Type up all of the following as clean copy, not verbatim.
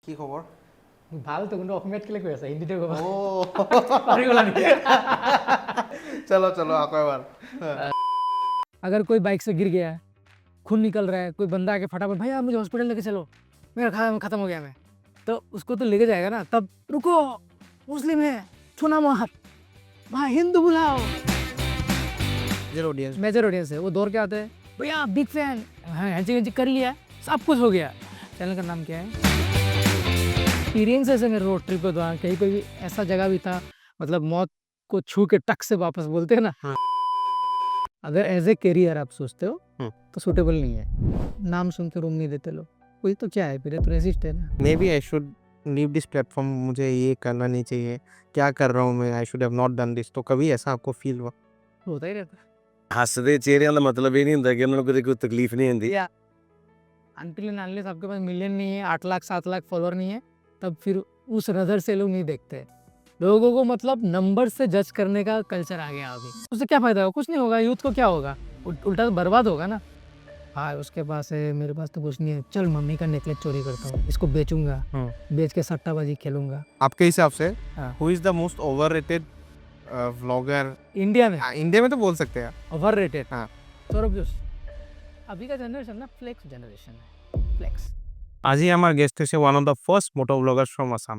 কি খবর? ভালো তো, কিন্তু অসমীয়াত কেলে কৈ আছা? হিন্দীতে ক'বা। ও পাহৰি গ'লা নেকি? চলো চলো আকৌ এবাৰ। अगर कोई बाइक से गिर गया है, खून निकल रहा है, कोई बंदा आके फटाफट भैया मुझे हॉस्पिटल लेके चलो, मेरा खत्म हो गया मैं, तो उसको तो लेके जाएगा ना। तब रुको, मुस्लिम है, छूना मत, भाई हिंदू बुलाओ। मेजर ऑडियंस मेजर ऑडियंस है, वो दौड़ के आते हैं, भैया बिग फैन, हाँ हैंची हैंची कर लिया, सब कुछ हो गया। चैनल का नाम क्या है? एक्सपीरियंस है मेरे रोड ट्रिप के दौरान कहीं कोई ऐसा जगह भी था, मतलब मौत को छू के टक से वापस बोलते हैं ना। हाँ। अगर एज ए करियर आप सोचते हो तो सूटेबल नहीं है। नाम सुन के रूम नहीं देते लोग, कोई तो क्या है, फिर तो रेसिस्ट है ना। Maybe I should leave this platform, मुझे ये करना नहीं चाहिए, क्या कर रहा हूँ मैं, आई should have not done this. तो कभी ऐसा आपको फील हुआ? होता ही रहता है। ਹੱਸਦੇ ਚਿਹਰਿਆਂ ਦਾ ਮਤਲਬ ਇਹ ਨਹੀਂ ਹੁੰਦਾ ਕਿ ਉਹਨਾਂ ਨੂੰ ਕਦੇ ਕੋਈ ਤਕਲੀਫ नहीं ਹੁੰਦੀ। या अनटिल एंड अनलेस आपके पास मिलियन नहीं है, 8 लाख 7 लाख फॉलोअर नहीं है, तब फिर उस नज़र से लोग नहीं देखते। लोगों को मतलब नंबर से जज करने का कल्चर आ गया अभी। उससे क्या फ़ायदा होगा? कुछ नहीं होगा। यूथ को क्या होगा? उल्टा तो बर्बाद होगा ना। हाँ, उसके पास है, मेरे पास तो कुछ नहीं है, चल मम्मी का नेकलेस चोरी करता हूँ, इसको बेचूंगा, बेच के सट्टाबाजी खेलूंगा। आपके हिसाब से हाँ। Who is the most overrated vlogger India में इंडिया में? तो बोल सकते हैं। Over rated. हाँ। सौरभ जोशी। अभी का जनरेशन ना फ्लेक्स जनरेशन है, फ्लेक्स। আজি আমার গেস্ট হচ্ছে one of the first moto bloggers from Assam.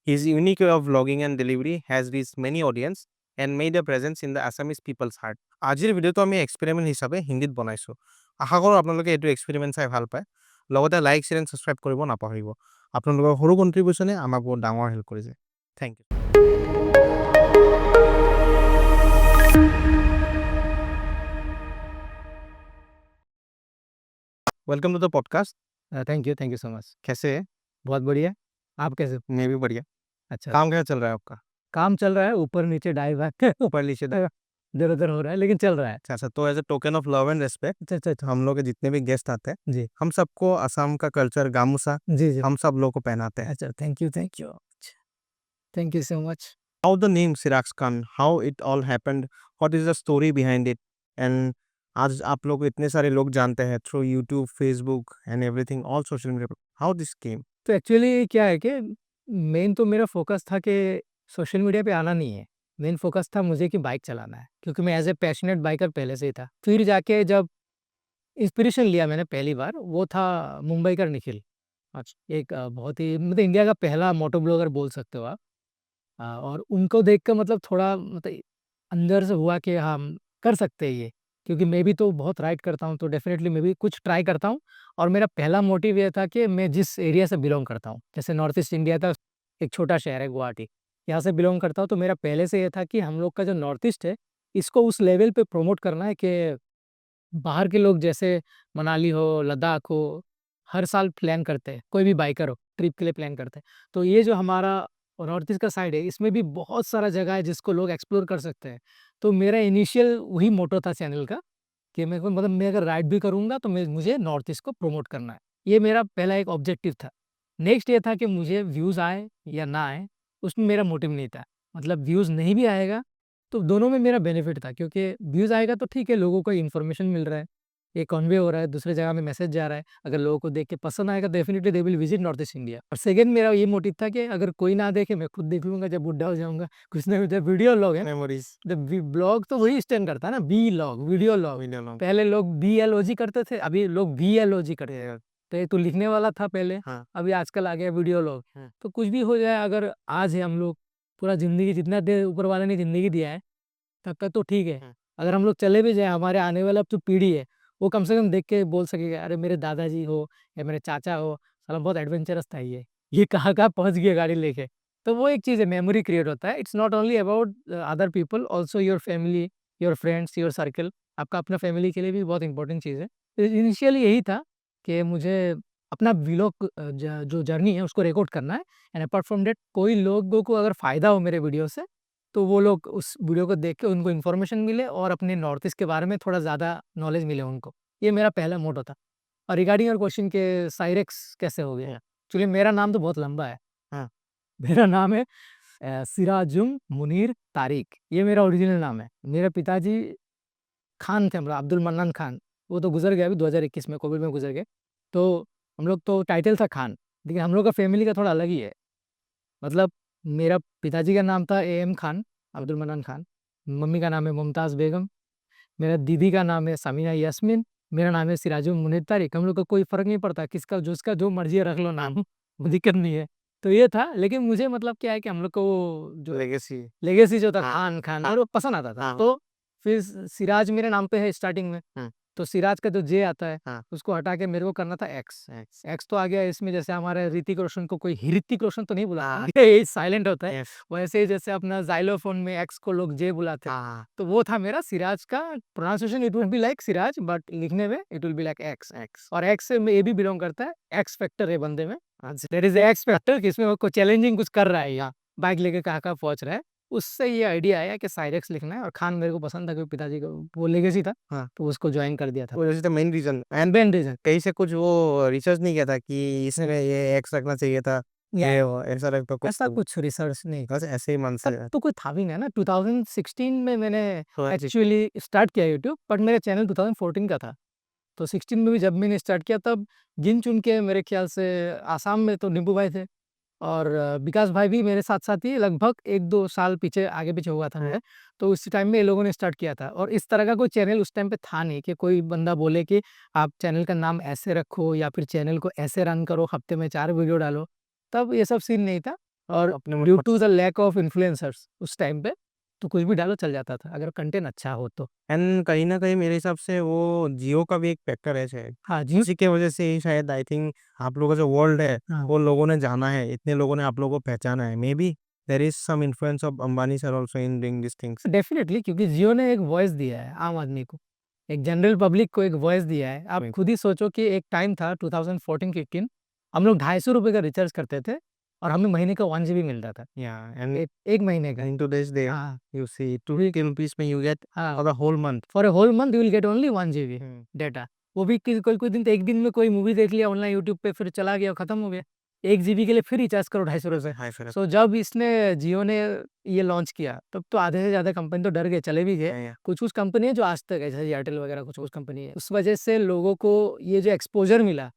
His unique way of blogging and delivery has reach many audience and made a presence in the Assamese people's heart. আজিৰ ভিডিঅ'টো আমি experiment হিচাপে হিন্দীত বনাইছোঁ। আশা কৰোঁ আপোনালোকে এইটো এক্সপেৰিমেণ্ট চাই ভাল পায়। লগতে লাইক শ্বেয়াৰ এণ্ড ছাবস্ক্ৰাইব কৰিব নাপাহৰিব। আপোনালোকৰ সৰু কণ্ট্ৰিবিউশ্যনে আমাক বহুত ডাঙৰ হেল্প কৰিছে। Thank you. Welcome to the podcast. Thank you so much. कैसे है? बहुत बढ़िया। आप कैसे हो? मैं भी बढ़िया। अच्छा। काम कैसा चल रहा है आपका? काम चल रहा है, ऊपर नीचे डाई भाग ऊपर नीचे इधर उधर हो रहा है, लेकिन चल रहा है। अच्छा, तो as a token of love and respect अच्छा अच्छा अच्छा। हम लोग के जितने भी गेस्ट आते हैं जी हम सबको असम का कल्चर गामूसा जी जी। हम सब लोग को पहनाते हैं। अच्छा, thank you so much. How the name Siraj Khan, how it all happened, what is the story behind it, and आज आप लोग इतने सारे लोग जानते हैं through YouTube, Facebook and everything, all social media, how this came? तो एक्चुअली क्या है कि मेन तो मेरा फोकस था कि सोशल मीडिया पे आना नहीं है। मेन फोकस था मुझे कि बाइक चलाना है, क्योंकि मैं एज ए पैशनेट बाइकर पहले से ही था। फिर जाके जब इंस्पिरेशन लिया मैंने पहली बार, वो था मुंबई का निखिल। अच्छा, एक बहुत ही मतलब इंडिया का पहला मोटो ब्लॉगर बोल सकते हो आप। और उनको देख कर मतलब थोड़ा मतलब अंदर से हुआ कि हम कर सकते हैं ये, क्योंकि मैं भी तो बहुत राइड करता हूँ, तो डेफिनेटली मैं भी कुछ ट्राई करता हूँ। और मेरा पहला मोटिव ये था कि मैं जिस एरिया से बिलोंग करता हूँ, जैसे नॉर्थ ईस्ट इंडिया था, एक छोटा शहर है गुवाहाटी, यहाँ से बिलोंग करता हूँ, तो मेरा पहले से ये था कि हम लोग का जो नॉर्थ ईस्ट है, इसको उस लेवल पे प्रमोट करना है कि बाहर के लोग जैसे मनाली हो, लद्दाख हो, हर साल प्लान करते हैं, कोई भी बाइकर हो, ट्रिप के लिए प्लान करते हैं। तो ये जो हमारा नॉर्थ ईस्ट का साइड है, इसमें भी बहुत सारा जगह है जिसको लोग एक्सप्लोर कर सकते हैं। तो मेरा इनिशियल वही मोटो था चैनल का कि मेरे को मतलब मैं अगर राइड भी करूँगा तो मैं मुझे नॉर्थ ईस्ट को प्रमोट करना है। ये मेरा पहला एक ऑब्जेक्टिव था। नेक्स्ट ये था कि मुझे व्यूज़ आए या ना आए, उसमें मेरा मोटिव नहीं था। मतलब व्यूज़ नहीं भी आएगा तो दोनों में मेरा बेनिफिट था, क्योंकि व्यूज़ आएगा तो ठीक है, लोगों को इन्फॉर्मेशन मिल रहा है, ये कन्वे हो रहा है, दूसरे जगह में मैसेज जा रहा है। अगर लोगों को देख के पसंद आएगा, definitely they will visit north east India. और सेकंड मेरा ये मोटिव था कि अगर कोई ना देखे, मैं खुद देख लूँगा, जब बुढ़ा हो जाऊँगा, कुछ ना कुछ वीडियो लॉग है। मेमोरीज। जब ब्लॉग तो वही स्टैंड करता है ना, बी लॉग, वीडियो लॉग। पहले लोग BLOG करते थे, अभी लोग VLOG करते हैं। तो ये तो लिखने वाला था पहले, हाँ। अभी आजकल आ गया वीडियो लॉग। हाँ। तो कुछ भी हो जाए, अगर आज है हम लोग, पूरा ज़िंदगी जितना देर ऊपर वाले ने ज़िंदगी दिया है, तब तक तो ठीक है। अगर हम लोग चले भी जाएँ, हमारे आने वाला जो पीढ़ी है, वो कम से कम देख के बोल सकेगा, अरे मेरे दादाजी हो या मेरे चाचा हो, साला बहुत एडवेंचरस था ये कहाँ-कहाँ पहुँच गए गाड़ी लेके। तो वो एक चीज़ है, मेमोरी क्रिएट होता है। It's not only about other people, also your family, your friends, your circle. आपका अपना फैमिली के लिए भी बहुत इंपॉर्टेंट चीज़ है। तो इनिशियली यही था कि मुझे अपना व्लॉग जो जर्नी है उसको रिकॉर्ड करना है, एंड अपार्ट फ्रॉम दैट कोई लोगों को अगर फ़ायदा हो मेरे वीडियो से, तो वो लोग उस वीडियो को देख के उनको इन्फॉर्मेशन मिले और अपने नॉर्थ ईस्ट के बारे में थोड़ा ज़्यादा नॉलेज मिले उनको। ये मेरा पहला मोटो था। और रिगार्डिंग योर क्वेश्चन के साइरेक्स कैसे हो गया? एक्चुअली मेरा नाम तो बहुत लंबा है। हाँ। मेरा नाम है सिराजुम मुनीर तारिक, ये मेरा ओरिजिनल नाम है। मेरे पिताजी खान थे, मतलब अब्दुल मन्नान खान, वो तो गुज़र गए अभी 2021 में, कोविड में गुज़र गए। तो हम लोग तो टाइटल था खान, देखिए हम लोग का फैमिली का थोड़ा अलग ही है। मतलब मेरा पिताजी का नाम था am Khan, Abdul mannan Khan. Mummy का नाम है मुमताज़ बेगम। मेरा दीदी का नाम है समीना यास्मीन। मेरा नाम है सिराजुल मुनीर तारिक। हम लोग का कोई फ़र्क नहीं पड़ता, किसका जिसका जो मर्ज़ी है रख लो नाम, दिक्कत नहीं है। तो ये था, लेकिन मुझे मतलब क्या है कि हम लोग को वो जो लेगेसी। लेगेसी जो था हाँ, खान खान हाँ, और वो पसंद आता था। हाँ। तो फिर सिराज मेरे नाम पे है स्टार्टिंग में। हुँ। तो सिराज का जो जे आता है, हाँ। उसको हटा के मेरे को करना था एक्स। एक्स। एक्स तो आ गया इसमें, जैसे हमारे ऋतिक रोशन को कोई ऋतिक रोशन तो नहीं बुलाता हाँ। ना, ये साइलेंट होता है। यस। वैसे ही जैसे अपना ज़ाइलोफ़ोन में एक्स को लोग जे बुलाते हैं। हाँ। तो वो था मेरा सिराज का pronunciation, it will be like Siraj, but लिखने में it will be like x. X. और एक्स से में ये भी बिलोंग करता है, एक्स फैक्टर है बंदे में। देयर इज़ एक्स फैक्टर कि इसमें वो कोई चैलेंजिंग कुछ कर रहा है या बाइक लेके कहाँ-कहाँ पहुँच रहा है। उससे ये आइडिया आया कि साइरेक्स लिखना है, और खान मेरे को पसंद था क्योंकि पिताजी का वो लेगेसी था, हाँ। तो उसको जॉइन कर दिया था। वो जैसे the main reason and main reason कहीं से कुछ वो रिसर्च नहीं किया था कि इसमें ये एक्स रखना चाहिए था, या ये वो ऐसा रखता कुछ ऐसा तो कुछ रिसर्च नहीं, बस ऐसे ही मन से तब तो कोई था भी नहीं ना। 2016 में मैंने हाँ जी। एक्चुअली स्टार्ट किया यूट्यूब, बट मेरा चैनल 2014 का था। तो 16 में भी जब मैंने स्टार्ट किया, तब गिन-चुन के मेरे ख्याल से आसाम में तो निब्बू भाई थे, और विकास भाई भी मेरे साथ-साथ ही लगभग 1-2 साल पीछे आगे-पीछे हुआ था मैं। तो उस टाइम में ये लोगों ने स्टार्ट किया था, और इस तरह का कोई चैनल उस टाइम पे था नहीं कि कोई बंदा बोले कि आप चैनल का नाम ऐसे रखो या फिर चैनल को ऐसे रन करो, हफ्ते में 4 वीडियो डालो। तब ये सब सीन नहीं था, और अपने due to the lack of influencers उस टाइम पे, तो कुछ भी डालो चल जाता था, अगर कंटेंट अच्छा हो तो। एंड कहीं न कहीं मेरे हिसाब से वो जियो का भी एक फैक्टर है शायद। हाँ जी। उसी की वजह से ही शायद आई थिंक आप लोगों का जो वर्ल्ड है, हाँ। वो लोगों ने जाना है, इतने लोगों ने आप लोगों को पहचाना है। Maybe there is some influence of Ambani sir also in doing this things. Definitely, क्योंकि जियो ने एक वॉइस दिया है आम आदमी को, एक जनरल पब्लिक को एक वॉइस दिया है। आप वही। खुद ही सोचो कि एक टाइम था 2014-15, हम लोग ₹250 का रिचार्ज करते थे, और हमें महीने का 1 जीबी मिलता था। या एंड 1 महीने का। इन टुडेज़ डे हाँ, यू सी 2 रुपीज़ में यू गेट हाँ, for the whole month. For a whole month you will get only 1 GB हुँ। डेटा। वो भी कि कोई-कोई दिन तो 1 दिन में कोई मूवी देख लिया ऑनलाइन यूट्यूब पे, फिर चला गया, खत्म हो गया। 1 जीबी के लिए फिर रिचार्ज करो ₹250 हाय फिर सो जब इसने जियो ने ये लॉन्च किया, तब तो आधे से ज़्यादा कंपनी तो डर गए, चले भी गए। या कुछ-कुछ कंपनी है जो आज तक है, जैसे एयरटेल वगैरह कुछ-कुछ कंपनी है। उस वजह से लोगों को ये जो एक्सपोज़र मिला,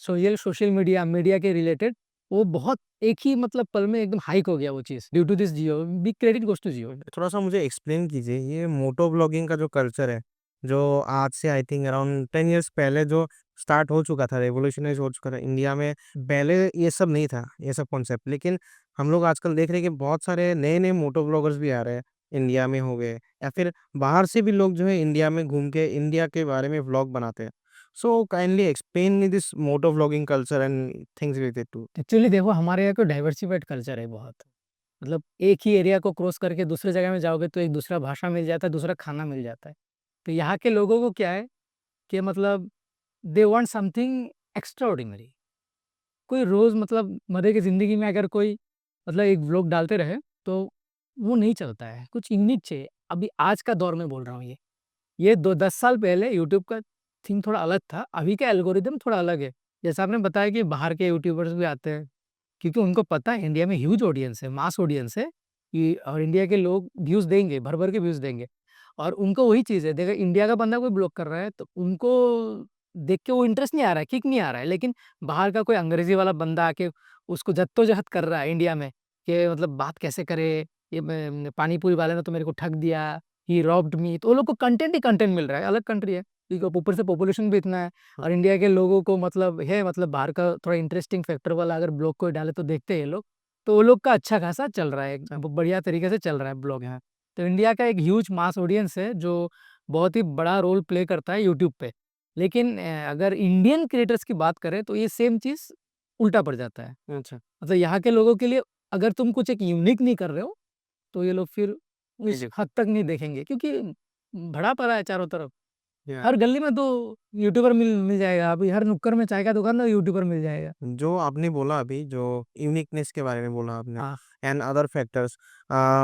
सोशल मीडिया, मीडिया के रिलेटेड, वो बहुत एक ही मतलब पल में एकदम हाइक हो गया वो चीज़, due to this Jio, big credit goes to Jio. थोड़ा-सा मुझे एक्सप्लेन कीजिए ये मोटो व्लॉगिंग का जो कल्चर है, जो आज से आई थिंक अराउंड 10 इयर्स पहले जो स्टार्ट हो चुका था, रेवोल्यूशनाइज़ हो चुका था इंडिया में। पहले ये सब नहीं था, ये सब कॉन्सेप्ट। लेकिन हम लोग आजकल देख रहे हैं कि बहुत सारे नए-नए मोटो व्लॉगर्स भी आ रहे हैं, इंडिया में हो गए या फिर बाहर से भी लोग जो है इंडिया में घूम के इंडिया के बारे में व्लॉग बनाते हैं। So kindly explain me this moto vlogging culture and things related to actually देखो, हमारे यहाँ को डाइवर्सिफ़ाइड कल्चर है बहुत। मतलब एक ही एरिया को क्रॉस करके दूसरे जगह में जाओगे तो एक दूसरा भाषा मिल जाता है, दूसरा खाना मिल जाता है। तो यहाँ के लोगों को क्या है कि मतलब दे वांट समथिंग एक्स्ट्राऑर्डिनरी। कोई रोज़ मतलब मज़े की ज़िंदगी में अगर कोई मतलब एक व्लॉग डालते रहे, तो वो नहीं चलता है, कुछ यूनिक चाहिए। अभी आज का दौर में बोल रहा हूँ ये। ये 2-10 साल पहले यूट्यूब का थीम थोड़ा अलग था, अभी का एल्गोरिदम थोड़ा अलग है। जैसा आपने बताया कि बाहर के यूट्यूबर्स भी आते हैं, क्योंकि उनको पता है इंडिया में ह्यूज ऑडियंस है, मास ऑडियंस है, कि और इंडिया के लोग व्यूज़ देंगे, भर-भर के व्यूज़ देंगे। और उनको वही चीज़ है, देखो इंडिया का बंदा कोई ब्लॉग कर रहा है, तो उनको देख के वो इंटरेस्ट नहीं आ रहा है, किक नहीं आ रहा है। लेकिन बाहर का कोई अंग्रेज़ी वाला बंदा आके उसको जद्दोजहद कर रहा है इंडिया में, कि मतलब बात कैसे करे, ये मैं पानी पूरी वाले ने तो मेरे को ठग दिया, ही रॉब्ड मी। तो वो लोग को कंटेंट ही कंटेंट मिल रहा है, अलग कंट्री है, क्योंकि ऊपर से पॉपुलेशन भी इतना है, और इंडिया के लोगों को मतलब है, मतलब बाहर का थोड़ा इंटरेस्टिंग फैक्टर वाला अगर ब्लॉग कोई डाले तो देखते हैं ये लोग। तो वो लोग का अच्छा खासा चल रहा है, बढ़िया तरीके से चल रहा है ब्लॉग यहाँ। तो इंडिया का एक ह्यूज मास ऑडियंस है जो बहुत ही बड़ा रोल प्ले करता है यूट्यूब पे। लेकिन अगर इंडियन क्रिएटर्स की बात करें तो ये सेम चीज़ उल्टा पड़ जाता है। अच्छा। मतलब यहाँ के लोगों के लिए अगर तुम कुछ एक यूनिक नहीं कर रहे हो, तो ये लोग फिर उस जी, हद तक नहीं देखेंगे, क्योंकि भरा पड़ा है चारों तरफ। या हर गली में तो यूट्यूबर मिल मिल जाएगा, अभी हर नुक्कड़ में चाय का दुकान तो यूट्यूबर मिल जाएगा। जो आपने बोला अभी जो यूनिकनेस के बारे में बोला आपने हाँ। एंड अदर फैक्टर्स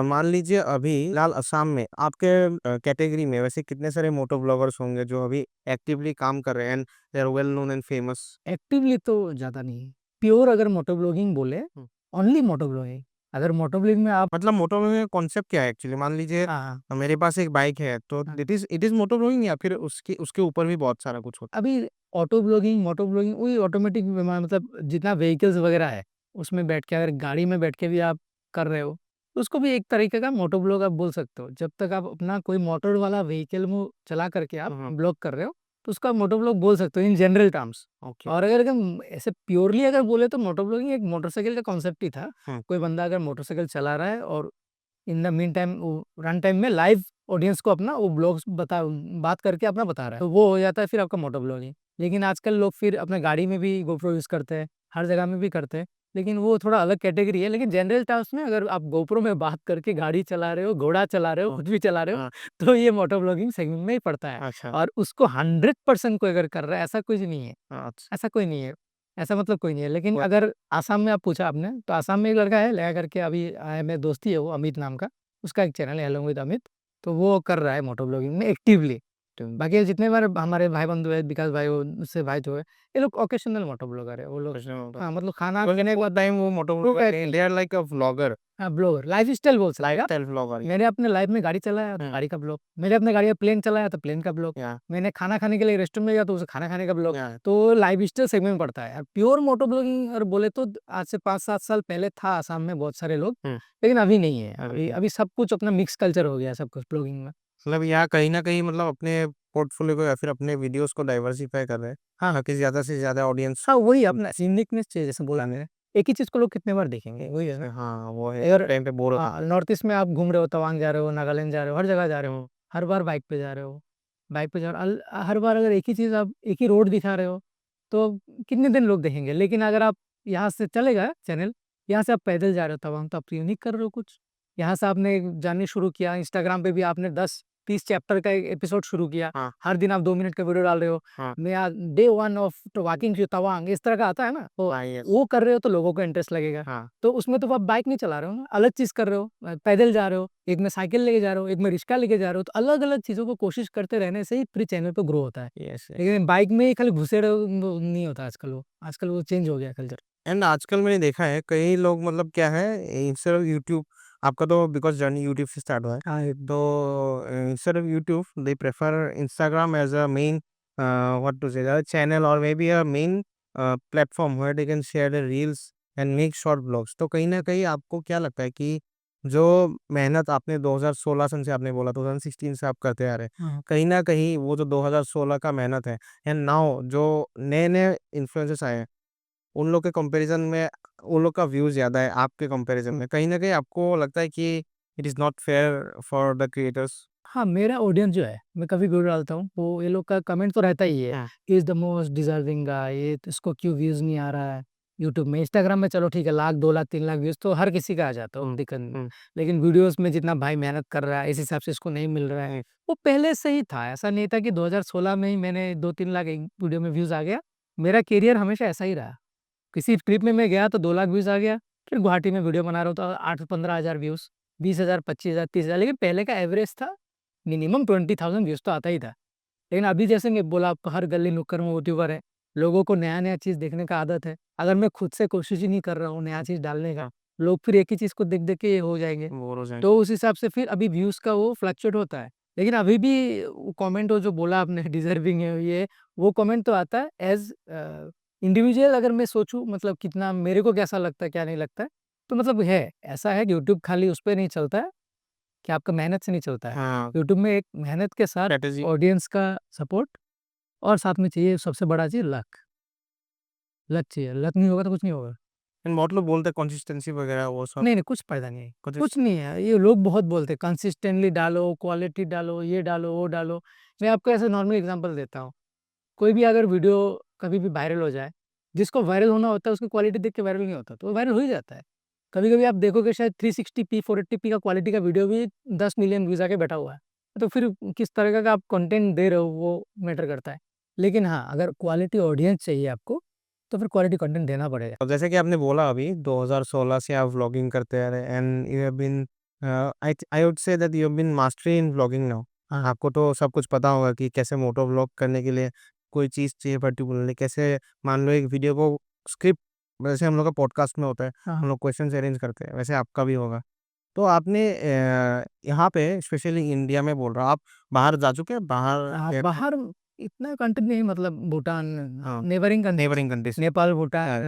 मान लीजिए अभी फिलहाल असम में आपके कैटेगरी में वैसे कितने सारे मोटो ब्लॉगर्स होंगे जो अभी एक्टिवली काम कर रहे हैं and they are well known and famous. Actively तो ज़्यादा नहीं। प्योर अगर मोटो ब्लॉगिंग बोले, हुँ। ओनली मोटो ब्लॉगिंग, अगर मोटो व्लॉगिंग में आप मतलब मोटो व्लॉगिंग का कॉन्सेप्ट क्या है एक्चुअली? मान लीजिए हाँ, मेरे पास एक बाइक है, तो हाँ। इट इज़ मोटो व्लॉगिंग या फिर उसके उसके ऊपर भी बहुत सारा कुछ होता अभी ऑटो व्लॉगिंग, मोटो व्लॉगिंग वही ऑटोमेटिक मतलब जितना व्हीकल्स वगैरह है, उसमें बैठ के अगर गाड़ी में बैठ के भी आप कर रहे हो, तो उसको भी एक तरीके का मोटो व्लॉग आप बोल सकते हो। जब तक आप अपना कोई मोटर वाला व्हीकल में चला करके आप है? व्लॉग कर रहे हो, तो उसको आप मोटो व्लॉग बोल सकते हो इन जनरल टर्म्स। ओके। और अगर हम ऐसे प्योरली अगर बोले तो मोटो व्लॉगिंग एक मोटरसाइकिल का कॉन्सेप्ट ही था। हुँ। कोई बंदा अगर मोटरसाइकिल चला रहा है और इन द मीन टाइम वो रन टाइम में लाइव ऑडियंस को अपना वो ब्लॉग्स बात करके अपना बता रहा है, तो वो हो जाता है फिर आपका मोटो ब्लॉगिंग। लेकिन आजकल लोग फिर अपने गाड़ी में भी गोप्रो यूज़ करते हैं, हर जगह में भी करते हैं, लेकिन वो थोड़ा अलग कैटेगरी है। लेकिन जनरल टर्म्स में अगर आप गोप्रो में बात करके गाड़ी चला रहे हो, घोड़ा चला रहे हो, कुछ भी चला रहे हो, हाँ, तो ये मोटो ब्लॉगिंग सेगमेंट में ही पड़ता है। अच्छा। और उसको 100% कोई अगर कर रहा है, ऐसा कुछ नहीं है। अच्छा। ऐसा कोई नहीं है। ऐसा मतलब कोई नहीं है। लेकिन व अगर आसाम में आप पूछा आपने, तो आसाम में एक लड़का है, लगा करके अभी आया, मेरे दोस्त ही है वो, अमित नाम का। उसका एक चैनल है अलोंग विद अमित, तो वो कर रहा है मोटो ब्लॉगिंग में एक्टिवली। तो बाकी जितने बार हमारे भाई बंधु है, विकास भाई हो, उससे भाई जो है, ये लोग ओकेशनल मोटो ब्लॉगर है वो लोग। कुछ नहीं होता। हाँ, मतलब खाना Because पीने वो टाइम वो मोटो वो व्लॉगर नहीं, they are like a vlogger, हाँ, ब्लॉगर, लाइफ़स्टाइल बोल सकते हैं आप। Lifestyle vlogger. मैंने अपने लाइफ में गाड़ी चलाया तो हुँ, गाड़ी का ब्लॉग, मैंने अपने गाड़ी में प्लेन चलाया तो प्लेन का ब्लॉग, या मैंने खाना खाने के लिए रेस्टोरेंट में गया तो उसे खाना खाने का ब्लॉग। या तो लाइफ़स्टाइल सेगमेंट पड़ता है। प्योर मोटो ब्लॉगिंग अगर बोले तो आज से 5-7 साल पहले था आसाम में बहुत सारे लोग, हुँ, लेकिन अभी नहीं है। अभी अभी नहीं। अभी सब कुछ अपना मिक्स कल्चर हो गया है सब कुछ ब्लॉगिंग में। मतलब यहाँ कहीं न कहीं मतलब अपने पोर्टफोलियो को या फिर अपने वीडियोज़ को डाइवर्सिफ़ाई कर रहे हैं, हाँ, ताकि ज़्यादा से ज़्यादा ऑडियंस। हाँ, वही अपना यूनिकनेस चाहिए, जैसे बोला मैंने। एक ही चीज़ को लोग कितने बार देखेंगे, वही है ना। हाँ, वो है, अगर टाइम पे बोर होता हाँ, नॉर्थ ईस्ट में आप घूम रहे हो, तवांग जा रहे हो, नागालैंड जा रहे हो, हर जगह जा रहे हो, हर बार बाइक पे जा रहे हो, बाइक पे जा रहे हो, हर बार अगर एक ही चीज़ आप एक ही रोड दिखा रहे हो, तो कितने दिन लोग देखेंगे। लेकिन अगर आप यहाँ से चलेगा चैनल, यहाँ से आप पैदल जा रहे हो तवांग, तो आप यूनिक कर रहे हो कुछ। यहाँ से आपने जर्नी शुरू किया, इंस्टाग्राम पे भी आपने 10-30 चैप्टर का एक एपिसोड शुरू किया, हाँ, हर दिन आप 2 मिनट का वीडियो डाल रहे हो। हाँ, मैं आज day 1 of walking to Tawang, इस तरह का आता है ना, तो हाँ, यस, वो कर रहे हो तो लोगों को इंटरेस्ट लगेगा। हाँ, तो उसमें तो आप बाइक नहीं चला रहे हो ना, अलग चीज़ कर रहे हो, पैदल जा रहे हो, एक में साइकिल लेके जा रहे हो, एक में रिक्शा लेके जा रहे हो, तो अलग-अलग चीज़ों को कोशिश करते रहने से ही फिर चैनल पे ग्रो होता है। Yes, yes. लेकिन बाइक में ही खाली घुसे रहो वो नहीं होता आजकल वो चेंज हो गया कल्चर। एंड आजकल मैंने देखा है कई लोग मतलब क्या है, इंस्टेड ऑफ यूट्यूब, आपका तो बिकॉज़ जर्नी यूट्यूब से स्टार्ट हुआ है, हाँ, तो instead of YouTube they prefer Instagram as a main what to say channel और maybe a main platform where they can share the reels and make short blogs. तो कहीं न कहीं आपको क्या लगता है कि जो मेहनत आपने 2016 सन से आपने बोला 2016 से आप करते आ रहे हैं, हाँ। कहीं न कहीं वो जो 2016 का मेहनत है एंड नाउ जो नए-नए इन्फ्लुएंसर्स आए हैं, उन लोग के कंपैरिज़न में उन लोग का व्यू ज़्यादा है आपके कंपैरिज़न में। कहीं न कहीं आपको लगता है कि it is not fair for the creators? हाँ, मेरा ऑडियंस जो है, मैं कभी वीडियो डालता हूँ, वो ये लोग का कमेंट तो रहता ही है, हाँ, he is the most deserving guy, ये इसको क्यों व्यूज़ नहीं आ रहा है यूट्यूब में। इंस्टाग्राम में चलो ठीक है, लाख, 2 लाख, 3 लाख व्यूज़ तो हर किसी का आ जाता है, वो हुँ, दिक्कत नहीं। हुँ, लेकिन वीडियोज़ में जितना भाई मेहनत कर रहा है, इस हिसाब से इसको नहीं मिल रहा है, हुँ, वो पहले से ही था। ऐसा नहीं था कि 2016 में ही मैंने 2-3 लाख एक वीडियो में व्यूज़ आ गया। मेरा करियर हमेशा ऐसा ही रहा। किसी ट्रिप में मैं गया तो 2 लाख व्यूज़ आ गया, फिर गुवाहाटी में वीडियो बना रहा हूँ तो 8-15 हज़ार व्यूज़, 20,000, 25,000, 30,000, लेकिन पहले का एवरेज था मिनिमम 20,000 व्यूज़ तो आता ही था। लेकिन अभी जैसे मैं बोला आपको, हर गली नुक्कड़ में यूट्यूबर है, लोगों को नया-नया चीज़ देखने का आदत है। अगर मैं खुद से कोशिश ही नहीं कर रहा हूँ नया चीज़ डालने का, हाँ, लोग फिर एक ही चीज़ को देख-देख के ये हो जाएँगे। बोर हो जाएँ। तो उस हिसाब से फिर अभी व्यूज़ का वो फ्लक्चुएट होता है। लेकिन अभी भी वो कमेंट वो जो बोला आपने डिज़र्विंग है ये, वो कमेंट तो आता है एज़ इंडिविजुअल। अगर मैं सोचूँ मतलब कितना मेरे को कैसा लगता है, क्या नहीं लगता है, तो मतलब है, ऐसा है कि यूट्यूब खाली उस पे नहीं चलता है कि आपका मेहनत से नहीं चलता है। हाँ, यूट्यूब में एक मेहनत के साथ स्ट्रैटेजी ऑडियंस का सपोर्ट और साथ में चाहिए सबसे बड़ा चीज़ लक। लक चाहिए, लक नहीं होगा तो कुछ नहीं होगा। एंड बहुत लोग बोलते हैं कंसिस्टेंसी वगैरह वो सब, नहीं, नहीं, कुछ फ़ायदा नहीं है। कुछ कुछ नहीं है, ये लोग बहुत बोलते हैं कंसिस्टेंटली डालो, क्वालिटी डालो, ये डालो, वो डालो। मैं आपको ऐसे नॉर्मल एग्ज़ाम्पल देता हूँ। कोई भी अगर वीडियो कभी भी वायरल हो जाए, जिसको वायरल होना होता है उसकी क्वालिटी देख के वायरल नहीं होता, तो वो वायरल हो ही जाता है। कभी-कभी आप देखोगे शायद 360p, 480p का क्वालिटी का वीडियो भी 10 मिलियन व्यूज़ आके बैठा हुआ है। तो फिर किस तरह का आप कंटेंट दे रहे हो वो मैटर करता है। लेकिन हाँ, अगर क्वालिटी ऑडियंस चाहिए आपको, तो फिर क्वालिटी कंटेंट देना पड़ेगा। अब जैसे कि आपने बोला अभी 2016 से आप व्लॉगिंग करते आ रहे हैं and you have been I would say that you have been mastery in vlogging now. हाँ। आपको तो सब कुछ पता होगा कि कैसे मोटो व्लॉग करने के लिए कोई चीज़ चाहिए पर्टिकुलरली, कैसे मान लो एक वीडियो को स्क्रिप्ट वैसे हम लोग का पॉडकास्ट में होता है, हाँ। हम लोग क्वेश्चंस अरेंज करते हैं, वैसे आपका भी होगा। तो आपने यहाँ पे स्पेशली इंडिया में बोल रहा हूँ, आप बाहर जा चुके हैं? बाहर बाहर इतना कंट्री नहीं, मतलब भूटान, हाँ, neighbouring country, neighbouring countries. Nepal, Bhutan,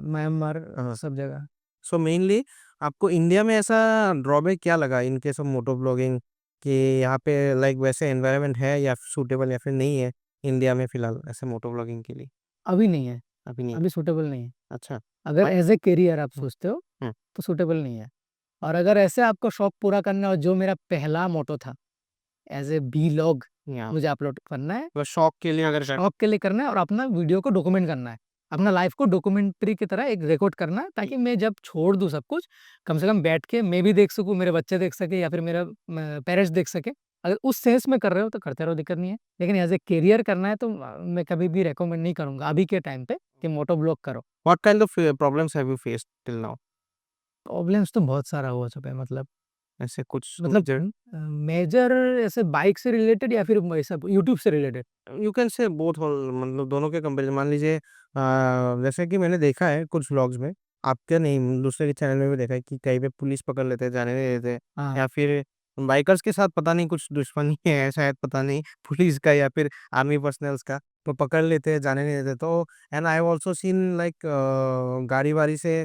Myanmar, हाँ। सब जगह। सो मेनली आपको इंडिया में ऐसा ड्रॉबैक क्या लगा in case of moto blogging, कि यहाँ पे लाइक वैसे एनवायरनमेंट है या सूटेबल या फिर नहीं है इंडिया में फिलहाल ऐसे मोटो ब्लॉगिंग के लिए? अभी नहीं है, अभी नहीं। अभी सूटेबल नहीं है। अच्छा। अगर एज ए करियर आप हम्म, सोचते हो हम्म, तो सूटेबल नहीं है। और अगर ऐसे आपको शौक पूरा करना हो, जो मेरा पहला मोटो था, एज ए वीलॉग या मुझे अपलोड करना है, बस शौक के लिए अगर शौक के लिए करना है, और अपना वीडियो को डॉक्यूमेंट करना है, अपना लाइफ को डॉक्यूमेंट्री की तरह एक रिकॉर्ड करना है, ताकि मैं जब छोड़ दूँ सब कुछ, कम से कम बैठ के मैं भी देख सकूँ, मेरे बच्चे देख सके, या फिर मेरा पेरेंट्स देख सके। अगर उस सेंस में कर रहे हो तो करते रहो, दिक्कत नहीं है। लेकिन एज ए करियर करना है तो मैं कभी भी रेकमेंड नहीं करूँगा अभी के टाइम पे कि मोटो ब्लॉग करो। What kind of problems have you faced till now? Problems तो बहुत सारा हो चुका है, मतलब ऐसे कुछ मतलब मेजर ऐसे बाइक से रिलेटेड या फिर ऐसा यूट्यूब से related? You can say both all, मतलब दोनों के कंपैरिजन मान लीजिए। जैसे कि मैंने देखा है कुछ व्लॉग्स में, आपके नहीं दूसरे के चैनल में भी देखा है कि कहीं पे पुलिस पकड़ लेते हैं, जाने नहीं देते, हाँ। या फिर बाइकर्स के साथ पता नहीं कुछ दुश्मनी है शायद, पता नहीं पुलिस का या फिर आर्मी पर्सनल्स का, तो पकड़ लेते हैं, जाने नहीं देते। तो and I have also seen like गाड़ी वाड़ी से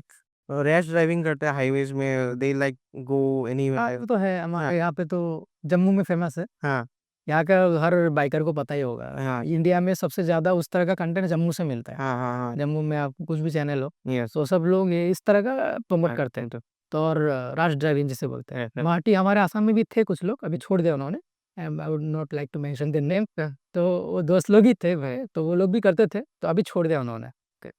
रैश ड्राइविंग करते हैं हाईवेज में, दे लाइक गो एनी। हाँ, वो तो है, हाँ, हमारे यहाँ पे तो जम्मू में फेमस है। हाँ, यहाँ का हर बाइकर को पता ही होगा। हाँ, इंडिया में सबसे ज़्यादा उस तरह का कंटेंट जम्मू से मिलता है। हाँ, हाँ, जम्मू में आप कुछ भी चैनल हो, यस, तो सब लोग ये इस तरह का प्रमोट करते हैं। तो और रैश ड्राइविंग जिसे बोलते हैं। गुवाहाटी हमारे आसाम में भी थे कुछ लोग, अभी छोड़ दिया उन्होंने। I would not like to mention their name. तो वो दोस्त लोग ही थे भाई, तो वो लोग भी करते थे, तो अभी छोड़ दिया उन्होंने।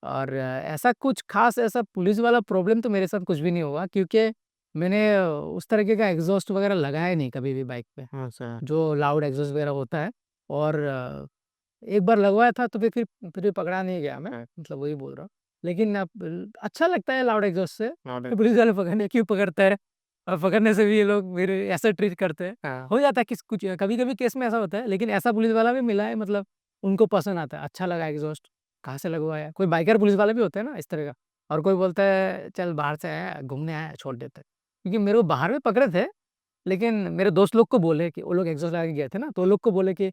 और ऐसा कुछ खास ऐसा पुलिस वाला प्रॉब्लम तो मेरे साथ कुछ भी नहीं हुआ, क्योंकि मैंने उस तरीके का एग्जॉस्ट वगैरह लगाया नहीं कभी भी बाइक पे, अच्छा, जो लाउड एग्जॉस्ट वगैरह होता है। और एक बार लगवाया था तो फिर पकड़ा नहीं गया मैं, मतलब वही बोल रहा हूँ। लेकिन अब अच्छा लगता है लाउड एग्जॉस्ट से, तो पुलिस वाले पकड़ने क्यों पकड़ते हैं, और पकड़ने से भी ये लोग मेरे ऐसा ट्रीट करते हैं। हाँ, हो जाता है किस कुछ कभी-कभी केस में ऐसा होता है, लेकिन ऐसा पुलिस वाला भी मिला है, मतलब उनको पसंद आता है, अच्छा लगा एग्जॉस्ट, कहाँ से लगवाया? कोई बाइकर पुलिस वाले भी होते हैं ना इस तरह का। और कोई बोलता है चल बाहर से आया है, घूमने आया है, छोड़ देते हैं। क्योंकि मेरे को बाहर में पकड़े थे, लेकिन मेरे दोस्त लोग को बोले कि वो लोग एग्जॉस्ट लगा के गए थे ना, तो वो लोग को बोले कि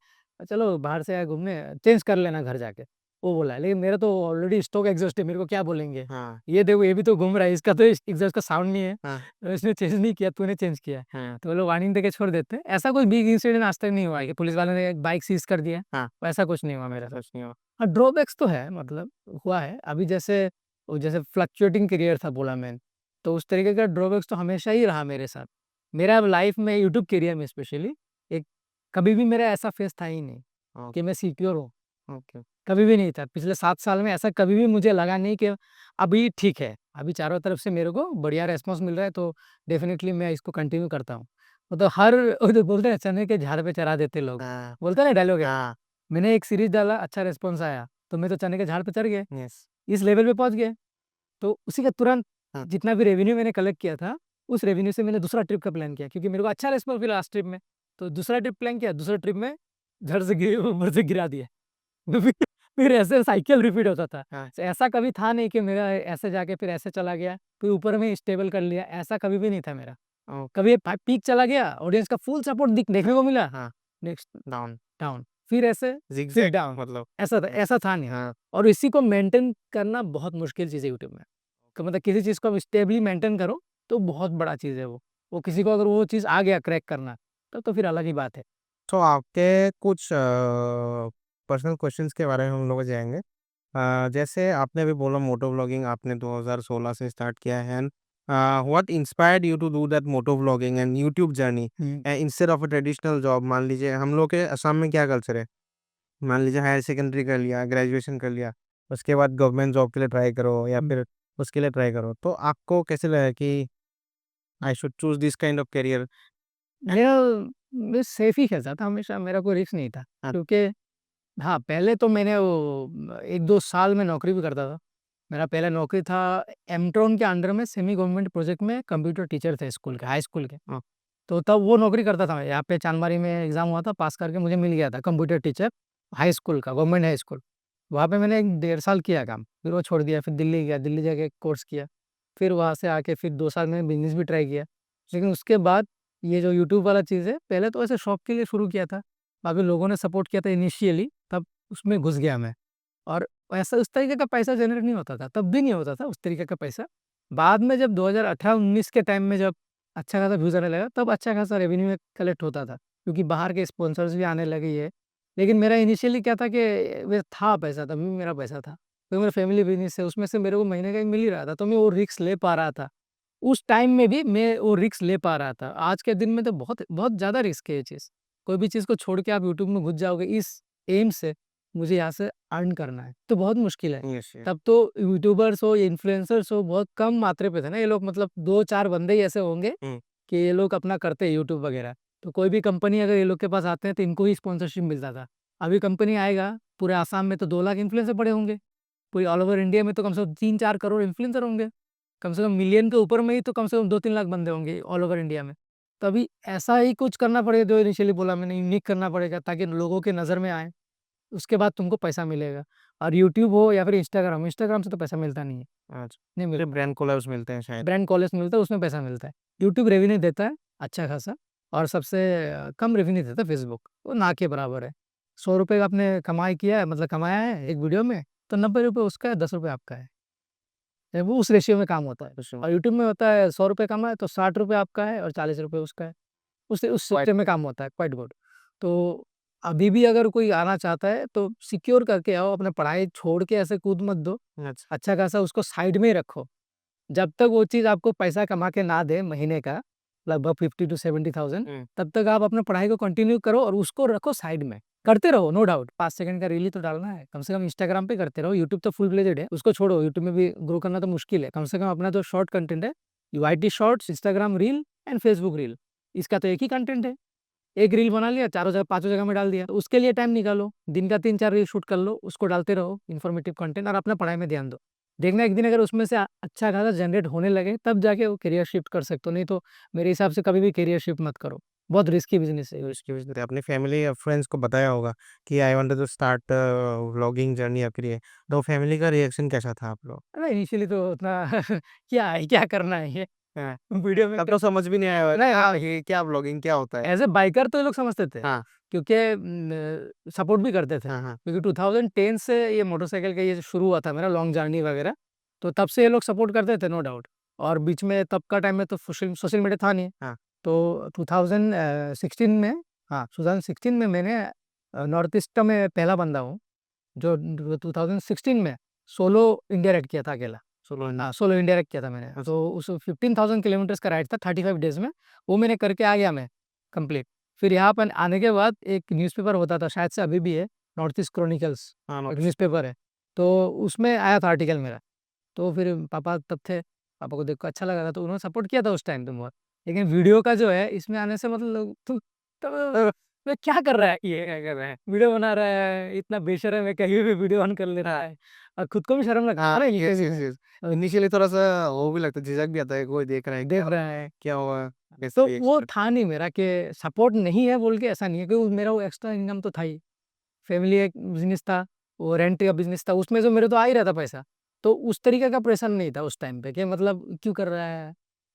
चलो बाहर से आए घूमने, चेंज कर लेना घर जाके। वो बोला है, लेकिन मेरा तो ऑलरेडी स्टॉक एग्जॉस्ट है, मेरे को क्या बोलेंगे? हाँ, ये देखो ये भी तो घूम रहा है, इसका तो एग्जॉस्ट का साउंड नहीं है, हाँ, तो इसने चेंज नहीं किया, तूने चेंज किया है। हाँ, तो वो लोग वार्निंग देके छोड़ देते हैं। ऐसा कोई बिग इंसिडेंट आज तक नहीं हुआ है कि पुलिस वाले ने बाइक सीज कर दिया, हाँ, वैसा कुछ नहीं हुआ मेरे साथ। सच नहीं हुआ। हाँ, ड्रॉबैक्स तो है, मतलब हुआ है। अभी जैसे वो जैसे फ्लक्चुएटिंग करियर था बोला मैंने, तो उस तरीके का ड्रॉबैक्स तो हमेशा ही रहा मेरे साथ। मेरा लाइफ में यूट्यूब करियर में स्पेशली एक कभी भी मेरा ऐसा फेज़ था ही नहीं कि मैं सिक्योर हूँ, ओके, कभी भी नहीं था। पिछले 7 साल में ऐसा कभी भी मुझे लगा नहीं कि अभी ठीक है, अभी चारों तरफ से मेरे को बढ़िया रिस्पॉन्स मिल रहा है, तो डेफ़िनिटली मैं इसको कंटिन्यू करता हूँ। मतलब हर वो जो बोलते हैं चने के झाड़ पे चढ़ा देते लोग, हाँ, बोलते हैं ना डायलॉग है। हाँ, मैंने एक सीरीज़ डाला, अच्छा रिस्पॉन्स आया, तो मैं तो चने के झाड़ पे चढ़ गया, यस, इस लेवल पे पहुँच गया। तो उसी का तुरंत हाँ, जितना भी रेवेन्यू मैंने कलेक्ट किया था, उस रेवेन्यू से मैंने दूसरा ट्रिप का प्लान किया, क्योंकि मेरे को अच्छा रिस्पॉन्स मिला लास्ट ट्रिप में। तो दूसरा ट्रिप प्लान किया, दूसरे ट्रिप में झड़ से गिरे ऊपर से गिरा दिया। तो फिर ऐसे साइकिल रिपीट होता था। हाँ, तो ऐसा कभी था नहीं कि मेरा ऐसे जाके फिर ऐसे चला गया, फिर ऊपर में स्टेबल कर लिया, ऐसा कभी भी नहीं था मेरा। ओ कभी पीक चला गया, ऑडियंस का फुल सपोर्ट देखने को मिला, हाँ, नेक्स्ट डाउन, डाउन, फिर ऐसे, फिर ज़िगज़ैग डाउन, मतलब। ऐसा था नहीं। हाँ, और इसी को मेंटेन करना बहुत मुश्किल चीज़ है यूट्यूब में। कि मतलब किसी चीज़ को आप स्टेबली मेंटेन करो, तो बहुत बड़ा चीज़ है वो। वो किसी को अगर वो चीज़ आ गया क्रैक करना, तब तो फिर अलग ही बात है। तो आपके कुछ पर्सनल क्वेश्चंस के बारे में हम लोग जाएँगे। जैसे आपने अभी बोला मोटो व्लॉगिंग आपने 2016 से स्टार्ट किया है, and what inspired you to do that moto vlogging and YouTube journey hmm. Instead of a traditional job? मान लीजिए हम लोग के असम में क्या कल्चर है, मान लीजिए हायर सेकेंडरी कर लिया, ग्रेजुएशन कर लिया, उसके बाद गवर्नमेंट जॉब के लिए ट्राई करो या हुँ। फिर उसके लिए ट्राई करो। तो आपको कैसे लगा कि I should choose this kind of career? मेरा मैं सेफ ही खेलता था हमेशा, मेरा कोई रिस्क नहीं था। हाँ, क्योंकि हाँ, पहले तो मैंने वो 1-2 साल में नौकरी भी करता था। मेरा पहला नौकरी था एमट्रॉन के अंडर में, सेमी गवर्नमेंट प्रोजेक्ट में कंप्यूटर टीचर थे स्कूल के, हाई स्कूल के। हाँ, तो तब वो नौकरी करता था मैं, यहाँ पे चांदबारी में एग्ज़ाम हुआ था, पास करके मुझे मिल गया था कंप्यूटर टीचर, हाई स्कूल का, गवर्नमेंट हाई स्कूल। वहाँ पे मैंने 1 डेढ़ साल किया काम, फिर वो छोड़ दिया, फिर दिल्ली गया, दिल्ली जाके कोर्स किया। फिर वहाँ से आके फिर 2 साल मैंने बिज़नेस भी ट्राई किया। लेकिन उसके बाद ये जो यूट्यूब वाला चीज़ है, पहले तो ऐसे शौक के लिए शुरू किया था, बाकी लोगों ने सपोर्ट किया था इनिशियली, तब उसमें घुस गया मैं। और ऐसा उस तरीके का पैसा जनरेट नहीं होता था, तब भी नहीं होता था उस तरीके का पैसा। बाद में जब 2018-19 के टाइम में जब अच्छा खासा व्यूज़ आने लगा, तब अच्छा खासा रेवेन्यू कलेक्ट होता था, क्योंकि बाहर के स्पॉन्सर्स भी आने लगे ये। लेकिन मेरा इनिशियली क्या था कि मेरा था पैसा, तभी मेरा पैसा था, तो मेरा फैमिली बिज़नेस है, उसमें से मेरे को महीने का मिल ही रहा था, तो मैं वो रिस्क ले पा रहा था। उस टाइम में भी मैं वो रिस्क ले पा रहा था। आज के दिन में तो बहुत बहुत ज़्यादा रिस्क है ये चीज़। कोई भी चीज़ को छोड़ के आप यूट्यूब में घुस जाओगे इस एम से, मुझे यहाँ से अर्न करना है, तो बहुत मुश्किल है। Yes, yes. तब तो यूट्यूबर्स हो, इन्फ्लुएंसर्स हो, बहुत कम मात्रा पे थे ना ये लोग, मतलब 2-4 बंदे ही ऐसे होंगे हुँ। कि ये लोग अपना करते हैं यूट्यूब वगैरह। तो कोई भी कंपनी अगर ये लोग के पास आते हैं तो इनको ही स्पॉन्सरशिप मिलता था। अभी कंपनी आएगा, पूरे आसाम में तो 2 लाख इन्फ्लुएंसर पड़े होंगे। पूरी ऑल ओवर इंडिया में तो कम से कम 3-4 करोड़ इन्फ्लुएंसर होंगे। कम से कम मिलियन के ऊपर में ही तो कम से कम 2-3 लाख बंदे होंगे ऑल ओवर इंडिया में। तो अभी ऐसा ही कुछ करना पड़ेगा जो इनिशियली बोला मैंने, यूनिक करना पड़ेगा ताकि लोगों के नज़र में आए। उसके बाद तुमको पैसा मिलेगा। और यूट्यूब हो या फिर इंस्टाग्राम, इंस्टाग्राम से तो पैसा मिलता नहीं है, अच्छा, नहीं फिर मिलता। ब्रांड कोलैब्स मिलते हैं शायद। ब्रांड कॉलेज मिलता है, उसमें पैसा मिलता है। यूट्यूब रेवेन्यू देता है अच्छा खासा, और सबसे कम रेवेन्यू देता है फेसबुक, वो ना के बराबर है। ₹100 का आपने कमाई किया है, मतलब कमाया है एक वीडियो में, तो ₹90 उसका है, ₹10 आपका है। वो उस रेशियो में काम होता है। अच्छा, और यूट्यूब में होता है ₹100 कमाए तो ₹60 आपका है और ₹40 उसका है। उस क्वाइट सिस्टम में काम होता है, क्वाइट गुड। तो अभी भी अगर कोई आना चाहता है तो सिक्योर करके आओ, अपना पढ़ाई छोड़ के ऐसे कूद मत दो। अच्छा, अच्छा खासा उसको साइड में ही रखो। जब तक वो चीज़ आपको पैसा कमा के ना दे महीने का, लगभग 50 टू 70,000, हुँ। तब तक आप अपना पढ़ाई को कंटिन्यू करो और उसको रखो साइड में। करते रहो, नो डाउट, 5 सेकंड का रील ही तो डालना है, कम से कम इंस्टाग्राम पे करते रहो। यूट्यूब तो फुल फ्लेजेड है, उसको छोड़ो, यूट्यूब में भी ग्रो करना तो मुश्किल है। कम से कम अपना जो शॉर्ट कंटेंट है, UIT shorts, Instagram reel and Facebook reel, इसका तो एक ही कंटेंट है। एक रील बना लिया, चारों जगह, पाँचों जगह में डाल दिया, तो उसके लिए टाइम निकालो। दिन का 3-4 रील शूट कर लो, उसको डालते रहो, इन्फॉर्मेटिव कंटेंट, और अपना पढ़ाई में ध्यान दो। देखना एक दिन अगर उसमें से अच्छा खासा जनरेट होने लगे, तब जाके वो करियर शिफ्ट कर सकते हो, नहीं तो मेरे हिसाब से कभी भी करियर शिफ्ट मत करो। बहुत रिस्की बिज़नेस है ये। इसकी वजह से अपने फैमिली या फ्रेंड्स को बताया होगा कि I wanted to start vlogging journey आपके लिए, तो फैमिली का रिएक्शन कैसा था आप लोग? अरे इनिशियली तो उतना क्या है, क्या करना है ये? हाँ, वीडियो में तब तो समझ भी नहीं आया होगा, नहीं, क्या ये क्या व्लॉगिंग क्या होता है? एज़ अ बाइकर तो ये लोग समझते थे, हाँ, क्योंकि सपोर्ट भी करते थे। हाँ, हाँ। क्योंकि 2010 से ये मोटरसाइकिल का ये शुरू हुआ था मेरा लॉन्ग जर्नी वगैरह, तो तब से ये लोग सपोर्ट करते थे, नो डाउट। और बीच में तब का टाइम में तो सोशल सोशल मीडिया था नहीं। हाँ। तो 2016 में, हाँ, 2016 में मैंने नॉर्थ ईस्ट में पहला बंदा हूँ, जो 2016 में सोलो इंडिया राइड किया था अकेला। सोलो हाँ, सोलो इंडिया राइड किया था मैंने। अच्छा। तो उस 15,000 किलोमीटर्स का राइड था 35 डेज़ में, वो मैंने करके आ गया मैं कंप्लीट। फिर यहाँ पर आने के बाद एक न्यूज़पेपर होता था, शायद से अभी भी है, नॉर्थ ईस्ट क्रॉनिकल्स, हाँ, एक नोटिस न्यूज़पेपर है। तो उसमें आया था आर्टिकल मेरा। तो फिर पापा तब थे, पापा को देख के अच्छा लगा था, तो उन्होंने सपोर्ट किया था उस टाइम पे बहुत। लेकिन वीडियो का जो है, इसमें आने से मतलब तो ये क्या कर रहा है, ये क्या कर रहा है? वीडियो बना रहा है, इतना बेशर्म है, कहीं भी वीडियो ऑन कर ले रहा है, और खुद को भी शर्म लगता है। हाँ, अरे यस, यस, यस। इनिशियली थोड़ा-सा वो भी लगता है, झिझक भी आता है, कोई देख रहा है, देख रहा है। क्या हुआ? तो कैसे वो रिएक्शन? था नहीं मेरा कि सपोर्ट नहीं है बोल के, ऐसा नहीं है, क्योंकि मेरा वो एक्स्ट्रा इनकम तो था ही। फैमिली एक बिज़नेस था, वो रेंट का बिज़नेस था, उसमें से मेरे तो आ ही रहा था पैसा। तो उस तरीके का प्रेशर नहीं था उस टाइम पे कि मतलब क्यों कर रहा है?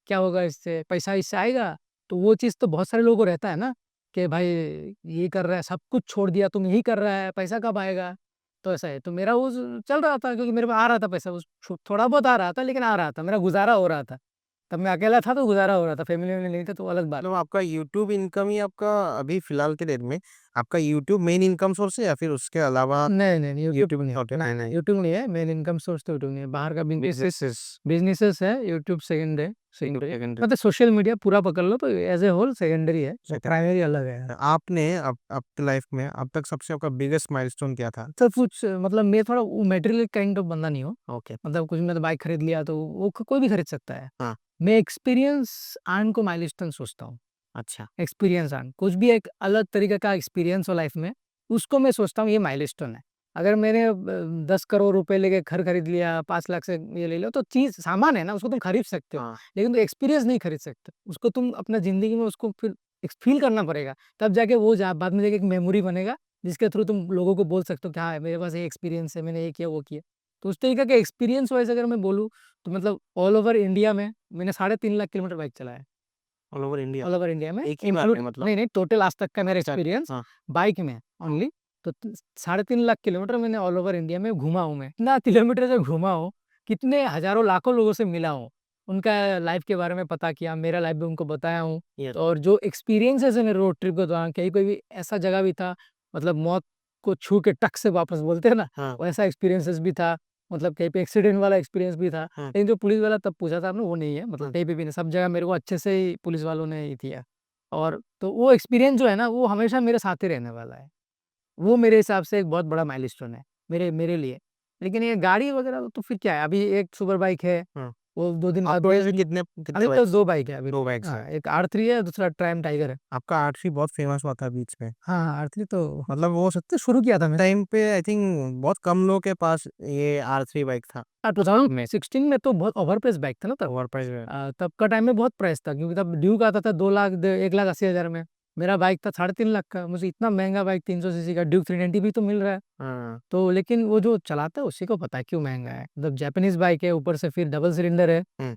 क्या होगा इससे? पैसा इससे आएगा? तो वो चीज़ तो बहुत सारे लोगों को रहता है ना, कि भाई ये कर रहा है, सब कुछ छोड़ दिया, तुम यही कर रहा है, पैसा कब आएगा? तो ऐसा है। तो मेरा वो चल रहा था, क्योंकि मेरे पास आ रहा था पैसा, उस थोड़ा बहुत आ रहा था, लेकिन आ रहा था, मेरा गुज़ारा हो रहा था। तब मैं अकेला था तो गुज़ारा हो रहा था, फैमिली-वैमिली नहीं था तो अलग बात। मतलब आपका यूट्यूब इनकम ही आपका अभी फिलहाल के डेट में आपका यूट्यूब मेन इनकम सोर्स है या फिर उसके अलावा नहीं, नहीं, नहीं, यूट्यूब यूट्यूब नहीं होते? नहीं, नहीं, यूट्यूब नहीं है, मेन इनकम सोर्स तो यूट्यूब नहीं है, बाहर का बिज़नेस बिज़नेसेस बिज़नेसेस है, यूट्यूब सेकंड है, यूट्यूब सेकेंडरी है। सेकंडरी मतलब सोशल मीडिया पूरा पकड़ लो तो एज़ ए होल सेकेंडरी है, सेकंड प्राइमरी अलग है। आपने आपकी लाइफ में अब तक सबसे आपका बिगेस्ट माइलस्टोन क्या था? सब कुछ मतलब मैं थोड़ा वो मटेरियल काइंड ऑफ बंदा नहीं हूँ, ओके। मतलब कुछ मैंने बाइक खरीद लिया तो वो कोई भी खरीद सकता है। हाँ, मैं एक्सपीरियंस अर्न को माइलस्टोन सोचता हूँ, अच्छा। एक्सपीरियंस अर्न, कुछ भी एक अलग तरीके का एक्सपीरियंस हो लाइफ में, उसको मैं सोचता हूँ ये माइलस्टोन है। अगर मैंने 10 करोड़ रुपए लेके घर खरीद लिया, 5 लाख से ये ले लो, तो चीज़ सामान है ना, उसको तुम खरीद सकते हो, हाँ, लेकिन तुम एक्सपीरियंस नहीं खरीद सकते। उसको तुम अपना ज़िंदगी में उसको फिर फ़ील करना पड़ेगा, तब जाके वो जा बाद में जाके एक मेमोरी बनेगा, जिसके थ्रू तुम लोगों को बोल सकते हो कि हाँ मेरे पास ये एक्सपीरियंस है, मैंने ये किया वो किया। तो उस तरीके का एक्सपीरियंस वाइज अगर मैं बोलूँ तो मतलब ऑल ओवर इंडिया में मैंने 3.5 लाख किलोमीटर बाइक चलाया है। All over India? All over India में एक ही बार इंक्लूड में मतलब? नहीं, नहीं, टोटल आज तक का मेरा अच्छा, एक्सपीरियंस हाँ। बाइक में ओनली। तो 3.5 लाख किलोमीटर मैंने ऑल ओवर इंडिया में घूमा हूँ मैं। इतना किलोमीटर जो घूमा हूँ, कितने हज़ारों लाखों लोगों से मिला हूँ, उनका लाइफ के बारे में पता किया, मेरा लाइफ भी उनको बताया हूँ। यस। और जो एक्सपीरियंसेस है मेरे रोड ट्रिप के दौरान, कहीं कोई भी ऐसा जगह भी था मतलब मौत को छू के टक से वापस बोलते हैं ना, हाँ, वैसा एक्सपीरियंसेस भी था। मतलब कहीं पे एक्सीडेंट वाला एक्सपीरियंस भी था। हाँ। लेकिन जो पुलिस वाला तब पूछा था आपने वो नहीं है, मतलब हाँ। कहीं पे भी नहीं, सब जगह मेरे को अच्छे से ही पुलिस वालों ने ही किया। और तो वो एक्सपीरियंस जो है ना, वो हमेशा मेरे साथ ही रहने वाला है। वो मेरे हिसाब से एक बहुत बड़ा माइलस्टोन है, मेरे मेरे लिए। लेकिन ये गाड़ी वगैरह तो फिर क्या है, अभी एक सुपर बाइक है, हाँ। वो 2 दिन बाद आपके बेच वैसे दी। कितने अभी तो बाइक्स? 2 बाइक है अभी। 2 बाइक्स हाँ, हैं। एक R3 है, दूसरा ट्रायम टाइगर है। आपका आर3 बहुत फेमस हुआ था बीच में। हाँ, R3 तो मतलब वो तो शुरू किया था मैंने। टाइम पे आई थिंक बहुत कम लोगों के पास ये आर3 बाइक था। 2016 में तो बहुत ओवर प्राइस बाइक था ना तब। ओवर प्राइस में। तब का टाइम में बहुत प्राइस था, क्योंकि तब ड्यूक आता था 2 लाख 1,80,000 में। मेरा बाइक था 3.5 लाख का। मुझे इतना महंगा बाइक 300 सीसी का ड्यूक 390 भी तो मिल रहा है। हाँ। तो लेकिन वो जो चलाता है उसी को पता है क्यों महंगा है। मतलब जापानीज बाइक है, ऊपर से फिर डबल सिलेंडर है। हुँ।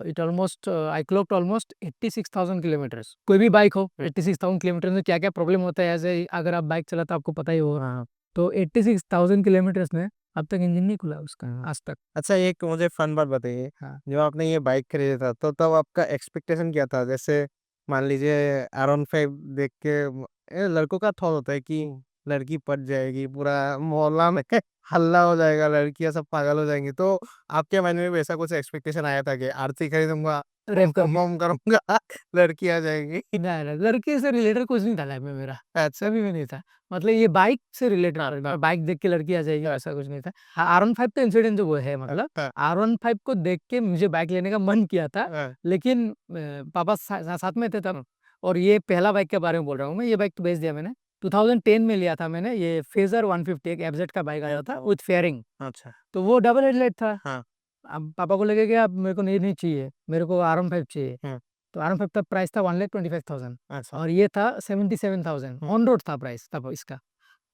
It almost I clocked almost 86,000 kilometres. कोई भी बाइक हो, 86,000 किलोमीटर में क्या क्या प्रॉब्लम होता है, ऐसे अगर आप बाइक चलाते हो आपको पता ही होगा। हाँ। तो 86,000 किलोमीटर्स में अब तक इंजन नहीं खुला उसका आज तक। अच्छा, एक मुझे फन बात बताइए। हाँ। जब आपने ये बाइक खरीदा था तो तब आपका एक्सपेक्टेशन क्या था? जैसे मान लीजिए R15 देख के लड़कों का थॉट होता है कि लड़की पट जाएगी, पूरा मोहल्ला में हल्ला हो जाएगा, लड़कियां सब पागल हो जाएंगी। तो आपके माइंड में भी ऐसा कुछ एक्सपेक्टेशन आया था कि R3 खरीदूंगा, रेप कर बम करूंगा, लड़की आ जाएगी? नहीं, नहीं, लड़के से रिलेटेड कुछ नहीं था लाइफ में मेरा। अच्छा। कभी भी नहीं था। मतलब ये बाइक से रिलेटेड, बाइक देख के लड़की आ जाएगी ऐसा कुछ नहीं था। हाँ, R15 का इंसिडेंट जो वो है, मतलब हाँ। R15 को देख के मुझे बाइक लेने का मन किया था। हाँ। लेकिन पापा साथ में थे तब। और ये पहला बाइक के बारे में बोल रहा हूँ मैं, ये बाइक तो बेच दिया मैंने। 2010 में लिया था मैंने ये फेजर 150, एक एफजेड का बाइक आया था विद फेयरिंग। अच्छा। तो वो डबल हेडलाइट था। हाँ। अब पापा को लगे कि अब मेरे को नहीं चाहिए, मेरे को R15 चाहिए। हम्म। तो R15 तब प्राइस था 1,25,000 अच्छा। और ये था 77,000 ऑन रोड था प्राइस तब इसका।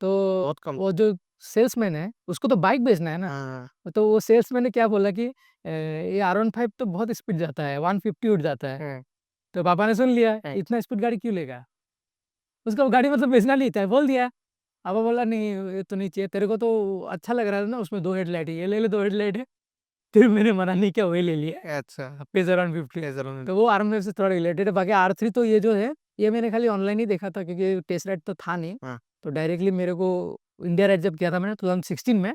तो बहुत कम। वो जो सेल्समैन है उसको तो बाइक बेचना है ना। हाँ। तो वो सेल्समैन ने क्या बोला कि ये R15 तो बहुत स्पीड जाता है, 150 उठ जाता है। हाँ। तो पापा ने सुन लिया, हाँ। इतना स्पीड गाड़ी क्यों लेगा, उसको गाड़ी मतलब बेचना नहीं था, बोल दिया। पापा बोला नहीं ये तो नहीं चाहिए, तेरे को तो अच्छा लग रहा था ना उसमें 2 हेडलाइट है, ये ले ले 2 हेडलाइट है। फिर मैंने मना नहीं किया, वही ले लिया अच्छा। पेजर 150। ये ज़रूर। तो वो R15 से थोड़ा रिलेटेड है। बाकी R3 तो ये जो है, ये मैंने खाली ऑनलाइन ही देखा था, क्योंकि टेस्ट राइड तो था नहीं। हाँ। तो डायरेक्टली मेरे को इंडिया राइड जब किया था मैंने 2016 में,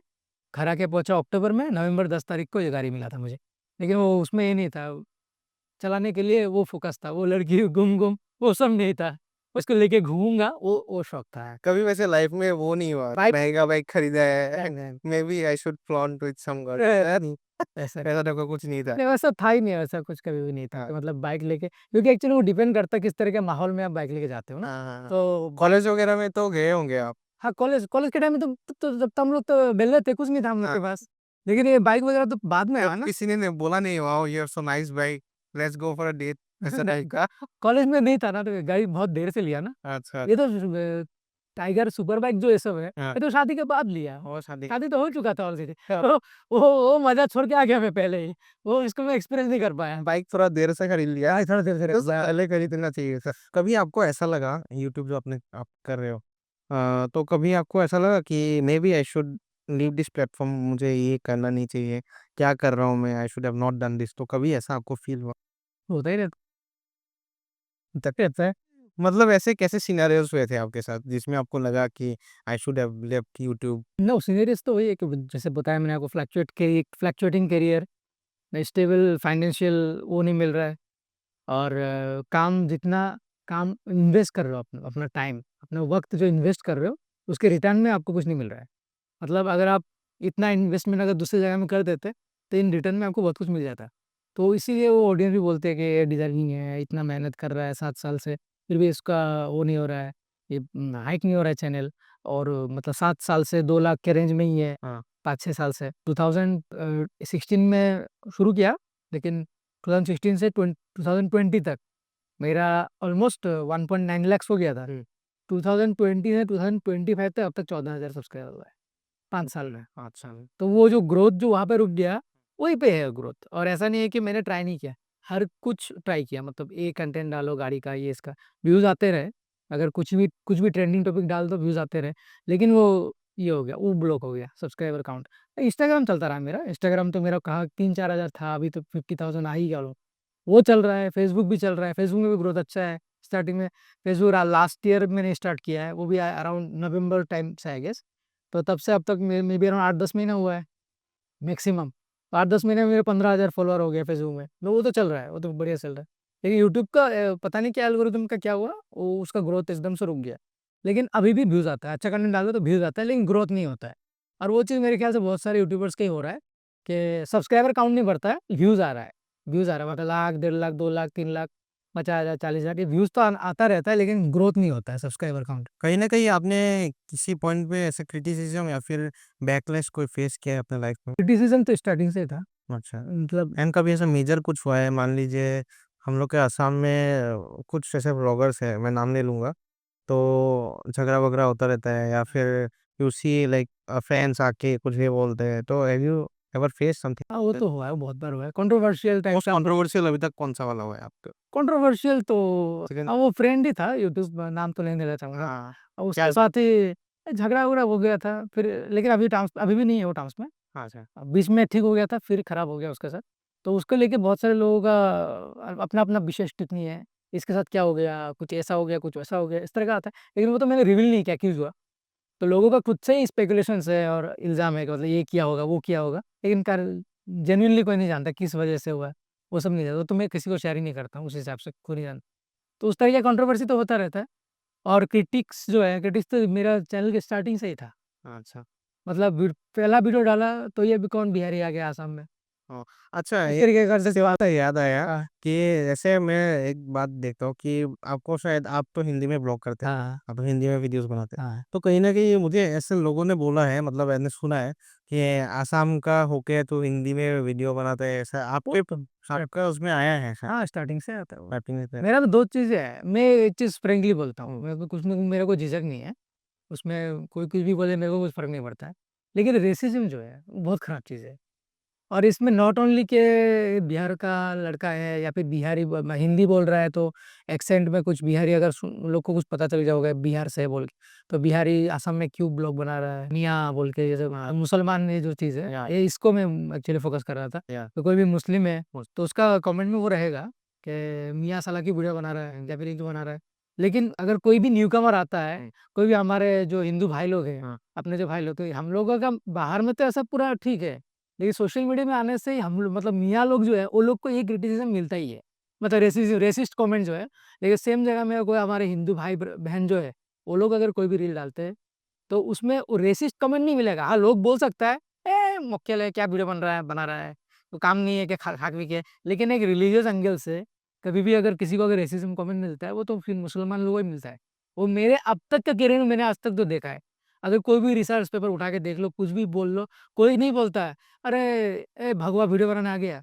घर आके पहुंचा अक्टूबर में, नवंबर 10 तारीख को ये गाड़ी मिला था मुझे। लेकिन वो उसमें ये नहीं था, चलाने के लिए वो फोकस था, वो लड़की गुम गुम वो सब नहीं था। उसको लेके घूमूंगा वो शौक था। कभी वैसे लाइफ में वो नहीं हुआ, बाइक महँगा बाइक खरीदा है, नहीं, नहीं, maybe I should flaunt with some girl, नहीं, ऐसा नहीं। ऐसा तो कुछ नहीं था? नहीं, वैसा था ही नहीं, वैसा कुछ कभी भी नहीं था हाँ। कि मतलब बाइक लेके, क्योंकि एक्चुअली वो डिपेंड करता है किस तरह के माहौल में आप बाइक लेके जाते हो ना। हाँ, हाँ, हाँ। तो कॉलेज वगैरह में तो गए होंगे आप? हाँ, कॉलेज कॉलेज के टाइम में तो जब तो हम लोग तो बेल्ले थे, कुछ नहीं था हम लोग हाँ। के पास। लेकिन ये बाइक वगैरह तो बाद में जब आया ना। किसी ने बोला नहीं, wow you have so nice bike, let's go for a date, ऐसा टाइप का? कॉलेज में नहीं था ना, तो गाड़ी बहुत देर से लिया ना। अच्छा। ये तो टाइगर सुपर बाइक जो ये सब है, हाँ। ये तो शादी के बाद लिया। और शादी? शादी तो हो चुका था ऑलरेडी। हाँ। तो वो मजा छोड़ के आ गया मैं पहले ही। वो इसको मैं एक्सपीरियंस नहीं कर पाया। बाइक थोड़ा देर से खरीद लिया, हाँ, थोड़ा देर से तो पहले खरीदना चाहिए था। कभी आपको ऐसा लगा यूट्यूब जो आप कर रहे हो, तो कभी आपको ऐसा लगा कि maybe I should leave this platform, मुझे ये करना नहीं चाहिए, क्या कर रहा हूँ मैं, आई should have not done this, तो कभी ऐसा आपको फील हुआ? होता ही रहता है। मतलब ऐसे कैसे सिनेरियोस हुए थे आपके साथ जिसमें आपको लगा कि I should have left YouTube? No, seriously तो वही है कि जैसे बताया मैंने आपको, फ्लक्चुएटिंग करियर, स्टेबल फाइनेंशियल वो नहीं मिल रहा है। और काम जितना काम इन्वेस्ट कर रहे हो, अपना टाइम, अपना वक्त जो इन्वेस्ट कर रहे हो, उसके रिटर्न में आपको कुछ नहीं मिल रहा है। मतलब अगर आप इतना इन्वेस्टमेंट अगर दूसरी जगह में कर देते, तो इन रिटर्न में आपको बहुत कुछ मिल जाता। तो इसीलिए वो ऑडियंस भी बोलते हैं कि ये डिज़र्विंग है, इतना मेहनत कर रहा है 7 साल से, फिर भी इसका वो नहीं हो रहा है, ये हाइक नहीं हो रहा है चैनल। और मतलब 7 साल से 2 लाख के रेंज में ही है, हाँ। 5-6 साल से। 2016 में शुरू किया, लेकिन 2016 से 2020 तक मेरा ऑलमोस्ट 1.9 लैक्स हो गया था। 2020 से 2025 तक अब तक 14,000 सब्सक्राइबर हुआ है 5 साल में। अच्छा। तो वो जो ग्रोथ जो वहाँ पे रुक गया, वहीं पे है ग्रोथ। और ऐसा नहीं है कि मैंने ट्राई नहीं किया, हर कुछ ट्राई किया। मतलब ये कंटेंट डालो गाड़ी का, ये इसका, व्यूज़ आते रहे। अगर कुछ भी ट्रेंडिंग टॉपिक डाल दो, व्यूज़ आते रहे। लेकिन वो ये हो गया, वो ब्लॉक हो गया सब्सक्राइबर काउंट। इंस्टाग्राम चलता रहा मेरा, इंस्टाग्राम तो मेरा कहाँ 3-4 हज़ार था, अभी तो 50,000 आ ही गया लो। वो चल रहा है, फेसबुक भी चल रहा है, फेसबुक में भी ग्रोथ अच्छा है। स्टार्टिंग में फेसबुक लास्ट ईयर मैंने स्टार्ट किया है, वो भी अराउंड नवंबर टाइम से आई गेस। तो तब से अब तक मे बी अराउंड 8-10 महीना हुआ है मैक्सिमम। 8-10 महीने में मेरे 15,000 फॉलोअर हो गए फेसबुक में। तो वो तो चल रहा है, वो तो बढ़िया चल रहा है। लेकिन यूट्यूब का पता नहीं क्या एल्गोरिथम का क्या हुआ, वो उसका ग्रोथ एकदम से रुक गया। लेकिन अभी भी व्यूज़ आता है, अच्छा कंटेंट डालो तो व्यूज़ आता है, लेकिन ग्रोथ नहीं होता है। और वो चीज़ मेरे ख्याल से बहुत सारे यूट्यूबर्स का ही हो रहा है कि सब्सक्राइबर काउंट नहीं बढ़ता है, व्यूज़ आ रहा है। व्यूज़ आ रहा है, मतलब लाख, 1.5 लाख, 2 लाख, 3 लाख, 50,000, 40,000, ये व्यूज़ तो आता रहता है, लेकिन ग्रोथ नहीं होता है सब्सक्राइबर काउंट। कहीं न कहीं आपने किसी पॉइंट पे ऐसे क्रिटिसिज़्म या फिर बैकलैश कोई फेस किया है अपने लाइफ़ में? क्रिटिसिज्म तो स्टार्टिंग से ही था, अच्छा। मतलब एंड कभी ऐसा मेजर कुछ हुआ है? मान लीजिए हम लोग के असम में कुछ ऐसे व्लॉगर्स हैं, मैं नाम नहीं लूँगा, तो झगड़ा-वगड़ा होता रहता है या फिर यू सी लाइक फैन्स आके कुछ भी बोलते हैं, तो हैव यू एवर फेस्ड हाँ, वो समथिंग? तो हुआ है, बहुत बार हुआ है। कंट्रोवर्शियल टाइप मोस्ट का, कंट्रोवर्शियल अभी तक कौन-सा वाला हुआ है आपका? कंट्रोवर्शियल तो सेकंड। वो फ्रेंड ही था, यूट्यूब नाम तो नहीं लेना चाहूँगा। हाँ। क्या? उसके साथ ही झगड़ा-वगड़ा हो गया था, फिर लेकिन अभी भी नहीं है वो टर्म्स में। अच्छा। बीच में ठीक हो गया था, फिर खराब हो गया उसके साथ। तो उसको लेके बहुत सारे लोगों का अपना-अपना विशेष टिप्पणी है। इसके साथ क्या हो गया, कुछ ऐसा हो गया, कुछ वैसा हो गया, इस तरह का आता है। लेकिन वो तो मैंने रिवील नहीं किया क्यों हुआ। तो लोगों का खुद से ही स्पेकुलेशंस है और इल्ज़ाम है कि मतलब ये किया होगा, वो किया होगा। लेकिन जेनुइनली कोई नहीं जानता किस वजह से हुआ है, वो सब नहीं जानता। तो मैं किसी को शेयर ही नहीं करता हूँ उस हिसाब से, खुद नहीं जानता। तो उस तरह की कंट्रोवर्सी तो होता रहता है। और क्रिटिक्स जो है, क्रिटिक्स तो मेरा चैनल के स्टार्टिंग से ही था। अच्छा। मतलब पहला वीडियो डाला तो ये भी कौन बिहारी आ गया आसाम में, हाँ। अच्छा, इस ये तरीके का से बात है, याद आया हाँ, कि जैसे मैं एक बात देखता हूँ कि आपको शायद आप तो हिंदी में ब्लॉग करते हैं, हाँ, आप तो हिंदी में वीडियोस बनाते हैं। हाँ। तो कहीं न कहीं मुझे ऐसे लोगों ने बोला है, मतलब मैंने सुना है कि आसाम का होके तो हिंदी में वीडियो बनाते हैं, ऐसा वो आपके तो आपका उसमें आया है ऐसा? हाँ, स्टार्टिंग से आता है वो। स्टार्टिंग में तो। मेरा तो 2 चीज़ें हैं, मैं एक चीज़ फ्रैंकली बोलता हूँ, मेरे को कुछ में मेरा कोई झिझक नहीं है। उसमें कोई कुछ भी बोले, मेरे को कुछ फ़र्क नहीं पड़ता है। लेकिन रेसिज़्म जो है, वो बहुत ख़राब चीज़ है। और इसमें नॉट ओनली के बिहार का लड़का है या फिर बिहारी हिंदी बोल रहा है, तो एक्सेंट में कुछ बिहारी अगर उन लोग को कुछ पता चल गया होगा बिहार से है बोल के, तो बिहारी असम में क्यों ब्लॉग बना रहा है, मियाँ बोल के, जैसे मुसलमान ये जो चीज़ है, या ये इसको मैं एक्चुअली फोकस कर रहा था। या तो कोई भी मुस्लिम है तो उसका कमेंट में वो रहेगा कि मियाँ साला की वीडियो बना रहा है या फिर ये जो बना रहा है। लेकिन अगर कोई भी न्यूकमर आता है, कोई भी हमारे जो हिंदू भाई लोग हैं, हाँ। अपने जो भाई लोग, तो हम लोगों का बाहर में तो ऐसा पूरा ठीक है। लेकिन सोशल मीडिया में आने से ही हम लोग, मतलब मियाँ लोग जो है, वो लोग को ये क्रिटिसिज्म मिलता ही है, मतलब रेसिस्ट कमेंट जो है। लेकिन सेम जगह में कोई हमारे हिंदू भाई बहन जो है, वो लोग अगर कोई भी रील डालते हैं, तो उसमें वो रेसिस्ट कमेंट नहीं मिलेगा। हाँ, लोग बोल सकता है, ए मक्केल है, क्या वीडियो बना रहा है, तो काम नहीं है क्या, खाक भी क्या। लेकिन एक रिलीजियस एंगल से कभी भी अगर किसी को अगर रेसिज्म कमेंट मिलता है, वो तो फिर मुसलमान लोगों को ही मिलता है। वो मेरे अब तक के करियर में मैंने आज तक तो देखा है। अगर कोई भी रिसर्च पेपर उठा के देख लो, कुछ भी बोल लो, कोई नहीं बोलता है, "अरे! ए भगवा वीडियो बनाने आ गया।"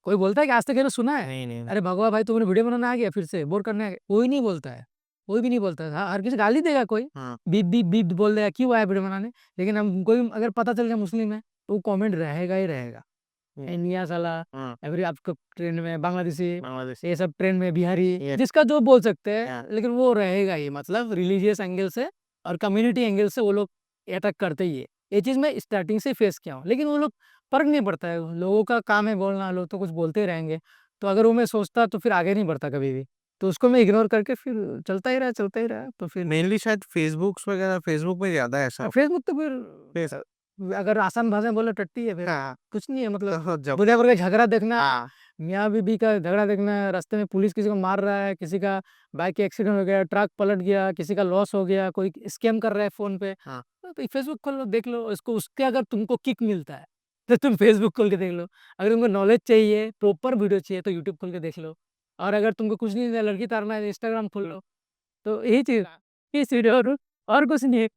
कोई बोलता है कि आज तक मैंने सुना है? नहीं, नहीं। "अरे भगवा भाई तुमने वीडियो बनाने आ गया फिर से, बोर करने आ गया।" कोई नहीं बोलता है, कोई भी नहीं बोलता है। हाँ, हर किसी गाली देगा कोई, हाँ। बीप, बीप, बीप बोल देगा, "क्यों आया वीडियो बनाने?" लेकिन हम कोई अगर पता चल गया मुस्लिम है, तो वो कमेंट रहेगा ही रहेगा। हुँ। "ए मियाँ साला, हाँ। या फिर आपको ट्रेंड में बांग्लादेशी, बांग्लादेश। ये सब ट्रेंड में बिहारी", ये जिसका जो बोल सकते या हैं, लेकिन वो रहेगा ही। मतलब रिलीजियस एंगल से और कम्युनिटी एंगल से वो लोग अटैक करते ही है। ये चीज़ मैं स्टार्टिंग से फेस किया हूँ, लेकिन वो लोग फ़र्क नहीं पड़ता है, लोगों का काम है बोलना, लोग तो कुछ बोलते ही रहेंगे। तो अगर वो मैं सोचता तो फिर आगे नहीं बढ़ता कभी भी। तो उसको मैं इग्नोर करके फिर चलता ही रहा, तो फिर मेनली शायद फ़ेसबुक्स वगैरह, फ़ेसबुक में ज़्यादा है ऐसा। फेसबुक तो फिर फेस अगर आसान भाषा में बोले टट्टी है फिर, हाँ। कुछ नहीं है, मतलब तो जब दुनिया भर का झगड़ा देखना, हाँ। मियाँ-बीवी का झगड़ा देखना, रास्ते में पुलिस किसी को मार रहा है, किसी का बाइक एक्सीडेंट हो गया, ट्रक पलट गया, किसी का लॉस हो गया, कोई स्कैम कर रहा है फ़ोन पे, हाँ। तो फेसबुक खोल लो, देख लो इसको, उसके अगर तुमको किक मिलता है, तो तुम फेसबुक खोल के देख लो। अगर तुमको नॉलेज चाहिए, प्रॉपर वीडियो चाहिए, तो यूट्यूब खोल के देख लो। और अगर तुमको कुछ नहीं है, लड़की तारना है, तो इंस्टाग्राम खोल लो। तो यही चीज़, इस वीडियो और कुछ नहीं है,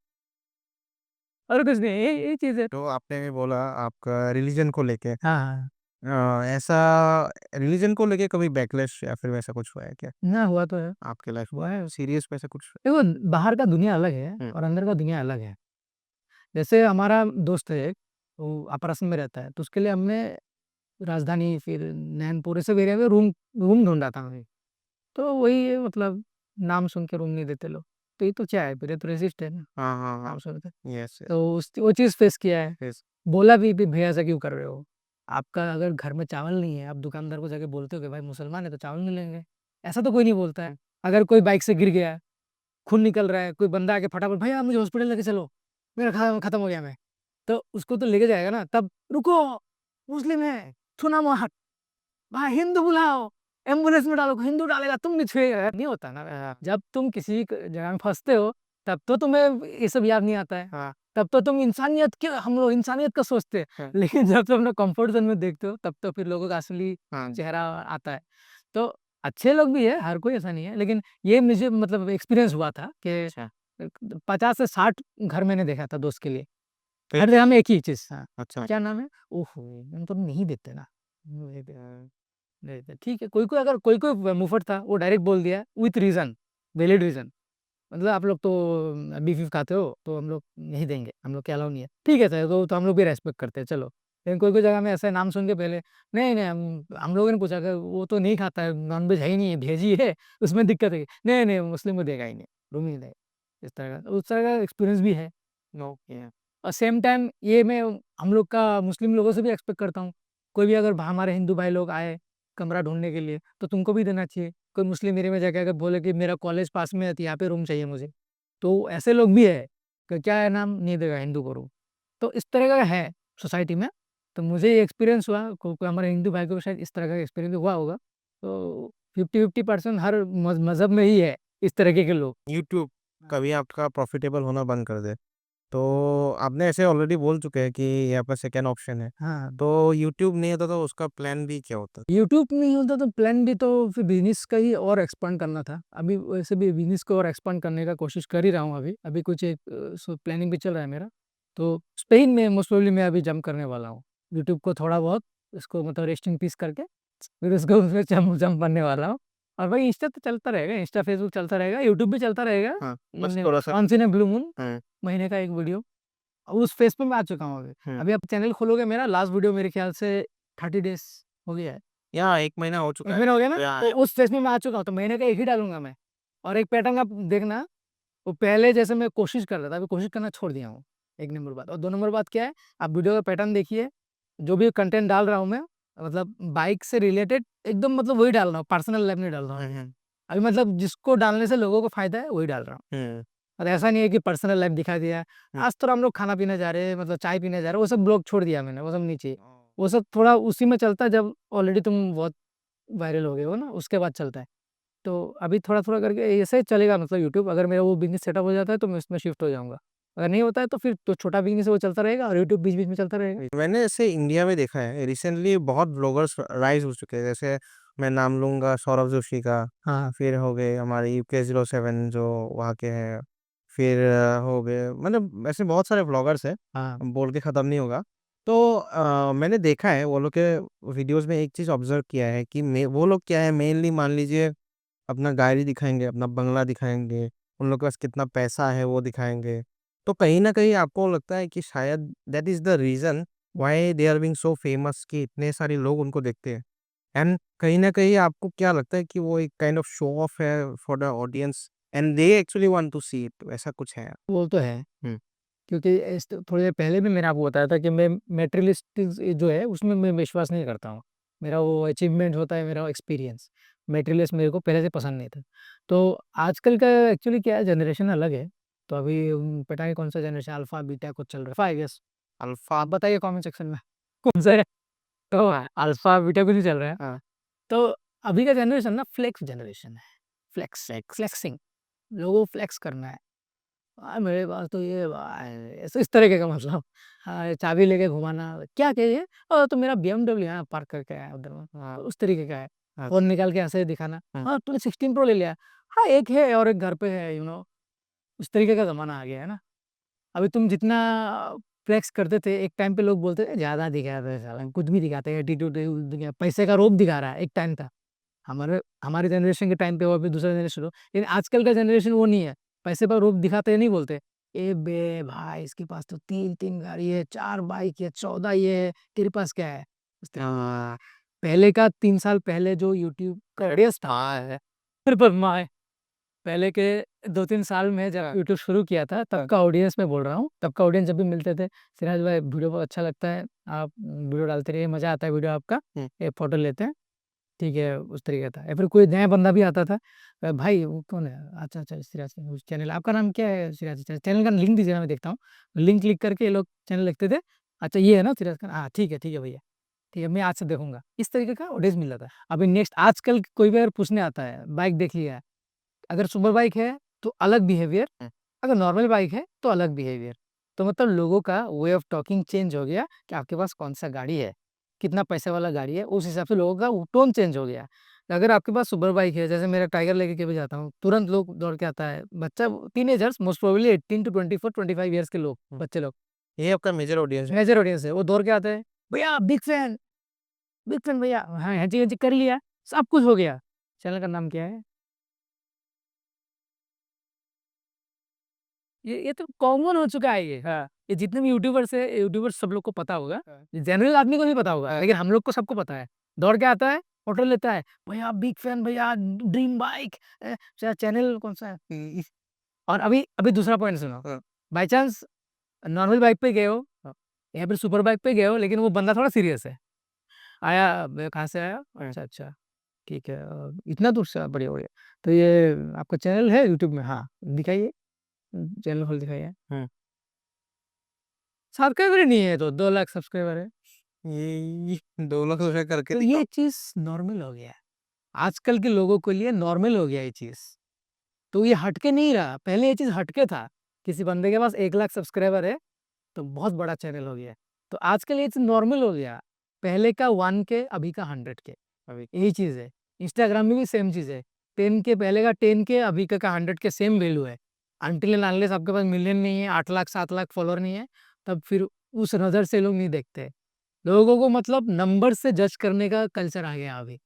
और कुछ नहीं है, यही चीज़ है। तो आपने भी बोला आपका रिलीजन को लेके, हाँ, हाँ। ऐसा रिलीजन को लेके कभी बैकलैश या फिर वैसा कुछ हुआ है क्या ना हुआ तो है, आपके लाइफ हुआ है। में सीरियस वैसा कुछ? देखो बाहर का दुनिया अलग है हम्म, और अंदर का दुनिया अलग है। जैसे हमारा दोस्त है एक, वो अपर में रहता है, तो उसके लिए हमने राजधानी फिर नैनपुर ये सब एरिया में रूम रूम ढूंढा था हमें। तो वही है, मतलब नाम सुन के रूम नहीं देते लोग। तो ये तो क्या है, फिर ये तो रेसिस्ट है ना, हाँ हाँ हाँ, नाम सुन के। यस यस तो वो चीज़ फेस किया है। यस। बोला भी भैया ऐसा क्यों कर रहे हो? आपका अगर घर में चावल नहीं है, आप दुकानदार को जाके बोलते हो कि भाई मुसलमान है तो चावल नहीं लेंगे। ऐसा तो कोई नहीं बोलता है। अगर कोई बाइक से गिर गया, खून निकल रहा है, कोई बंदा आके फटाफट भैया मुझे हॉस्पिटल लेके चलो, मेरा खत्म हो गया मैं, तो उसको तो लेके जाएगा ना। तब रुको, मुस्लिम है, छूना मत, भाई हिंदू बुलाओ, एम्बुलेंस में डालो, हिंदू डालेगा तुम नहीं छुएगा, नहीं होता ना। जब तुम किसी जगह में फंसते हो तब तो तुम्हें ये सब याद नहीं आता है। हाँ तब तो तुम इंसानियत के, हम लोग इंसानियत का सोचते हैं। हाँ लेकिन जब तुम अपना कंफर्ट जोन में देखते हो तब तो फिर लोगों का असली हाँ चेहरा आता है। तो अच्छे लोग भी है, हर कोई ऐसा नहीं है, लेकिन ये मुझे मतलब एक्सपीरियंस हुआ था कि अच्छा 50 से 60 घर मैंने देखा था दोस्त के लिए। फिर हर जगह में एक ही चीज। हाँ, अच्छा क्या नाम है? ओहो, हम तो नहीं देते ना, नहीं देते। ठीक है, कोई कोई अगर कोई कोई मुफट था, वो डायरेक्ट बोल दिया विथ रीजन, वैलिड रीजन। मतलब आप लोग तो बीफ वीफ खाते हो तो हम लोग नहीं देंगे, हम लोग के अलाउ नहीं है। ठीक है सर, तो हम लोग भी रेस्पेक्ट करते हैं, चलो। लेकिन कोई कोई जगह में ऐसे नाम सुन के पहले नहीं नहीं, हम लोगों ने पूछा कि वो तो नहीं खाता है, नॉन वेज है ही नहीं है, भेज ही है, उसमें दिक्कत है। नहीं नहीं, मुस्लिम को देगा ही नहीं, रूम ही नहीं देगा। इस तरह का, उस तरह का एक्सपीरियंस भी है। नो और सेम टाइम ये मैं हम लोग का मुस्लिम लोगों से भी एक्सपेक्ट करता हूँ। कोई भी अगर हमारे हिंदू भाई लोग आए कमरा ढूंढने के लिए तो तुमको भी देना चाहिए। कोई मुस्लिम एरिया में जाके अगर बोले कि मेरा कॉलेज पास में है तो यहाँ पे रूम चाहिए मुझे, तो ऐसे लोग भी है कि क्या है नाम नहीं देगा हिंदू को रूम। तो इस तरह का है सोसाइटी में। तो मुझे ये एक्सपीरियंस हुआ, कोई हमारे हिंदू भाई को भी शायद इस तरह का एक्सपीरियंस हुआ होगा। तो 50-50% हर मजहब में ही है इस तरीके के लोग। यूट्यूब कभी आपका प्रॉफिटेबल होना बंद कर दे, तो आपने ऐसे ऑलरेडी बोल चुके हैं कि यहाँ पर सेकेंड ऑप्शन है, हाँ, तो यूट्यूब नहीं होता तो उसका प्लान भी क्या होता? यूट्यूब नहीं होता तो प्लान भी तो फिर बिजनेस का ही और एक्सपांड करना था। अभी वैसे भी बिजनेस को और एक्सपांड करने का कोशिश कर ही रहा हूँ। अभी अभी कुछ एक प्लानिंग भी चल रहा है मेरा। तो स्पेन में मोस्ट प्रोबेबली मैं अभी जंप करने वाला हूँ। यूट्यूब को थोड़ा बहुत इसको मतलब रेस्टिंग पीस करके फिर उसको उसमें जंप करने वाला हूँ। और भाई इंस्टा तो चलता रहेगा, इंस्टा फेसबुक चलता रहेगा, यूट्यूब भी चलता रहेगा। हाँ बस थोड़ा सा। ऑन ब्लू मून हाँ महीने का एक वीडियो उस फेस पे मैं आ चुका हूँ अभी। हाँ, अभी आप चैनल खोलोगे, मेरा लास्ट वीडियो मेरे ख्याल से 30 डेज हो गया है। यहाँ 1 महीना हो चुका एक है। महीना हो गया ना, तो यहाँ तो उस फेस में मैं आ चुका हूँ। तो महीने का एक ही डालूंगा मैं। और एक पैटर्न आप देखना, वो पहले जैसे मैं कोशिश कर रहा था, अभी कोशिश करना छोड़ दिया हूँ। एक नंबर बात। और 2 नंबर बात क्या है, आप वीडियो का पैटर्न देखिए, जो भी कंटेंट डाल रहा हूँ मैं, मतलब बाइक से रिलेटेड एकदम, मतलब वही डाल रहा हूँ, पर्सनल लाइफ नहीं डाल रहा हूँ। अभी मतलब जिसको डालने से लोगों को फायदा है वही डाल रहा हूँ। हम्म, और ऐसा नहीं है कि पर्सनल लाइफ दिखा दिया। आज तो हम लोग खाना पीने जा रहे हैं, मतलब चाय पीने जा रहे हैं, वो सब ब्लॉग छोड़ दिया मैंने, वो सब नहीं चाहिए। वो सब थोड़ा उसी में चलता है जब ऑलरेडी तुम बहुत वायरल हो गए हो ना, उसके बाद चलता है। तो अभी थोड़ा थोड़ा करके ऐसे चलेगा, मतलब यूट्यूब अगर मेरा वो बिजनेस सेटअप हो जाता है तो मैं उसमें शिफ्ट हो जाऊंगा। अगर नहीं होता है तो फिर तो छोटा बिजनेस वो चलता रहेगा और यूट्यूब बीच बीच में चलता रहेगा। मैंने ऐसे इंडिया में देखा है रिसेंटली बहुत ब्लॉगर्स राइज हो चुके हैं, जैसे मैं नाम लूंगा सौरभ जोशी का, हाँ फिर हो गए हमारे UK07 जो वहाँ के हैं, फिर हो गए मतलब ऐसे बहुत सारे ब्लॉगर्स हैं, हाँ बोल के ख़त्म नहीं होगा। तो मैंने देखा है वो लोग के वीडियोस में एक चीज़ ऑब्जर्व किया है कि वो लोग क्या है मेनली मान लीजिए अपना गाड़ी दिखाएंगे, अपना बंगला दिखाएंगे, उन लोग के पास कितना पैसा है वो दिखाएंगे। तो कहीं ना कहीं आपको लगता है कि शायद that is the reason why they are being so famous कि इतने सारे लोग उनको देखते हैं। एंड कहीं न कहीं आपको क्या लगता है कि वो एक काइंड ऑफ शो ऑफ है for the audience and they actually want to see it, ऐसा कुछ है? वो तो है। हुँ, क्योंकि थोड़ी देर पहले भी मैंने आपको बताया था कि मैं मेटेरियलिस्टिक जो है उसमें मैं विश्वास नहीं करता हूँ। मेरा वो अचीवमेंट होता है, मेरा एक्सपीरियंस। मेटेरियलिस्ट मेरे को पहले से पसंद नहीं था। तो आजकल का एक्चुअली क्या है, जनरेशन अलग है। तो अभी पता नहीं कौन सा जनरेशन, अल्फा बीटा कुछ चल रहा है, आई गेस। अल्फ़ा आप बताइए कमेंट सेक्शन में कौन सा है। तो अल्फा बीटा कुछ नहीं चल रहा है। हाँ, तो अभी का जनरेशन ना फ्लेक्स जनरेशन है। फ्लेक्सिंग, लोगों को फ्लेक्स करना है। मेरे पास तो ये ऐसे इस तरीके का मतलब। हाँ, चाबी लेके घुमाना, क्या कहिए, तो मेरा BMW यहाँ पार्क करके आया उधर में, हाँ, उस तरीके का है। हाँ, फोन निकाल के ऐसे दिखाना, हाँ, हाँ तूने 16 प्रो ले लिया। हाँ, एक है और एक घर पे है, इस तरीके का जमाना आ गया है ना। अभी तुम जितना फ्लेक्स करते थे, एक टाइम पे लोग बोलते थे ज़्यादा दिखाते हैं साला, कुछ भी दिखाते हैं, एटीट्यूड पैसे का रोब दिखा रहा है, एक टाइम था। हमारे जनरेशन के टाइम पे और फिर दूसरा जनरेशन हो, लेकिन आजकल का जनरेशन वो नहीं है, पैसे पर रोब दिखाते नहीं बोलते। ए बे भाई इसके पास तो 3-3 गाड़ी है, 4 बाइक है, 14 ये है, तेरे पास क्या है? पहले का 3 साल पहले जो यूट्यूब क्रेज़ था मेरे पर माए पहले के 2-3 साल में जब यूट्यूब शुरू किया था, तब का ऑडियंस मैं बोल रहा हूँ, तब का ऑडियंस जब भी मिलते थे, सिराज भाई वीडियो बहुत अच्छा लगता है, आप वीडियो डालते रहिए, मज़ा आता है वीडियो आपका, एक फ़ोटो लेते हैं, ठीक है, उस तरीके था। या फिर कोई नया बंदा भी आता था, भाई वो कौन है? अच्छा, अच्छा सिराज उस चैनल आपका नाम क्या है? सिराज चैनल का लिंक दीजिए ना, मैं देखता हूँ। लिंक क्लिक करके ये लोग चैनल लिखते थे, अच्छा ये है ना सिराज खान? हाँ, ठीक है भैया, ठीक है, मैं आज से देखूँगा। इस तरीके का ऑडियंस मिल रहा था। अभी नेक्स्ट आजकल कोई भी अगर पूछने आता है, बाइक देख लिया है, अगर सुपर बाइक है तो अलग बिहेवियर, अगर नॉर्मल बाइक है तो अलग बिहेवियर। तो मतलब लोगों का वे ऑफ टॉकिंग चेंज हो गया कि आपके पास कौन-सा गाड़ी है, कितना पैसे वाला गाड़ी है, उस हिसाब से लोगों का वो टोन चेंज हो गया। अगर आपके पास सुपर बाइक है, जैसे मेरा टाइगर लेके कभी जाता हूँ, तुरंत लोग दौड़ के आता है। बच्चा teenagers most probably 18 to 24-25 years के लोग, बच्चे लोग, ये आपका मेजर ऑडियंस है। मेजर ऑडियंस है, वो दौड़ के आते हैं, भैया बिग फैन भैया, हाँ, हैंची-वैंची कर लिया, सब कुछ हो गया। चैनल का नाम क्या है? ये तो कॉमन हो चुका है ये। हाँ। ये जितने भी यूट्यूबर्स है, यूट्यूबर्स सब लोग को पता होगा। हाँ। जनरल आदमी को नहीं पता होगा, हाँ। लेकिन हम लोग को सबको पता है। दौड़ के आता है, फ़ोटो लेता है, भैया बिग फैन भैया, ड्रीम बाइक चैनल कौन-सा है? और अभी अभी दूसरा पॉइंट सुनो। हाँ। बाय चांस नॉर्मल बाइक पे गए हो, हाँ, या फिर सुपर बाइक पे गए हो, लेकिन वो बंदा थोड़ा सीरियस है। आया कहाँ से आया? अच्छा, अच्छा, ठीक है, इतना दूर से? बढ़िया, बढ़िया। तो ये आपका चैनल है यूट्यूब में? हाँ, दिखाइए, चैनल खोल दिखाइए। सब्सक्राइबर ही नहीं है तो 2 लाख सब्सक्राइबर है। ये 2 लाख रुपए करके तो ये चीज़ नॉर्मल हो गया है। आजकल के लोगों के लिए नॉर्मल हो गया ये चीज़। तो ये हटके नहीं रहा, पहले ये चीज़ हटके था। किसी बंदे के पास 1 लाख सब्सक्राइबर है, तो बहुत बड़ा चैनल हो गया है। तो आजकल ये चीज़ नॉर्मल हो गया। पहले का 1 के, अभी का 100 के, अभी यही चीज़ है। इंस्टाग्राम में भी सेम चीज़ है। 10 के पहले का 10 के, अभी का 100 के सेम वैल्यू है। अनटिल एंड अनलेस आपके पास मिलियन नहीं है, 8 लाख 7 लाख फॉलोअर नहीं है, तब फिर उस नज़र से लोग नहीं देखते। लोगों को मतलब नंबर से जज करने का कल्चर आ गया अभी।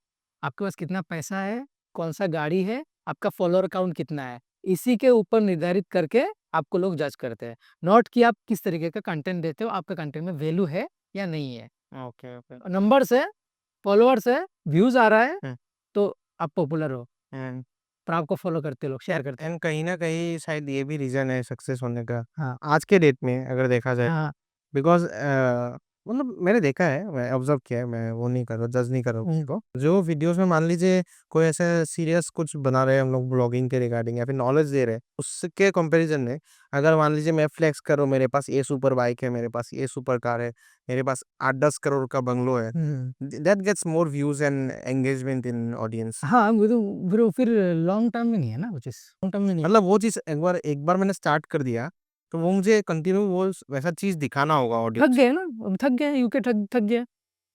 आपके पास कितना पैसा है, कौन-सा गाड़ी है, आपका फॉलोअर काउंट कितना है, इसी के ऊपर निर्धारित करके आपको लोग जज करते हैं। नॉट कि आप किस तरीके का कंटेंट देते हो, आपका कंटेंट में वैल्यू है या नहीं है। Okay, okay. नंबर से, फॉलोअर्स है, व्यूज़ आ रहा है, हुँ। तो आप पॉपुलर हो, एंड पर आपको फॉलो करते लोग, शेयर करते हैं। एंड कहीं न कहीं शायद ये भी रीज़न है सक्सेस होने का, हाँ, आज के डेट में अगर देखा जाए। हाँ, बिकॉज़ मतलब मैंने देखा है, मैं ऑब्ज़र्व किया है, मैं वो नहीं कर रहा, जज नहीं कर रहा हूँ किसी को। जो वीडियोज़ में मान लीजिए कोई ऐसा सीरियस कुछ बना रहे हैं हम लोग ब्लॉगिंग के रिगार्डिंग या फिर नॉलेज दे रहे हैं, उसके कंपैरिज़न में अगर मान लीजिए मैं फ्लेक्स कर रहा हूँ, मेरे पास ये सुपर बाइक है, मेरे पास ये सुपर कार है, मेरे पास 8-10 करोड़ का बंगलो है, हुँ। That gets more views and engagement in audience. हाँ, वो तो फिर लॉन्ग टर्म में नहीं है ना वो चीज़, लॉन्ग टर्म में नहीं है। मतलब वो चीज़ एक बार मैंने स्टार्ट कर दिया, तो वो मुझे कंटिन्यू वो वैसा चीज़ दिखाना होगा थक ऑडियंस गए ना, अब थक गए, यूके थक थक गया।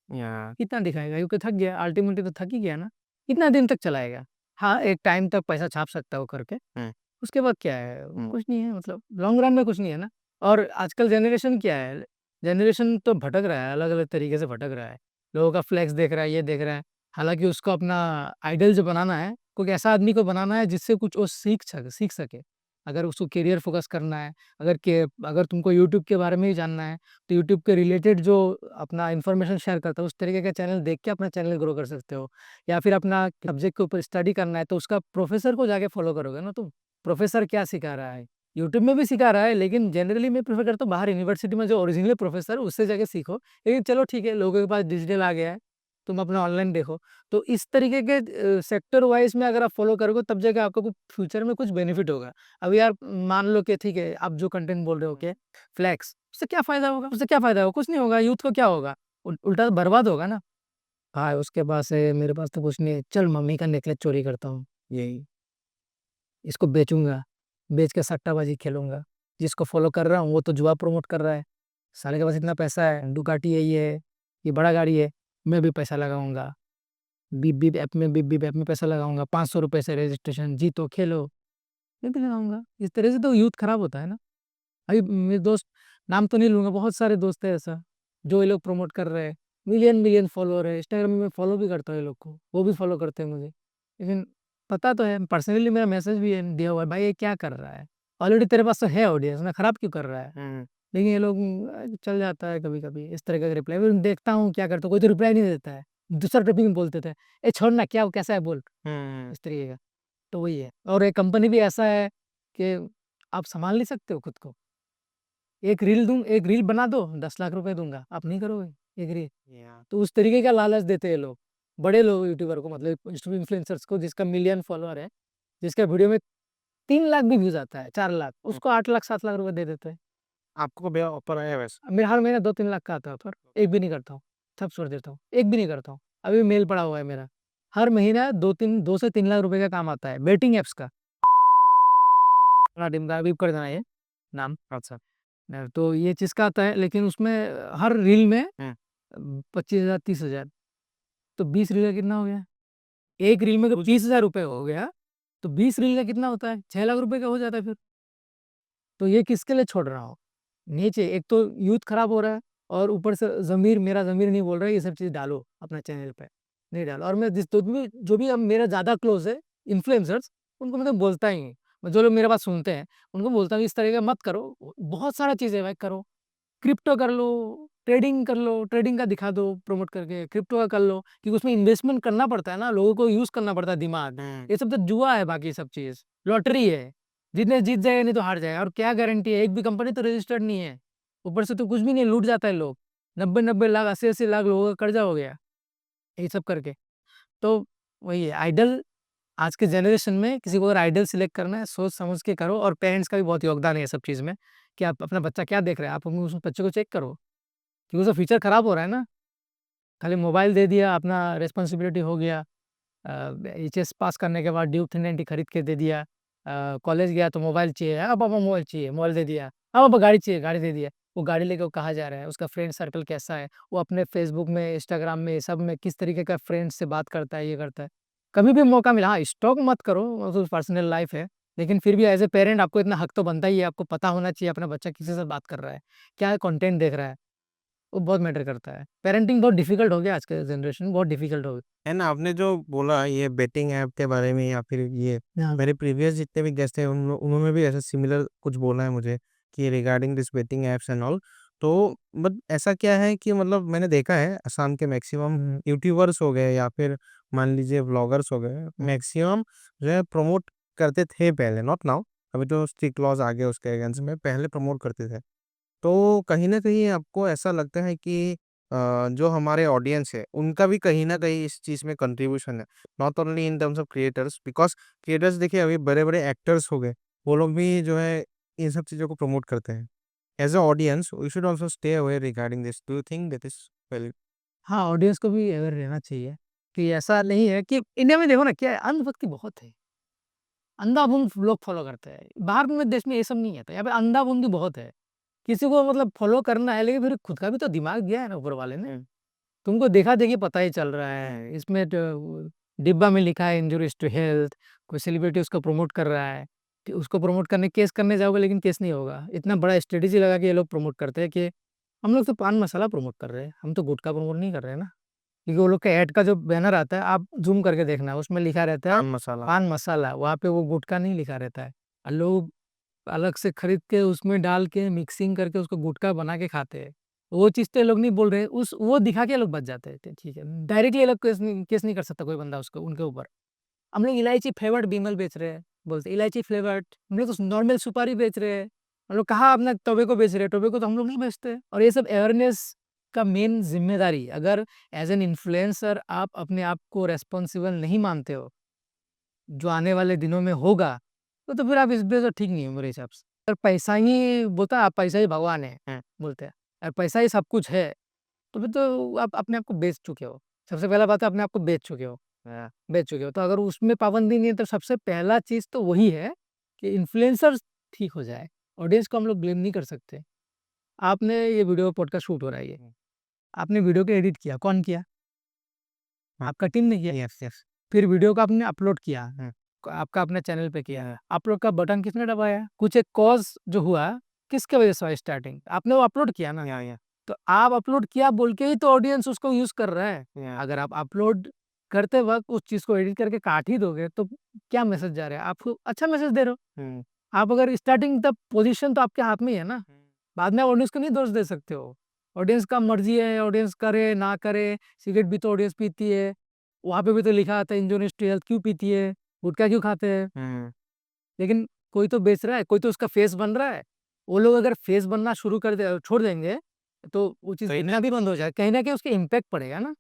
या कितना दिखाएगा? यूके थक गया, अल्टीमेटली तो थक ही गया ना। कितना दिन तक चलाएगा? हाँ, एक टाइम तक पैसा छाप सकता है वो करके, हुँ, उसके बाद क्या है? हुँ। कुछ नहीं है, मतलब लॉन्ग रन में कुछ नहीं है ना। और आजकल जनरेशन क्या है? जनरेशन तो भटक रहा है, अलग-अलग तरीके से भटक रहा है। लोगों का फ्लेक्स देख रहा है, ये देख रहा है। हालाँकि उसको अपना आइडल जो बनाना है, कोई ऐसा आदमी को बनाना है जिससे कुछ वो सीख सके। अगर उसको करियर फ़ोकस करना है, अगर तुमको यूट्यूब के बारे में ही जानना है, तो यूट्यूब के रिलेटेड जो अपना इन्फॉर्मेशन शेयर करता है, उस तरीके का चैनल देख के अपना चैनल ग्रो कर सकते हो। या फिर अपना सब्जेक्ट के ऊपर स्टडी करना है, तो उसका प्रोफ़ेसर को जाके फ़ॉलो करोगे ना तुम। प्रोफ़ेसर क्या सिखा रहा है? यूट्यूब में भी सिखा रहा है, लेकिन जनरली मैं प्रेफ़र करता हूँ बाहर यूनिवर्सिटी में जो ओरिजिनल प्रोफ़ेसर उससे जाके सीखो। लेकिन चलो ठीक है, लोगों के पास डिजिटल आ गया है, तुम अपना ऑनलाइन देखो। तो इस तरीके के सेक्टर वाइज़ में अगर आप फ़ॉलो करोगे तब जाके आपको कुछ फ्यूचर में कुछ बेनिफिट होगा। अब यार मान लो कि ठीक है, आप जो कंटेंट बोल रहे हो कि फ्लेक्स, उससे क्या फ़ायदा होगा? उससे क्या फ़ायदा होगा? कुछ नहीं होगा, यूथ को क्या होगा? उल्टा बर्बाद होगा ना। हाँ, उसके पास है, मेरे पास तो कुछ नहीं है, चल मम्मी का नेकलेस चोरी करता हूँ, यही। इसको बेचूँगा, बेच के सट्टाबाज़ी खेलूँगा। जिसको फ़ॉलो कर रहा हूँ वो तो जुआ प्रमोट कर रहा है। साले के पास इतना पैसा है, डुकाटी है, ये बड़ा गाड़ी है, मैं भी पैसा लगाऊँगा। बीप-बीप ऐप में पैसा लगाऊँगा, ₹500 से रजिस्ट्रेशन, जीतो, खेलो, मैं भी लगाऊँगा। इस तरह से तो यूथ खराब होता है ना। अभी मेरे दोस्त नाम तो नहीं लूँगा, बहुत सारे दोस्त हैं ऐसा, जो ये लोग प्रमोट कर रहे हैं, मिलियन फॉलोअर है, इंस्टाग्राम में मैं फॉलो भी करता हूँ ये लोग को, वो भी फॉलो करते हैं मुझे। लेकिन पता तो है, पर्सनली मेरा मैसेज भी है दिया हुआ है, भाई ये क्या कर रहा है? ऑलरेडी तेरे पास तो है ऑडियंस ना, खराब क्यों कर रहा है? लेकिन ये लोग चल जाता है कभी-कभी इस तरह का रिप्लाई, फिर देखता हूँ क्या करता है, कोई तो रिप्लाई नहीं देता है, दूसरा टॉपिक में बोल देता है, "ए छोड़ ना, क्या कैसा है बोल?" इस तरीके का। तो वही है, और एक कंपनी भी ऐसा है कि आप सँभाल नहीं सकते हो खुद को। एक रील बना दो, 10 लाख रुपए दूँगा, आप नहीं करोगे एक रील। तो उस तरीके का लालच देते हैं लोग, बड़े लोग यूट्यूबर को, मतलब इन्फ्लुएंसर्स को, जिसका मिलियन फॉलोअर है, जिसका वीडियो में 3 लाख भी व्यूज़ आता है, 4 लाख, उसको 8 लाख 7 लाख रुपए दे देते हैं। आपको भैया ऑफर आया है वैसे? मेरा हर महीने 2-3 लाख का आता है ऑफर, एक भी नहीं करता हूँ, सब छोड़ देता हूँ, एक भी नहीं करता हूँ। अभी मेल पड़ा हुआ है मेरा, हर महीना 2 से 3 लाख रुपए का काम आता है, बेटिंग ऐप्स का। टिमका बीप कर देना ये नाम। अच्छा। तो ये चीज़ का आता है, लेकिन उसमें हर रील में हुँ। 25,000 30,000, तो 20 रील का कितना हो गया? एक रील में तो 30,000 रुपए हो गया, तो 20 रील का कितना होता है? 6 लाख रुपए का हो जाता है फिर। तो ये किसके लिए छोड़ रहा हूँ? नीचे एक तो यूथ खराब हो रहा है, और ऊपर से मेरा ज़मीर नहीं बोल रहा है ये सब चीज़ डालो अपना चैनल पे, नहीं डालो। और मैं जो भी अब मेरा ज़्यादा क्लोज़ है इन्फ्लुएंसर्स, उनको मैं तो बोलता ही हूँ। मैं जो लोग मेरे बात सुनते हैं, उनको बोलता हूँ इस तरह का मत करो, बहुत सारा चीज़ है भाई करो। क्रिप्टो कर लो, ट्रेडिंग का दिखा दो प्रमोट करके, क्रिप्टो का कर लो, क्योंकि उसमें इन्वेस्टमेंट करना पड़ता है ना, लोगों को यूज़ करना पड़ता है दिमाग। ये सब तो जुआ है, बाकी सब चीज़, लॉटरी है, जीतने जीत जाएगा नहीं तो हार जाएगा, और क्या गारंटी है, एक भी कंपनी तो रजिस्टर्ड नहीं है, ऊपर से तो कुछ भी नहीं, लूट जाता है लोग, 90-90 लाख 80-80 लाख लोगों का कर्जा हो गया, ये सब करके। तो वही है, आइडल आज के जनरेशन में किसी को अगर आइडल सिलेक्ट करना है, सोच समझ के करो, और पेरेंट्स का भी बहुत योगदान है ये सब चीज़ में, कि आप अपना बच्चा क्या देख रहा है, आप उस बच्चे को चेक करो, क्योंकि उसका फ्यूचर खराब हो रहा है ना। खाली मोबाइल दे दिया, अपना रिस्पॉन्सिबिलिटी हो गया, एचएस पास करने के बाद ड्यूक 390 खरीद के दे दिया, कॉलेज गया तो मोबाइल चाहिए, अब पापा मोबाइल चाहिए, मोबाइल दे दिया, अब पापा गाड़ी चाहिए, गाड़ी दे दिया। वो गाड़ी लेके वो कहाँ जा रहा है, उसका फ्रेंड सर्कल कैसा है, वो अपने फेसबुक में, इंस्टाग्राम में, सब में किस तरीके का फ्रेंड्स से बात करता है, ये करता है। कभी भी मौका मिला, हाँ, स्टॉक मत करो, वो तो पर्सनल लाइफ है, लेकिन फिर भी एज़ ए पेरेंट आपको इतना हक तो बनता ही है, आपको पता होना चाहिए अपना बच्चा किसी से बात कर रहा है, क्या कंटेंट देख रहा है, वो बहुत मैटर करता है। पेरेंटिंग बहुत डिफ़िकल्ट हो गया आज के जनरेशन में, बहुत डिफ़िकल्ट हो गया। है ना, आपने जो बोला ये बेटिंग ऐप के बारे में, या फिर ये हाँ। मेरे प्रीवियस जितने भी गेस्ट हैं उन्होंने भी ऐसा सिमिलर कुछ बोला है मुझे कि regarding this betting apps and all. तो बट ऐसा क्या है कि मतलब मैंने देखा है असम के मैक्सिमम यूट्यूबर्स हो गए या फिर मान लीजिए व्लॉगर्स हो गए, मैक्सिमम जो है प्रमोट करते थे पहले, नॉट नाउ। अभी तो स्ट्रिक्ट लॉज आ गए उसके अगेंस्ट में, पहले प्रमोट करते थे। तो कहीं न कहीं आपको ऐसा लगता है कि जो हमारे ऑडियंस है, उनका भी कहीं न कहीं इस चीज़ में कंट्रीब्यूशन है। Not only in terms of creators, because creators देखिए अभी बड़े-बड़े एक्टर्स हो गए, वो लोग भी जो है इन सब चीज़ों को प्रमोट करते हैं। As a audience we should also stay aware regarding this. Do you think that is valid? हाँ, ऑडियंस को भी अवेयर रहना चाहिए, कि ऐसा नहीं है कि इंडिया में देखो ना क्या है, अंधभक्ति बहुत है। अंधाधुंध लोग फॉलो करते हैं। बाहर में देश में ये सब नहीं है, तो यहाँ पे अंधाधुंधी बहुत है। किसी को मतलब फॉलो करना है, लेकिन फिर खुद का भी तो दिमाग दिया है ना ऊपर वाले ने। तुमको देखा-देखी पता ही चल रहा है। इसमें तो डिब्बा में लिखा है इंजुरीज़ टू हेल्थ, कोई सेलिब्रिटी उसको प्रमोट कर रहा है, कि उसको प्रमोट करने केस करने जाओगे, लेकिन केस नहीं होगा। इतना बड़ा स्ट्रेटेजी लगा के ये लोग प्रमोट करते हैं कि हम लोग तो पान मसाला प्रमोट कर रहे हैं, हम तो गुटखा प्रमोट नहीं कर रहे हैं ना। क्योंकि वो लोग का ऐड का जो बैनर आता है, आप ज़ूम करके देखना, उसमें लिखा रहता है पान मसाला। पान मसाला, वहाँ पे वो गुटखा नहीं लिखा रहता है। लोग अलग से खरीद के उसमें डाल के मिक्सिंग करके उसको गुटखा बना के खाते हैं। वो चीज़ तो ये लोग नहीं बोल रहे, उस वो दिखा के ये लोग बच जाते हैं, ठीक है। डायरेक्टली ये लोग केस नहीं कर सकता कोई बंदा उसको उनके ऊपर। हम लोग इलायची फ्लेवर्ड बिमल बेच रहे हैं, बोलते इलायची फ्लेवर्ड, हम लोग तो नॉर्मल सुपारी बेच रहे हैं। हम लोग कहाँ अपना टोबैको बेच रहे हैं, टोबैको तो हम लोग नहीं बेचते। और ये सब अवेयरनेस का मेन ज़िम्मेदारी, अगर एज़ एन इन्फ्लुएंसर आप अपने आप को रिस्पॉन्सिबल नहीं मानते हो, जो आने वाले दिनों में होगा, तो फिर आप इस पे तो ठीक नहीं है मेरे हिसाब से। अगर पैसा ही बोलता है, आप पैसा ही भगवान है, बोलते हैं। अगर पैसा ही सब कुछ है, तो फिर तो आप अपने आप को बेच चुके हो। सबसे पहला बात है, अपने आप को बेच चुके हो। बेच चुके हो, तो अगर उसमें पाबंदी नहीं है, तो सबसे पहला चीज़ तो वही है कि इन्फ्लुएंसर्स ठीक हो जाए। ऑडियंस को हम लोग ब्लेम नहीं कर सकते। आपने ये वीडियो पॉडकास्ट शूट हो रहा है ये, आपने वीडियो को एडिट किया, कौन किया? आपका टीम ने किया। Yes, yes. फिर वीडियो को आपने अपलोड किया, आपका अपने चैनल पे किया है, अपलोड का बटन किसने दबाया? कुछ एक कॉज़ जो हुआ, किसके वजह से हुआ स्टार्टिंग? आपने वो अपलोड किया ना, या तो आप अपलोड किया बोल के ही तो ऑडियंस उसको यूज़ कर रहा है। या अगर आप अपलोड करते वक़्त उस चीज़ को एडिट करके काट ही दोगे, तो क्या मैसेज जा रहा है? आपको अच्छा मैसेज दे रहे हो। आप अगर स्टार्टिंग तब पोज़ीशन तो आपके हाथ में ही है ना, बाद में आप ऑडियंस को नहीं दोष दे सकते हो। ऑडियंस का मर्ज़ी है, ऑडियंस करे, ना करे, सिगरेट भी तो ऑडियंस पीती है, वहाँ पे भी तो लिखा आता है इंजूरियस टू हेल्थ क्यों पीती है, गुटखा क्यों खाते हैं? लेकिन कोई तो बेच रहा है, कोई तो उसका फेस बन रहा है। वो लोग अगर फेस बनना शुरू कर दे छोड़ देंगे, तो वो चीज़ कहीं दिखना भी बंद हो जाए। कहीं न कहीं उसके इम्पैक्ट पड़ेगा ना,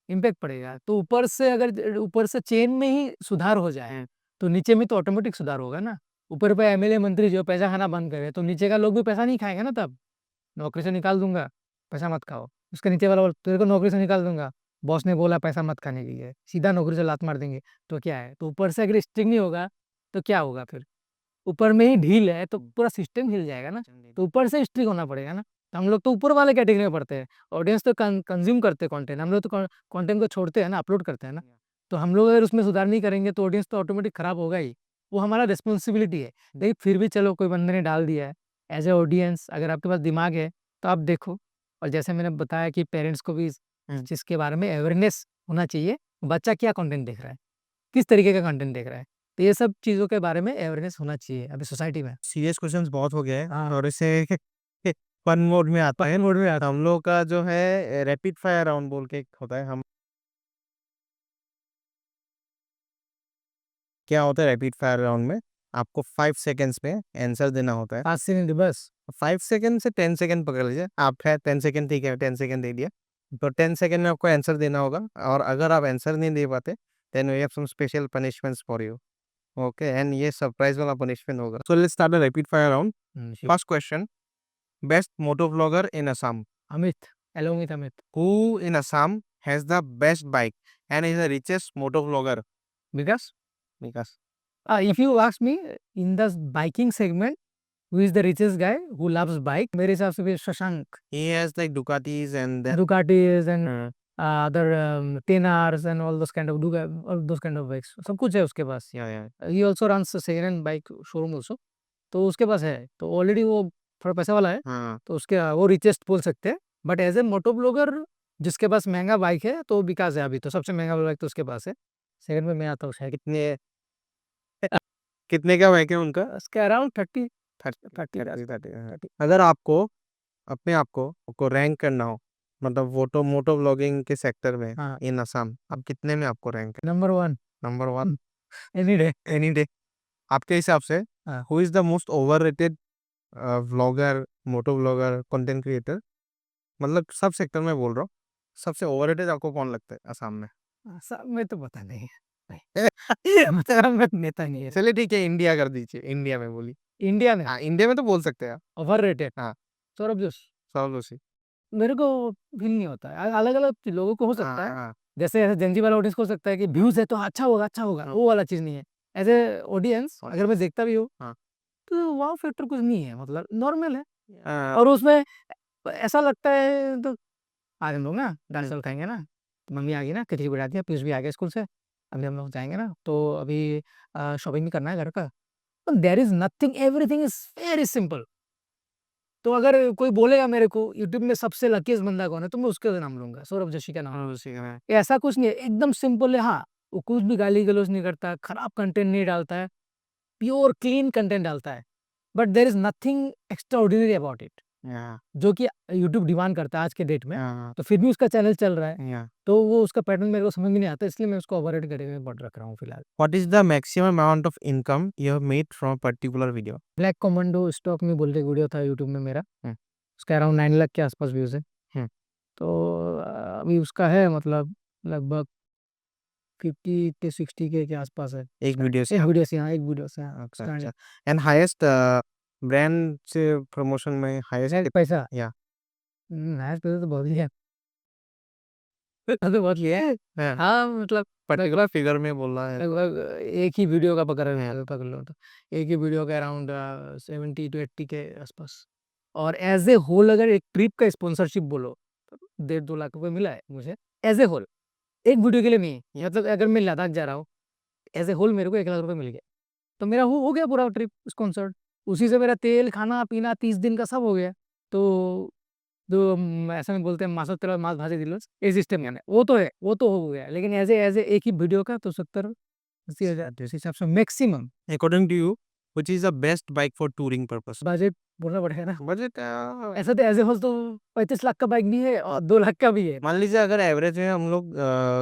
इम्पैक्ट पड़ेगा। तो ऊपर से अगर ऊपर से चेन में ही सुधार हो जाए, तो नीचे में तो ऑटोमेटिक सुधार होगा ना। ऊपर पे एमएलए मंत्री जो पैसा खाना बंद करे, तो नीचे का लोग भी पैसा नहीं खाएँगे ना तब। नौकरी से निकाल दूँगा, पैसा मत खाओ। उसके नीचे वाला बोला, तेरे को नौकरी से निकाल दूँगा, बॉस ने बोला पैसा मत खाने के लिए, सीधा नौकरी से लात मार देंगे, तो क्या है? तो ऊपर से अगर स्ट्रिक्ट नहीं होगा, तो क्या होगा फिर? ऊपर में ही ढील है, तो पूरा सिस्टम हिल जाएगा ना। तो ऊपर से स्ट्रिक्ट होना पड़ेगा ना। तो हम लोग तो ऊपर वाले कैटेगरी में पड़ते हैं। ऑडियंस तो कंज़्यूम करते हैं कंटेंट, हम लोग तो कंटेंट को छोड़ते हैं ना, अपलोड करते हैं ना। तो हम लोग अगर उसमें सुधार नहीं करेंगे, तो ऑडियंस तो ऑटोमेटिक खराब होगा ही। वो हमारा रिस्पॉन्सिबिलिटी है। लेकिन फिर भी चलो कोई बंदे ने डाल दिया है, एज़ अ ऑडियंस अगर आपके पास दिमाग है, तो आप देखो। और जैसे मैंने बताया कि पेरेंट्स को भी इस चीज़ के बारे में अवेयरनेस होना चाहिए। बच्चा क्या कंटेंट देख रहा है, किस तरीके का कंटेंट देख रहा है। तो ये सब चीज़ों के बारे में अवेयरनेस होना चाहिए अभी सोसाइटी में। सीरियस क्वेश्चंस बहुत हो गए हैं हाँ। और इसे फन मोड में आता है। फन मोड में आता हम लोग का जो है रैपिड फायर राउंड बोल के एक होता है। हम क्या होता है रैपिड फायर राउंड में, आपको 5 सेकंड्स में आंसर देना होता है। 5 सेकंड बस। 5 सेकंड से 10 सेकंड पकड़ लीजिए। आप है 10 सेकंड ठीक है, 10 सेकंड दे दिया। तो 10 सेकंड में आपको आंसर देना होगा और अगर आप आंसर नहीं दे पाते, then we have some special punishments for you. Okay and ये सरप्राइज वाला पनिशमेंट होगा। So let's start the rapid fire round. Sure. First question, best moto vlogger in Assam. Amit, along with Amit. Who in Assam has the best bike and is the richest moto vlogger? Because Because if you ask me in the biking segment, who is the richest guy who loves bike? मेरे हिसाब से भी Shashank, he has like Ducatis and then Ducatis and uh, other 10Rs and all those kind of all those kind of bikes. सब कुछ है उसके पास. yeah. He also runs a second hand bike showroom also. तो उसके पास है. तो already वो थोड़ा पैसा वाला है. हाँ तो उसके वो रिचेस्ट बोल सकते हैं. But as a moto blogger जिसके पास महंगा बाइक है तो विकास है अभी तो सबसे महंगा बाइक तो उसके पास है. सेकंड में मैं आता हूँ शायद. कितने कितने का बाइक है उनका? उसके अराउंड 30 30 30 30 अगर आपको अपने आप को रैंक करना हो, मतलब मोटो मोटो व्लॉगिंग के सेक्टर में हाँ. इन असम, आप कितने में आपको रैंक है? Number 1 number 1 any day. Any day. आपके हिसाब से हाँ. Who is the most overrated vlogger, motto vlogger, content creator, मतलब सब सेक्टर में बोल रहा हूँ, सबसे ओवररेटेड आपको कौन लगता है असम में? सब में तो पता नहीं है. मतलब मैं नेता नहीं है. चलिए ठीक है, इंडिया कर दीजिए, इंडिया में बोली। इंडिया में हाँ, इंडिया में तो बोल सकते हैं आप। ओवररेटेड. हाँ। सौरभ जोशी. सौरभ जोशी। मेरे को फील नहीं होता है. अलग-अलग लोगों को हो हाँ, सकता है. हाँ, जैसे ऐसे जेन ज़ी वाला ऑडियंस को हो सकता है कि व्यूज़ है तो अच्छा होगा, अच्छा होगा. हाँ। वो वाला चीज़ नहीं है. एज़ ए ऑडियंस अगर मैं देखता भी हूँ, हाँ। तो वाव फैक्टर कुछ नहीं है. मतलब नॉर्मल है. हाँ, और उसमें ऐसा लगता है तो आज हम लोग ना दाल चावल खाएँगे ना, तो मम्मी आ गई ना, खिचड़ी बना दिया, पीयूष भी आ गया स्कूल से, अभी हम लोग जाएँगे ना, तो अभी शॉपिंग भी करना है घर का। तो there is nothing, everything is very simple. तो अगर कोई बोलेगा मेरे को यूट्यूब में सबसे लकीएस्ट बंदा कौन है, तो मैं उसका नाम लूँगा, सौरभ जोशी का नाम। सौरभ जोशी का है। ऐसा कुछ नहीं है, एकदम सिंपल है। हाँ, वो कुछ भी गाली-गलौज नहीं करता, खराब कंटेंट नहीं डालता है, प्योर क्लीन कंटेंट डालता है। But there is nothing extraordinary about it, yeah, जो कि यूट्यूब डिमांड करता है आज के डेट में। या, तो फिर भी उसका चैनल चल रहा है, या। तो वो उसका पैटर्न मेरे को समझ में नहीं आता, इसलिए मैं उसको ओवररेट करके बट रख रहा हूँ फिलहाल। What is the maximum amount of income you have made from a particular video? Black commando stock में बोल के वीडियो था यूट्यूब में मेरा, हुँ। उसका अराउंड 9 लाख के आसपास व्यूज़ है। हुँ। तो अभी उसका है मतलब लगभग 50 के 60 के आसपास है। एक वीडियो से? एक वीडियो से, हाँ, एक वीडियो से, हाँ, अच्छा, उसका अच्छा। एंड हाईएस्ट ब्रांड से प्रमोशन में हाईएस्ट पैसा। या हाईएस्ट पैसा तो बहुत ही है। पैसा तो बहुत लिया है। हाँ, हाँ, मतलब पर्टिकुलर फिगर में बोलना है। लगभग एक ही वीडियो का पकड़ लो तो एक ही वीडियो का अराउंड 70 टू 80 के आसपास। और एज ए होल अगर एक ट्रिप का स्पॉन्सरशिप बोलो तो 1.5-2 लाख रुपए मिला है मुझे एज ए होल, एक वीडियो के लिए नहीं। मतलब अगर मैं लद्दाख जा रहा हूँ, एज ए होल मेरे को 1 लाख रुपए मिल गया, तो मेरा हो गया पूरा ट्रिप स्पॉन्सर्ड। उसी से मेरा तेल, खाना-पीना 30 दिन का सब हो गया। तो ऐसा में बोलते हैं मासो तेल मास भाजी दिलोस ये सिस्टम यानी वो तो है, वो तो हो गया। लेकिन ऐज़ ए एक ही वीडियो का तो 70-80 हज़ार जिस हिसाब से maximum According to you, which is the best bike for touring purpose? Budget बोलना पड़ेगा ना। बजट ऐसा तो एज़ ए होल तो 35 लाख का बाइक भी है और 2 लाख का भी है। मान लीजिए अगर एवरेज में हम लोग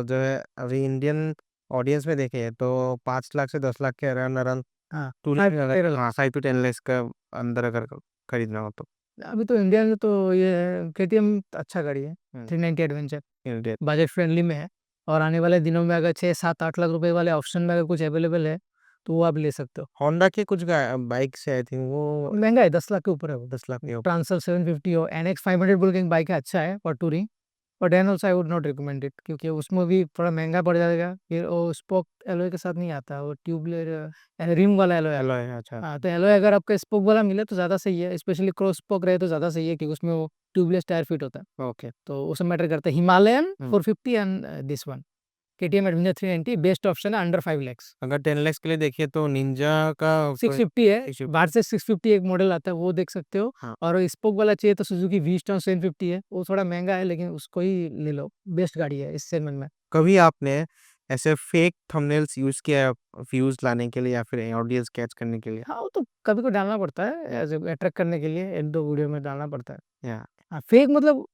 जो है अभी इंडियन ऑडियंस में देखें तो 5 लाख से 10 लाख के अराउंड अराउंड हाँ, टूरिंग 5 अगर हाँ 5 to 10 lakhs का अंदर अगर खरीदना हो तो अभी तो इंडिया में तो ये केटीएम अच्छा गाड़ी है, हम्म, 390 एडवेंचर इंडियन बजट फ्रेंडली में है। और आने वाले दिनों में अगर 6-7-8 लाख रुपए वाले ऑप्शन में अगर कुछ अवेलेबल है, तो वो आप ले सकते हो। होंडा के कुछ बाइक्स है आई थिंक वो महँगा है, 10 लाख के ऊपर है वो। 10 लाख नहीं हो ट्रांसल 750 हो, एनएक्स 500 बोल के एक बाइक है, अच्छा है for touring, but then also I would not recommend it क्योंकि उसमें भी थोड़ा महँगा पड़ जाएगा। फिर वो स्पोक एलॉय के साथ नहीं आता, वो रिम वाला एलॉय आता एलॉय है। है अच्छा हाँ, तो एलॉय अगर आपको स्पोक वाला मिले तो ज़्यादा सही है, स्पेशली क्रॉस स्पोक रहे तो ज़्यादा सही है क्योंकि उसमें वो ट्यूबलेस टायर फिट होता है, ओके तो वो सब मैटर करता है। Himalayan hmm. 450 and this one KTM adventure 390 best option है अंडर 5 lakhs। अगर 10 lakhs के लिए देखिए तो निंजा का 650 है, 650 बाहर से 650 एक मॉडल आता है, वो देख सकते हो। हाँ और स्पोक वाला चाहिए तो सुजुकी वी-स्टॉर्म 750 है, वो थोड़ा महँगा है लेकिन उसको ही ले लो, बेस्ट गाड़ी है इस सेगमेंट में। कभी आपने ऐसे फेक थंबनेल्स यूज किया है व्यूज लाने के लिए या फिर ऑडियंस कैच करने के लिए हाँ, वो तो कभी को डालना पड़ता है एज़ अट्रैक्ट करने के लिए 1-2 वीडियो में डालना पड़ता है। या हाँ, फेक मतलब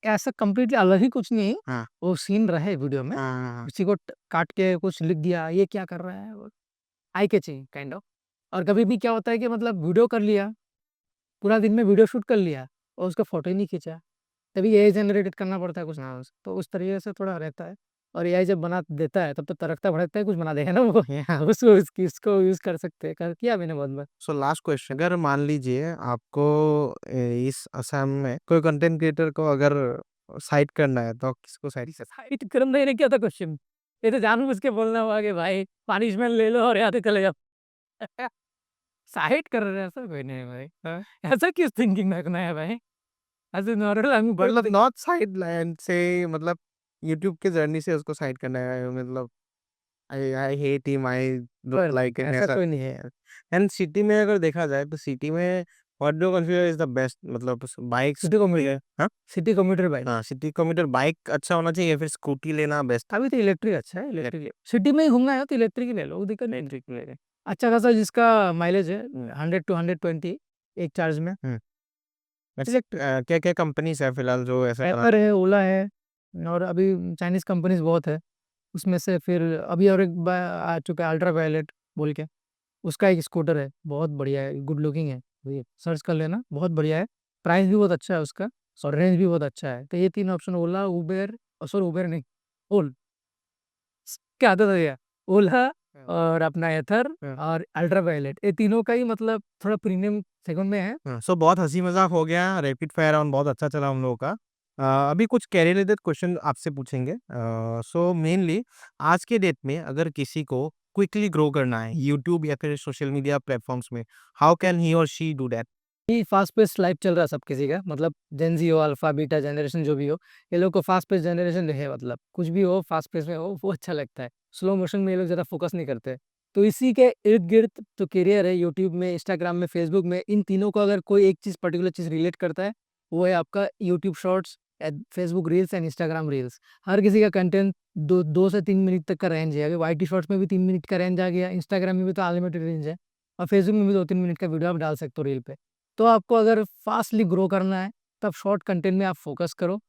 ऐसा कंप्लीटली अलग ही कुछ नहीं, हाँ वो सीन रहे वीडियो में, हाँ किसी को काट के कुछ लिख दिया, ये क्या कर रहा है? Eye catching kind of. और कभी भी क्या होता है कि मतलब वीडियो कर लिया, पूरा दिन में वीडियो शूट कर लिया और उसका फ़ोटो ही नहीं खींचा, तभी एआई जनरेटेड करना पड़ता है कुछ ना कुछ, तो उस तरीके से थोड़ा रहता है। और एआई जब बना देता है तब तो तड़कता-भड़कता है कुछ बना देगा ना वो उसको यूज़ कर सकते हैं, कर किया मैंने बहुत बार। सो लास्ट क्वेश्चन अगर मान लीजिए आपको इस असम में कोई कंटेंट क्रिएटर को अगर साइड करना है तो किसको साइड कर साइड कर्म देने क्या था क्वेश्चन? ये तो जानबूझ के बोलना हुआ कि भाई पनिशमेंट ले लो और यहाँ से चले जाओ। साइड कर रहे हैं ऐसा कोई नहीं है भाई। हाँ? ऐसा किस थिंकिंग में रखना है भाई? ऐसे नॉर्मल आई एम गुड मतलब नॉट साइड लाइन से मतलब यूट्यूब की जर्नी से उसको साइड करना है मतलब I I hate him I don't like him ऐसा ऐसा कोई नहीं है। एंड सिटी में अगर देखा जाए तो सिटी में what do consider is the best मतलब बाइक्स सिटी कम्यूटर हाँ सिटी कम्यूटर बाइक। हाँ सिटी कम्यूटर बाइक अच्छा होना चाहिए या फिर स्कूटी लेना बेस्ट अभी तो इलेक्ट्रिक अच्छा है, इलेक्ट्रिक सिटी में ही घूमना है तो इलेक्ट्रिक ही ले लो, वो दिक्कत नहीं। इलेक्ट्रिक ले अच्छा खासा जिसका माइलेज है 100 टू 120 एक चार्ज में। वैसे क्या क्या कंपनीज है फिलहाल जो ऐसा पेपर है, ओला है और अभी चाइनीज़ कंपनीज़ बहुत है। उसमें से फिर अभी और एक आ चुका है अल्ट्रा वायलेट बोल के, उसका एक स्कूटर है, बहुत बढ़िया है, गुड लुकिंग है। ये सर्च कर लेना, बहुत बढ़िया है। प्राइस भी बहुत अच्छा है उसका और रेंज भी बहुत अच्छा है। तो ये 3 ऑप्शन ओला, उबेर सॉरी उबेर नहीं, ओल क्या आता था ये? ओला और अपना एथर और अल्ट्रा वायलेट, ये तीनों का ही मतलब थोड़ा प्रीमियम सेगमेंट में है। सो बहुत हंसी मजाक हो गया रैपिड फायर राउंड बहुत अच्छा चला हम लोगों का अभी कुछ कैरियर रिलेटेड क्वेश्चन आपसे पूछेंगे सो मेनली आज के डेट में अगर किसी को क्विकली ग्रो करना है यूट्यूब या फिर सोशल मीडिया प्लेटफॉर्म्स में हाउ कैन ही और शी डू दैट ये फास्ट पेस लाइफ चल रहा है सब किसी का, मतलब जेन ज़ी हो, अल्फा, बीटा जनरेशन जो भी हो, ये लोग को फास्ट पेस जनरेशन है, मतलब कुछ भी हो फास्ट पेस में हो वो अच्छा लगता है। स्लो मोशन में ये लोग ज़्यादा फोकस नहीं करते। तो इसी के इर्द-गिर्द जो करियर है यूट्यूब में, इंस्टाग्राम में, फेसबुक में, इन तीनों को अगर कोई एक चीज़ पर्टिकुलर चीज़ रिलेट करता है, वो है आपका YouTube shorts, Facebook reels and Instagram reels. हर किसी का कंटेंट 2 से 3 मिनट तक का रेंज है। अभी वाईटी शॉर्ट्स में भी 3 मिनट का रेंज आ गया, इंस्टाग्राम में भी तो अनलिमिटेड रेंज है और फेसबुक में भी 2-3 मिनट का वीडियो आप डाल सकते हो रील पे। तो आपको अगर फास्टली ग्रो करना है तब शॉर्ट कंटेंट में आप फोकस करो,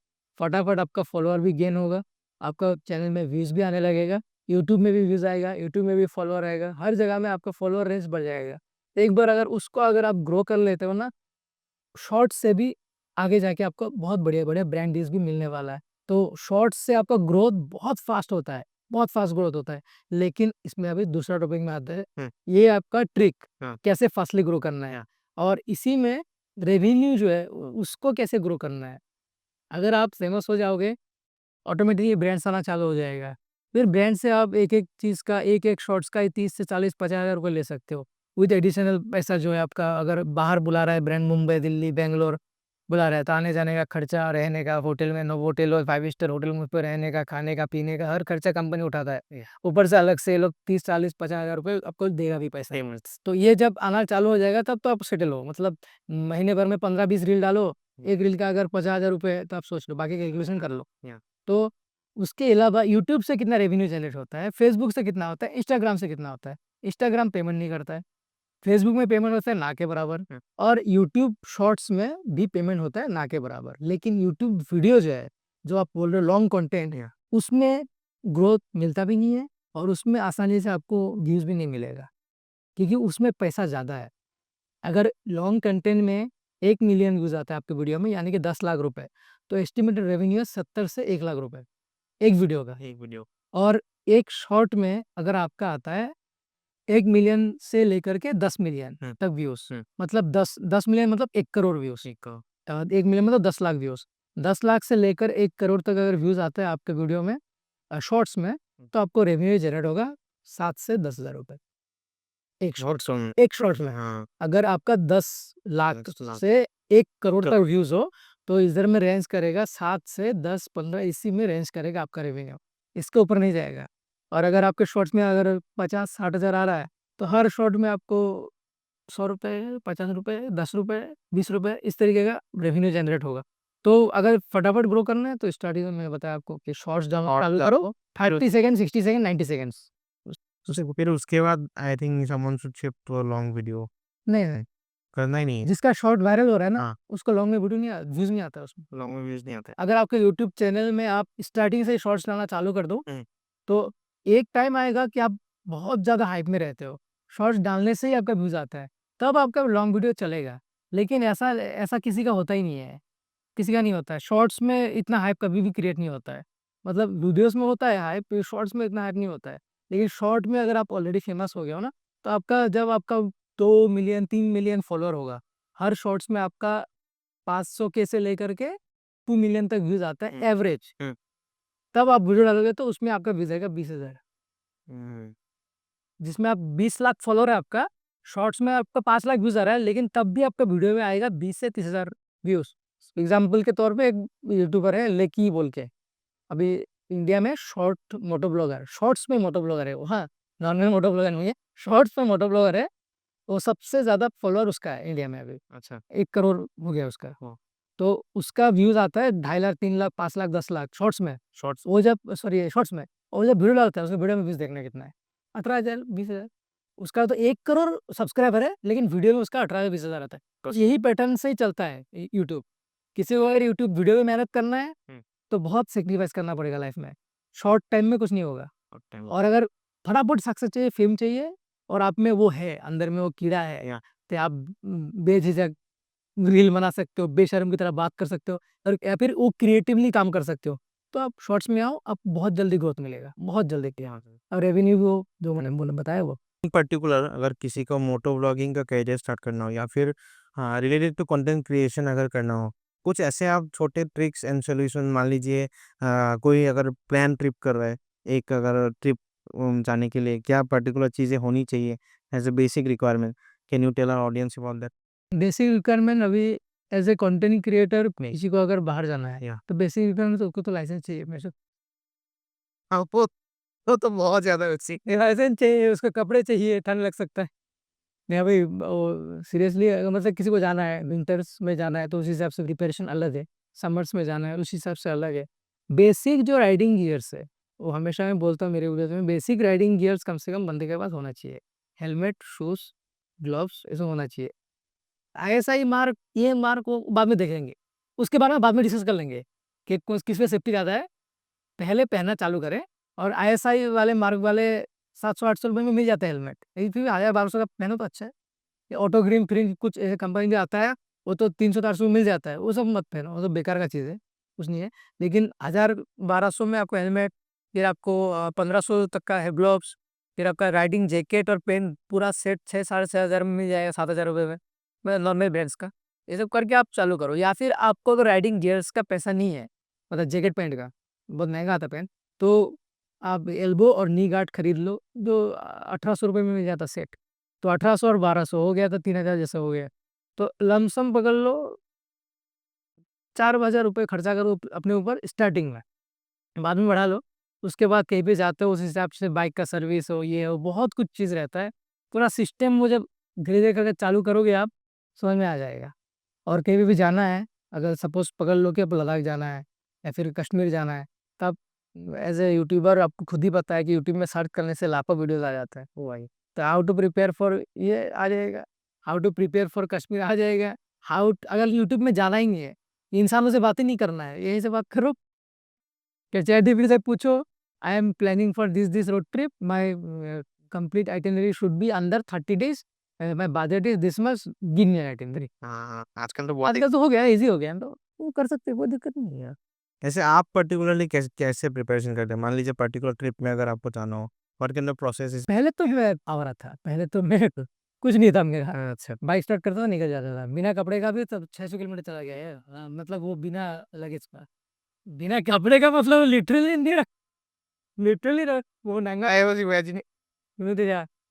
फटाफट आपका फॉलोअर भी गेन होगा, आपका चैनल में व्यूज़ भी आने लगेगा, यूट्यूब में भी व्यूज़ आएगा, यूट्यूब में भी फॉलोअर आएगा, हर जगह में आपका फॉलोअर रेंज बढ़ जाएगा। एक बार अगर उसको अगर आप ग्रो कर लेते हो ना, शॉर्ट्स से भी आगे जाके आपको बहुत बढ़िया-बढ़िया ब्रांड डील्स भी मिलने वाला है। तो शॉर्ट्स से आपका ग्रोथ बहुत फास्ट होता है, बहुत फास्ट ग्रोथ होता है। लेकिन इसमें अभी दूसरा टॉपिक में आता है, ये आपका ट्रिक हाँ। कैसे फास्टली ग्रो करना है और इसी में रेवेन्यू जो है उसको कैसे ग्रो करना है। अगर आप फेमस हो जाओगे, ऑटोमेटिकली ब्रांड्स आना चालू हो जाएगा। फिर ब्रांड से आप एक-एक चीज़ का, एक-एक शॉर्ट्स का 30 से 40-50 हज़ार रुपए ले सकते हो। विद एडिशनल पैसा जो है आपका अगर बाहर बुला रहा है ब्रांड मुंबई, दिल्ली, बैंगलोर, बुला रहा है, तो आने-जाने का खर्चा, रहने का, होटल में नोवोटेल और 5 स्टार होटल में पे रहने का, खाने का, पीने का, हर खर्चा कंपनी उठाता है। Yeah. ऊपर से अलग से ये लोग 30, 40, 50,000 रुपए आपको देगा भी पैसा। पेमेंट्स। तो ये जब आना चालू हो जाएगा तब तो आप सेटल हो। मतलब महीने भर में 15-20 रील डालो, एक रील का अगर 50,000 रुपए है, तो आप सोच लो, बाकी कैलकुलेशन कर लो। Yeah. तो उसके अलावा यूट्यूब से कितना रेवेन्यू जनरेट होता है, फेसबुक से कितना होता है, इंस्टाग्राम से कितना होता है। इंस्टाग्राम पेमेंट नहीं करता है, फेसबुक में पेमेंट होता है ना के बराबर, हुँ। और यूट्यूब शॉर्ट्स में भी पेमेंट होता है ना के बराबर। लेकिन यूट्यूब वीडियो जो है, जो आप बोल रहे हो लॉन्ग कंटेंट, Yeah. उसमें ग्रोथ मिलता भी नहीं है और उसमें आसानी से आपको व्यूज़ भी नहीं मिलेगा, क्योंकि उसमें पैसा ज़्यादा है। अगर लॉन्ग कंटेंट में 1 मिलियन व्यूज़ आता है आपके वीडियो में, यानी कि 10 लाख रुपए, तो एस्टिमेटेड रेवेन्यू है 70 से 1 लाख रुपए, एक वीडियो का। एक वीडियो। और एक शॉर्ट में अगर आपका आता है 1 मिलियन से लेकर के 10 मिलियन हुँ। तक व्यूज़, हुँ। मतलब 10 मिलियन मतलब 1 करोड़ व्यूज़। एक 1 मिलियन मतलब 10 लाख व्यूज़। 10 लाख से लेकर 1 करोड़ तक अगर व्यूज़ आता है आपके वीडियो में शॉर्ट्स में, तो आपको रेवेन्यू जनरेट होगा 7 से 10,000 रुपए। एक शॉर्ट शॉर्ट्स ऑन। एक शॉर्ट में। हाँ। अगर आपका 10 लाख 10 लाख। से 1 करोड़ तो तक व्यूज़ हो, तो इधर में रेंज करेगा 7 से 10, 15, इसी में रेंज करेगा आपका रेवेन्यू। इसके ऊपर नहीं जाएगा। और अगर आपके शॉर्ट्स में अगर 50-60 हज़ार आ रहा है, तो हर शॉर्ट में आपको ₹100, ₹50, ₹10, ₹20 इस तरीके का रेवेन्यू जनरेट होगा। तो अगर फटाफट ग्रो करना है, तो स्टार्टिंग में मैंने बताया आपको कि शॉर्ट्स डालना चालू करो, 30 सेकंड, 60 सेकंड, 90 सेकंड्स। फिर उसके बाद I think someone should shift to a long video. नहीं, नहीं, करना ही नहीं है। जिसका शॉर्ट वायरल हो रहा है ना, हाँ। उसको लॉन्ग में वीडियो नहीं व्यूज़ नहीं आता है उसमें। लॉन्ग में व्यूज़ नहीं आते। अगर आपके यूट्यूब चैनल में आप स्टार्टिंग से शॉर्ट्स डालना चालू कर दो, हुँ। तो एक टाइम आएगा कि आप बहुत ज़्यादा हाइप में रहते हो। शॉर्ट्स डालने से ही आपका व्यूज़ आता है, तब आपका लॉन्ग वीडियो चलेगा। लेकिन ऐसा ऐसा किसी का होता ही नहीं है, किसी का नहीं होता है। शॉर्ट्स में इतना हाइप कभी भी क्रिएट नहीं होता है। मतलब वीडियोज़ में होता है हाइप, शॉर्ट्स में इतना हाइप नहीं होता है। लेकिन शॉर्ट में अगर आप ऑलरेडी फेमस हो गए हो ना, तो आपका जब आपका 2 मिलियन, 3 मिलियन फॉलोअर होगा, हर शॉर्ट्स में आपका 500 के से लेकर के 2 मिलियन तक व्यूज़ आता है एवरेज। हुँ। तब आप वीडियो डालोगे तो उसमें आपका व्यूज़ आएगा 20,000, हुँ। जिसमें आप 20 लाख फॉलोअर है आपका, शॉर्ट्स में आपका 5 लाख व्यूज़ आ रहा है, लेकिन तब भी आपका वीडियो में आएगा 20 से 30,000 व्यूज़। एग्ज़ाम्पल के तौर पे एक यूट्यूबर है लेकी बोल के, अभी इंडिया में शॉर्ट मोटो ब्लॉगर, शॉर्ट्स में मोटो ब्लॉगर है वो, हाँ, नॉर्मल मोटो ब्लॉगर नहीं है, शॉर्ट्स में मोटो ब्लॉगर है। वो सबसे ज़्यादा फॉलोअर उसका है इंडिया में अभी, अच्छा। 1 करोड़ हो गया उसका। हाँ। तो उसका व्यूज़ आता है 2.5 लाख, 3 लाख, 5 लाख, 10 लाख शॉर्ट्स में। शॉर्ट्स। वो जब सॉरी शॉर्ट्स में, वो जब वीडियो डालता है, उसके वीडियो में व्यूज़ देखना कितना है, 18,000, 20,000। उसका तो 1 करोड़ सब्सक्राइबर है, लेकिन वीडियो में उसका 18 से 20,000 आता है। तो यही पैटर्न से ही चलता है यूट्यूब। किसी को अगर यूट्यूब वीडियो में मेहनत करना है, हुँ। तो बहुत सैक्रिफाइस करना पड़ेगा लाइफ में। शॉर्ट टाइम में कुछ नहीं होगा। और टाइम और अगर फटाफट सक्सेस चाहिए, फेम चाहिए, और आप में वो है, अंदर में वो कीड़ा है, या तो आप बेझिझक रील बना सकते हो, बेशर्म की तरह बात कर सकते हो, और या फिर वो क्रिएटिवली काम कर सकते हो, तो आप शॉर्ट्स में आओ, आपको बहुत जल्दी ग्रोथ मिलेगा, बहुत जल्दी। यहाँ से और रेवेन्यू भी वो जो मैंने बोला बताया वो। इन पर्टिकुलर अगर किसी को मोटो व्लॉगिंग का करियर स्टार्ट करना हो या फिर हाँ, रिलेटेड टू कंटेंट क्रिएशन अगर करना हो, कुछ ऐसे आप छोटे ट्रिक्स एंड सॉल्यूशन मान लीजिए कोई अगर प्लान ट्रिप कर रहा है, एक अगर ट्रिप जाने के लिए क्या पर्टिकुलर चीज़ें होनी चाहिए as a basic requirement? Can you tell our audience about that? Basic requirement अभी एज़ ए कंटेंट क्रिएटर नहीं। किसी को अगर बाहर जाना है, या तो बेसिक रिक्वायरमेंट तो उसको तो लाइसेंस चाहिए हमेशा। हाँ, वो तो बहुत ज़्यादा बेसिक। लाइसेंस चाहिए, उसको कपड़े चाहिए, ठंड लग सकता है। नहीं भाई, वो सीरियसली अगर मतलब किसी को जाना है, विंटर्स में जाना है, तो उस हिसाब से प्रिपरेशन अलग है। समर्स में जाना है, उस हिसाब से अलग है। बेसिक जो राइडिंग गियर्स है, वो हमेशा मैं बोलता हूँ मेरे वीडियोज़ में, बेसिक राइडिंग गियर्स कम से कम बंदे के पास होना चाहिए। हेलमेट, शूज़, ग्लव्स ये सब होना चाहिए। आईएसआई मार्क, ये मार्क वो बाद में देखेंगे। उसके बारे में बाद में डिस्कस कर लेंगे कि कौन किस में सेफ्टी ज़्यादा है। पहले पहनना चालू करें, और आईएसआई वाले मार्क वाले 700-800 रुपए में मिल जाता है हेलमेट। लेकिन फिर 1000-1200 का पहनो तो अच्छा है। ये ऑटो ग्रीन फ्रिंज कुछ ऐसे कंपनी में आता है, वो तो 300-400 में मिल जाता है, वो सब मत पहनो, वो तो बेकार का चीज़ है, कुछ नहीं है। लेकिन 1000-1200 में आपको हेलमेट, फिर आपको 1500 तक का है ग्लव्स, फिर आपका राइडिंग जैकेट और पेन पूरा सेट 6 साढ़े 6 हज़ार में मिल जाएगा, 7,000 रुपए में, मतलब नॉर्मल ब्रांड्स का। ये सब करके आप चालू करो, या फिर आपको अगर राइडिंग गियर्स का पैसा नहीं है, मतलब जैकेट पैंट का, बहुत महँगा आता है पैंट, तो आप एल्बो और नी गार्ड खरीद लो, जो 1800 रुपए में मिल जाता है सेट। तो 1800 और 1200 हो गया, तो 3000 जैसा हो गया। तो लमसम पकड़ लो 4,000 रुपये खर्चा करो अपने ऊपर स्टार्टिंग में, बाद में बढ़ा लो। उसके बाद कहीं पे जाते हो उस हिसाब से बाइक का सर्विस हो, ये हो, बहुत कुछ चीज़ रहता है। पूरा सिस्टम वो जब धीरे-धीरे करके चालू करोगे आप, समझ में आ जाएगा। और कहीं पे भी जाना है, अगर सपोज़ पकड़ लो कि अब लद्दाख जाना है या फिर कश्मीर जाना है, तब एज़ ए यूट्यूबर आपको खुद ही पता है कि यूट्यूब में सर्च करने से लाखों वीडियोज़ आ जाते हैं। वही। तो हाउ टू प्रिपेयर फॉर ये आ जाएगा, how to prepare for Kashmir आ जाएगा, अगर यूट्यूब में जाना ही नहीं है, इंसानों से बात ही नहीं करना है, यहीं से बात करो। कि चैटजीपीटी से पूछो, I am planning for this road trip, my complete itinerary should be under 30 days, my budget is this much, give me itinerary. हाँ, आजकल तो बहुत आजकल तो हो गया, ईज़ी हो गया, तो वो कर सकते हैं, कोई दिक्कत नहीं है यार। ऐसे आप पर्टिकुलरली कैसे प्रिपरेशन करते हैं? मान लीजिए पर्टिकुलर ट्रिप में अगर आपको जाना हो, what kind of process is पहले तो मैं आवारा था, पहले तो मैं कुछ नहीं था मेरे हाथ। अच्छा, बाइक स्टार्ट करता था, निकल जाता था। बिना कपड़े का भी तब 600 किलोमीटर चला गया है। मतलब वो बिना लगेज का। बिना कपड़े का मतलब लिटरली नहीं रख, लिटरली रख, वो नंगा आई वाज़ इमेजिनिंग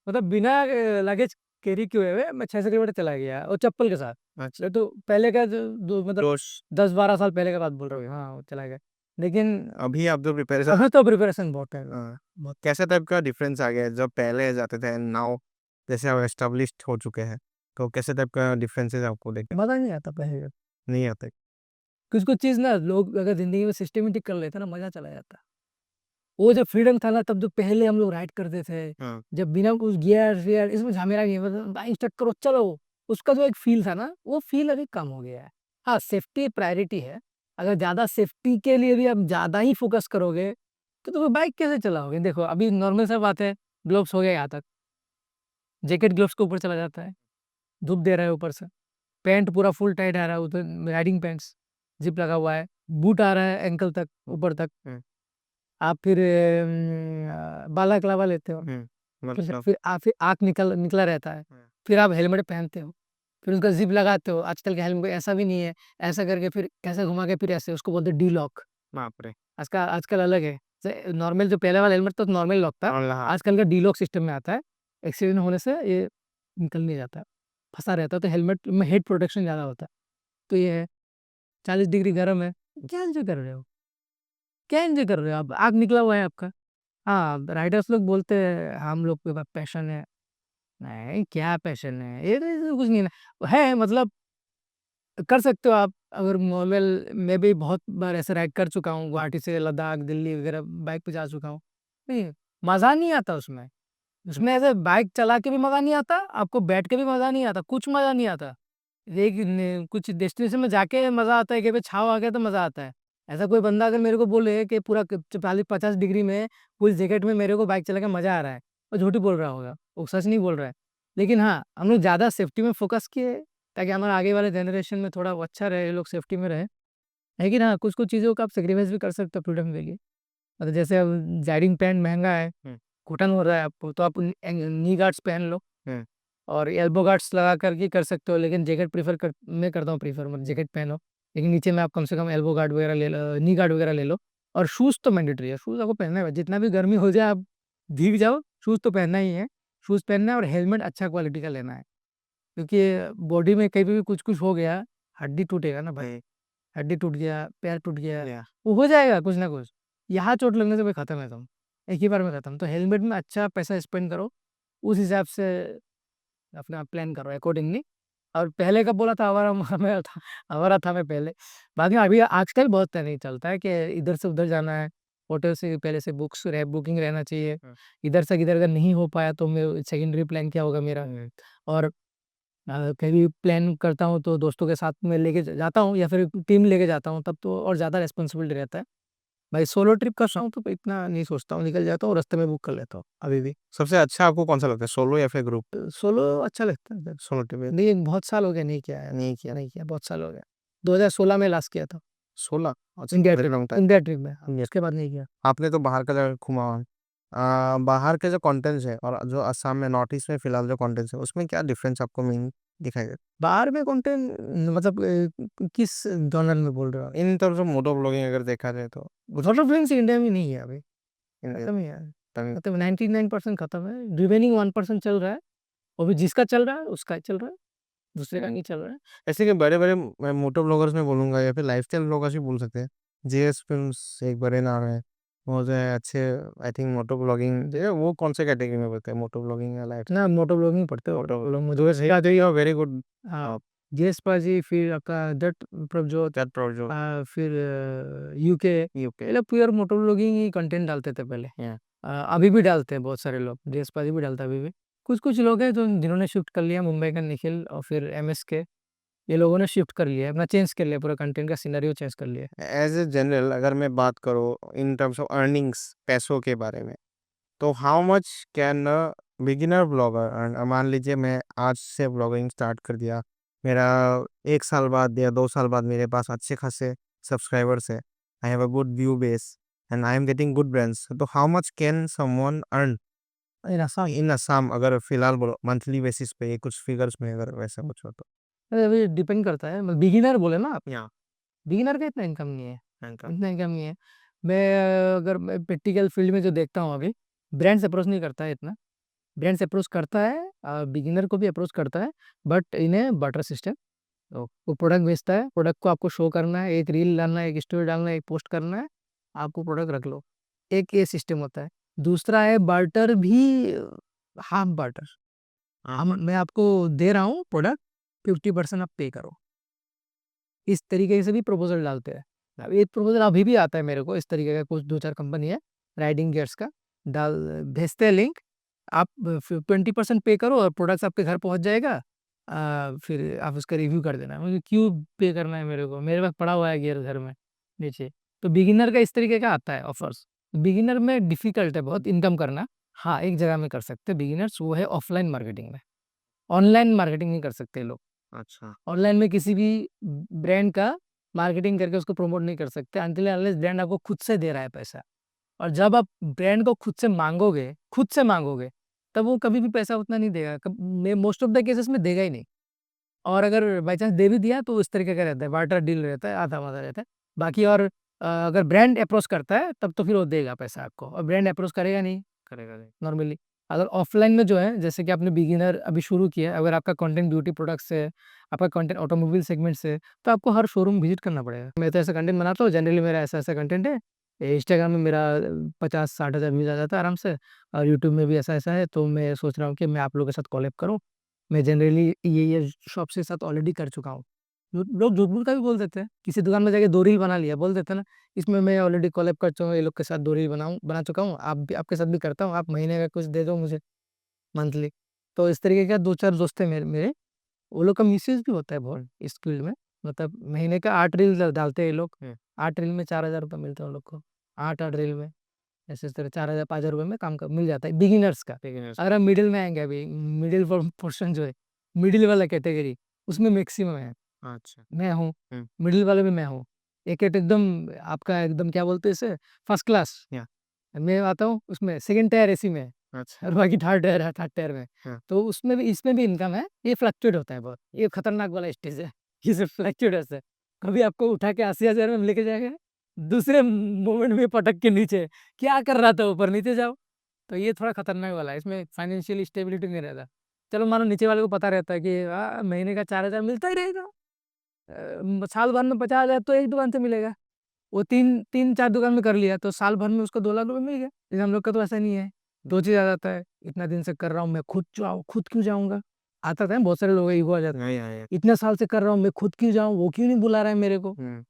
मतलब बिना लगेज कैरी किए हुए मैं 600 किलोमीटर चला गया और चप्पल के साथ। अच्छा, ये तो पहले का जो जो मतलब जोश 10-12 साल पहले की बात बोल रहा हूँ। हाँ, वो चला गया। लेकिन अभी आप जो प्रिपरेशन अभी तो प्रिपरेशन बहुत है। बहुत कैसे टाइप का डिफरेंस आ गया है जब पहले जाते थे एंड नाउ जैसे आप एस्टेब्लिश्ड हो चुके हैं, तो कैसे टाइप का डिफरेंसेस आपको देखे मज़ा नहीं आता पहले। नहीं आते? कुछ-कुछ चीज़ ना लोग अगर ज़िंदगी में सिस्टमैटिक कर लेते हैं ना, मज़ा चला जाता। वो जब फ्रीडम था ना, तब जो पहले हम लोग राइड करते थे, हाँ, जब बिना कुछ गियर-वियर इसमें झमेला नहीं है, मतलब बाइक स्टार्ट करो चलो, उसका जो एक फ़ील था ना, वो फ़ील अभी कम हो गया है। हाँ, सेफ्टी प्रायोरिटी है, अगर ज़्यादा सेफ्टी के लिए भी आप ज़्यादा ही फ़ोकस करोगे, तो फिर बाइक कैसे चलाओगे? देखो, अभी नॉर्मल सा बात है, ग्लोव्स हो गया यहाँ तक, जैकेट ग्लोव्स के ऊपर चला जाता है, धूप दे रहा है ऊपर से, पैंट पूरा फुल टाइट आ रहा है, उधर राइडिंग पैंट्स, ज़िप लगा हुआ है, बूट आ रहा है एंकल तक, ऊपर तक। हुँ, आप फिर बालाक्लावा लेते हो, हुँ, फिर मतलब फिर फिर आँख निकला रहता है, हुँ, फिर आप हेलमेट पहनते हो, फिर उसका ज़िप लगाते हो, आजकल के हेलमेट ऐसा भी नहीं है, ऐसा करके फिर कैसे घुमा के फिर ऐसे, उसको बोलते हैं डी-लॉक। बाप रे! आजकल अलग है, जैसे नॉर्मल जो पहले वाला हेलमेट तो नॉर्मल लॉक था, और हाँ, आजकल का डी-लॉक सिस्टम में आता है, एक्सीडेंट होने से ये निकल नहीं जाता है, फँसा रहता है, तो हेलमेट में हेड प्रोटेक्शन ज़्यादा होता है। तो ये है, 40 डिग्री गर्म है, क्या एन्जॉय कर रहे हो? क्या एन्जॉय कर रहे हो आप? आग निकला हुआ है आपका। हाँ, राइडर्स लोग बोलते हैं हम लोग के पास पैशन है। नहीं, क्या पैशन है? ये तो कुछ नहीं है मतलब कर सकते हो आप, अगर नॉर्मल मैं भी बहुत बार ऐसे राइड कर चुका हूँ, गुवाहाटी से लद्दाख, दिल्ली वगैरह बाइक पे जा चुका हूँ। नहीं, मज़ा नहीं आता उसमें। उसमें ऐसे बाइक चला के भी मज़ा नहीं आता, आपको बैठ के भी मज़ा नहीं आता, कुछ मज़ा नहीं आता। लेकिन कुछ डेस्टिनेशन में जाके मज़ा आता है, कहीं पे छाँव आ गया तो मज़ा आता है। ऐसा कोई बंदा अगर मेरे को बोले कि पूरा क 40-50 डिग्री में फुल जैकेट में मेरे को बाइक चला के मज़ा आ रहा है, वो झूठ ही बोल रहा होगा, वो सच नहीं बोल रहा है। लेकिन हाँ, हम लोग ज़्यादा सेफ्टी में फ़ोकस किए ताकि हमारा आगे वाले जनरेशन में थोड़ा वो अच्छा रहे, ये लोग सेफ्टी में रहें। लेकिन हाँ, कुछ-कुछ चीज़ों को आप सैक्रिफाइस भी कर सकते हो फ्रीडम के लिए। मतलब जैसे अब राइडिंग पैंट महँगा है, हुँ, घुटन हो रहा है आपको, तो आप नी गार्ड्स पहन लो। हुँ, और एल्बो गार्ड्स लगा कर के कर सकते हो, लेकिन जैकेट मैं करता हूँ प्रेफ़र, मतलब जैकेट पहनो, लेकिन नीचे में आप कम से कम एल्बो गार्ड वगैरह ले लो, नी गार्ड वगैरह ले लो। और शूज़ तो मैंडेटरी है, शूज़ आपको पहनना है, जितना भी गर्मी हो जाए, आप भीग जाओ, शूज़ तो पहनना ही है। शूज़ पहनना है और हेलमेट अच्छा क्वालिटी का लेना है, क्योंकि बॉडी में कहीं पे भी कुछ-कुछ हो गया, हड्डी टूटेगा ना भाई, हुँ, हड्डी टूट गया, पैर टूट गया, या वो हो जाएगा कुछ ना कुछ। यहाँ चोट लगने से भाई खत्म है तुम, एक ही बार में खत्म। तो हेलमेट में अच्छा पैसा स्पेंड करो, उस हिसाब से अपना प्लान करो अकॉर्डिंगली। और पहले का बोला था आवारा मैं था, आवारा था मैं पहले। बाद में अभी आजकल बहुत नहीं चलता है कि इधर से उधर जाना है, होटल से पहले से बुकिंग रहना चाहिए। हुँ, इधर से इधर अगर नहीं हो पाया तो मैं सेकेंडरी प्लान क्या होगा मेरा। हुँ, और कभी प्लान करता हूँ तो दोस्तों के साथ में लेके जाता हूँ या फिर टीम लेके जाता हूँ, तब तो और ज़्यादा रिस्पॉन्सिबिलिटी रहता है। भाई सोलो ट्रिप करता हूँ तो इतना नहीं सोचता हूँ, निकल जाता हूँ, रास्ते में बुक कर लेता हूँ अभी भी। सबसे अच्छा आपको कौन-सा लगता है सोलो या फिर ग्रुप? सोलो अच्छा लगता है। सोलो ट्रिप में नहीं, बहुत साल हो गए नहीं किया, बहुत साल हो गए। 2016 में लास्ट किया था, 16 अच्छा India very trip, long time. India trip में, हाँ, ये उसके बाद नहीं किया। आपने तो बाहर का जगह घूमा हुआ है। बाहर के जो कंटेंट्स है और जो असम में नॉर्थ ईस्ट में फिलहाल जो कंटेंट्स है, उसमें क्या डिफरेंस आपको मेन दिखाई देता बाहर में कंटेंट मतलब किस जॉनर में बोल रहे हो आप? है? In terms of moto blogging अगर देखा जाए तो थॉट ऑफ फिल्म्स इंडिया में नहीं है अभी, इंडिया खत्म ही है। तमिल मतलब 99% खत्म है, रिमेनिंग 1% चल रहा है, वो भी जिसका चल रहा है, उसका ही चल रहा है। दूसरे का नहीं चल रहा है। ऐसे कि बड़े-बड़े मैं मोटो ब्लॉगर्स में बोलूँगा या फिर लाइफ़स्टाइल ब्लॉगर्स भी बोल सकते हैं। जेएस फ़िल्म्स एक बड़े नाम है। वो जो है अच्छे आई थिंक मोटो ब्लॉगिंग जो है वो कौन से कैटेगरी में बोलते हैं मोटो ब्लॉगिंग या लाइफ़ ना मोटो ब्लॉगिंग पढ़ते हो मोटो लोग मुझे वैसे या दे आर वेरी गुड हाँ, जेएस पाजी फिर आपका जट प्रभजोत दैट प्रोजो फिर यूके यूके ये लोग प्योर मोटो ब्लॉगिंग ही कंटेंट डालते थे पहले। या अभी भी डालते हैं बहुत सारे लोग, जेएस पाजी भी डालता है अभी भी। कुछ-कुछ लोग हैं जो जिन्होंने शिफ्ट कर लिया मुंबई का निखिल और फिर एमएसके ये लोगों ने शिफ्ट कर लिया है, अपना चेंज कर लिया पूरा कंटेंट का सिनेरियो चेंज कर लिया है। एज़ अ जनरल अगर मैं बात करूँ इन टर्म्स ऑफ अर्निंग्स पैसों के बारे में, तो how much can a beginner blogger earn? मान लीजिए मैं आज से ब्लॉगिंग स्टार्ट कर दिया, मेरा 1 साल बाद या 2 साल बाद मेरे पास अच्छे खासे सब्सक्राइबर्स हैं, I have a good view base and I am getting good brands, तो how much can someone earn in Assam अगर फिलहाल बोलो मंथली बेसिस पे ये कुछ फिगर्स में अगर वैसा कुछ हो तो? अभी डिपेंड करता है, मतलब बिगिनर बोले ना आप, या बिगिनर का इतना इनकम नहीं है, इनकम इतना इनकम नहीं है। अगर मैं प्रैक्टिकल फील्ड में जो देखता हूँ अभी, ब्रांड्स अप्रोच नहीं करता है इतना। ब्रांड्स अप्रोच करता है, बिगिनर को भी अप्रोच करता है, but in A barter system. वो प्रोडक्ट बेचता है, प्रोडक्ट को आपको शो करना है, एक रील डालना है, एक स्टोरी डालना है, एक पोस्ट करना है, आपको प्रोडक्ट रख लो। एक ये सिस्टम होता है। दूसरा है बार्टर भी, हाफ बार्टर। हम मैं आपको दे रहा हूँ प्रोडक्ट, 50% आप पे करो। इस तरीके से भी प्रपोज़ल डालते हैं। अब एक प्रपोज़ल अभी भी आता है मेरे को, इस तरीके का कुछ 2-4 कंपनी है, राइडिंग गियर्स का, डाल भेजते हैं लिंक, आप 20% पे करो और प्रोडक्ट्स आपके घर पहुँच जाएगा। फिर आप उसका रिव्यू कर देना। मुझे क्यों पे करना है मेरे को? मेरे पास पड़ा हुआ है गियर घर में नीचे। तो बिगिनर का इस तरीके का आता है ऑफ़र्स। बिगिनर में डिफ़िकल्ट है बहुत इनकम करना। हाँ, एक जगह में कर सकते हैं बिगिनर्स, वो है ऑफ़लाइन मार्केटिंग में। ऑनलाइन मार्केटिंग नहीं कर सकते लोग। अच्छा ऑनलाइन में किसी भी ब्रांड का मार्केटिंग करके उसको प्रमोट नहीं कर सकते अनटिल अनलेस ब्रांड आपको खुद से दे रहा है पैसा। और जब आप ब्रांड को खुद से मांगोगे, तब वो कभी भी पैसा उतना नहीं देगा। मोस्ट ऑफ द केसेस में देगा ही नहीं। और अगर बाई चांस दे भी दिया तो उस तरीके का रहता है, बार्टर डील रहता है, आधा-आधा रहता है। बाकी और अगर ब्रांड अप्रोच करता है तब तो फिर वो देगा पैसा आपको, और ब्रांड अप्रोच करेगा नहीं करेगा नहीं नॉर्मली। अगर ऑफलाइन में जो है, जैसे कि आपने बिगिनर अभी शुरू किया है, अगर आपका कंटेंट ब्यूटी प्रोडक्ट्स है, आपका कंटेंट ऑटोमोबाइल सेगमेंट से है, तो आपको हर शोरूम विजिट करना पड़ेगा। मैं तो ऐसा कंटेंट बनाता हूँ, जनरली मेरा ऐसा-ऐसा कंटेंट है। इंस्टाग्राम में मेरा 50-60 हज़ार व्यूज़ आ जाता है आराम से, और यूट्यूब में भी ऐसा-ऐसा है, तो मैं सोच रहा हूँ कि मैं आप लोगों के साथ कोलैब करूँ। मैं जनरली ये शॉप्स के साथ ऑलरेडी कर चुका हूँ। लोग झूठ-मूठ का भी बोल देते हैं, किसी दुकान में जाके 2 रील बना लिया, बोल देते हैं ना, इसमें मैं ऑलरेडी कोलैब कर चुका हूँ, ये लोग के साथ 2 रील बना चुका हूँ, आप भी आपके साथ भी करता हूँ, आप महीने का कुछ दे दो मुझे, मंथली। तो इस तरीके का 2-4 दोस्त हैं मेरे, वो लोग का मिसयूज़ भी होता है बहुत इस फील्ड में। मतलब महीने का 8 रील डालते हैं ये लोग, 8 रील में 4000 रुपए मिलते हैं उन लोग को, 8-8 रील में, ऐसे इस तरह 4000 5,000 रुपए में काम का मिल जाता है, बिगिनर्स का। बिगिनर्स अगर आप मिडिल में आएँगे अभी, मिडिल पोर्शन जो है, मिडिल वाला कैटेगरी, उसमें मैक्सिमम है। अच्छा मैं हूँ, हुँ। मिडिल वाले में मैं हूँ। एक-एक एकदम आपका एकदम क्या बोलते हैं इसे, फर्स्ट क्लास। या मैं आता हूँ उसमें सेकंड टायर एसी में, अच्छा और बाकी थर्ड टायर है, थर्ड टायर में। हाँ। तो उसमें भी इसमें भी इनकम है, ये फ्लक्चुएट होता है बहुत। ये खतरनाक वाला स्टेज है, ये सिर्फ फ्लक्चुएट ऐसे है। कभी आपको उठा के 80,000 में लेके जाएगा, दूसरे मोमेंट में पटक के नीचे, क्या कर रहा था ऊपर, नीचे जाओ। तो ये थोड़ा खतरनाक वाला है, इसमें फाइनेंशियल स्टेबिलिटी नहीं रहता। चलो मानो नीचे वाले को पता रहता है कि महीने का 4,000 मिलता ही रहेगा। साल भर में 50,000 तो एक दुकान से मिलेगा। वो 3-4 दुकान में कर लिया तो साल भर में उसको 2 लाख रुपए मिल गए। लेकिन हम लोग का तो ऐसा नहीं है। 2 चीज़ आ जाता है, इतना दिन से कर रहा हूँ मैं, खुद क्यों जाऊँगा? आता था ना, बहुत सारे लोगों का ईगो आ जाता है। नहीं आया इतने साल से कर रहा हूँ मैं, खुद क्यों जाऊँ? वो क्यों नहीं बुला रहा है मेरे को? हुँ।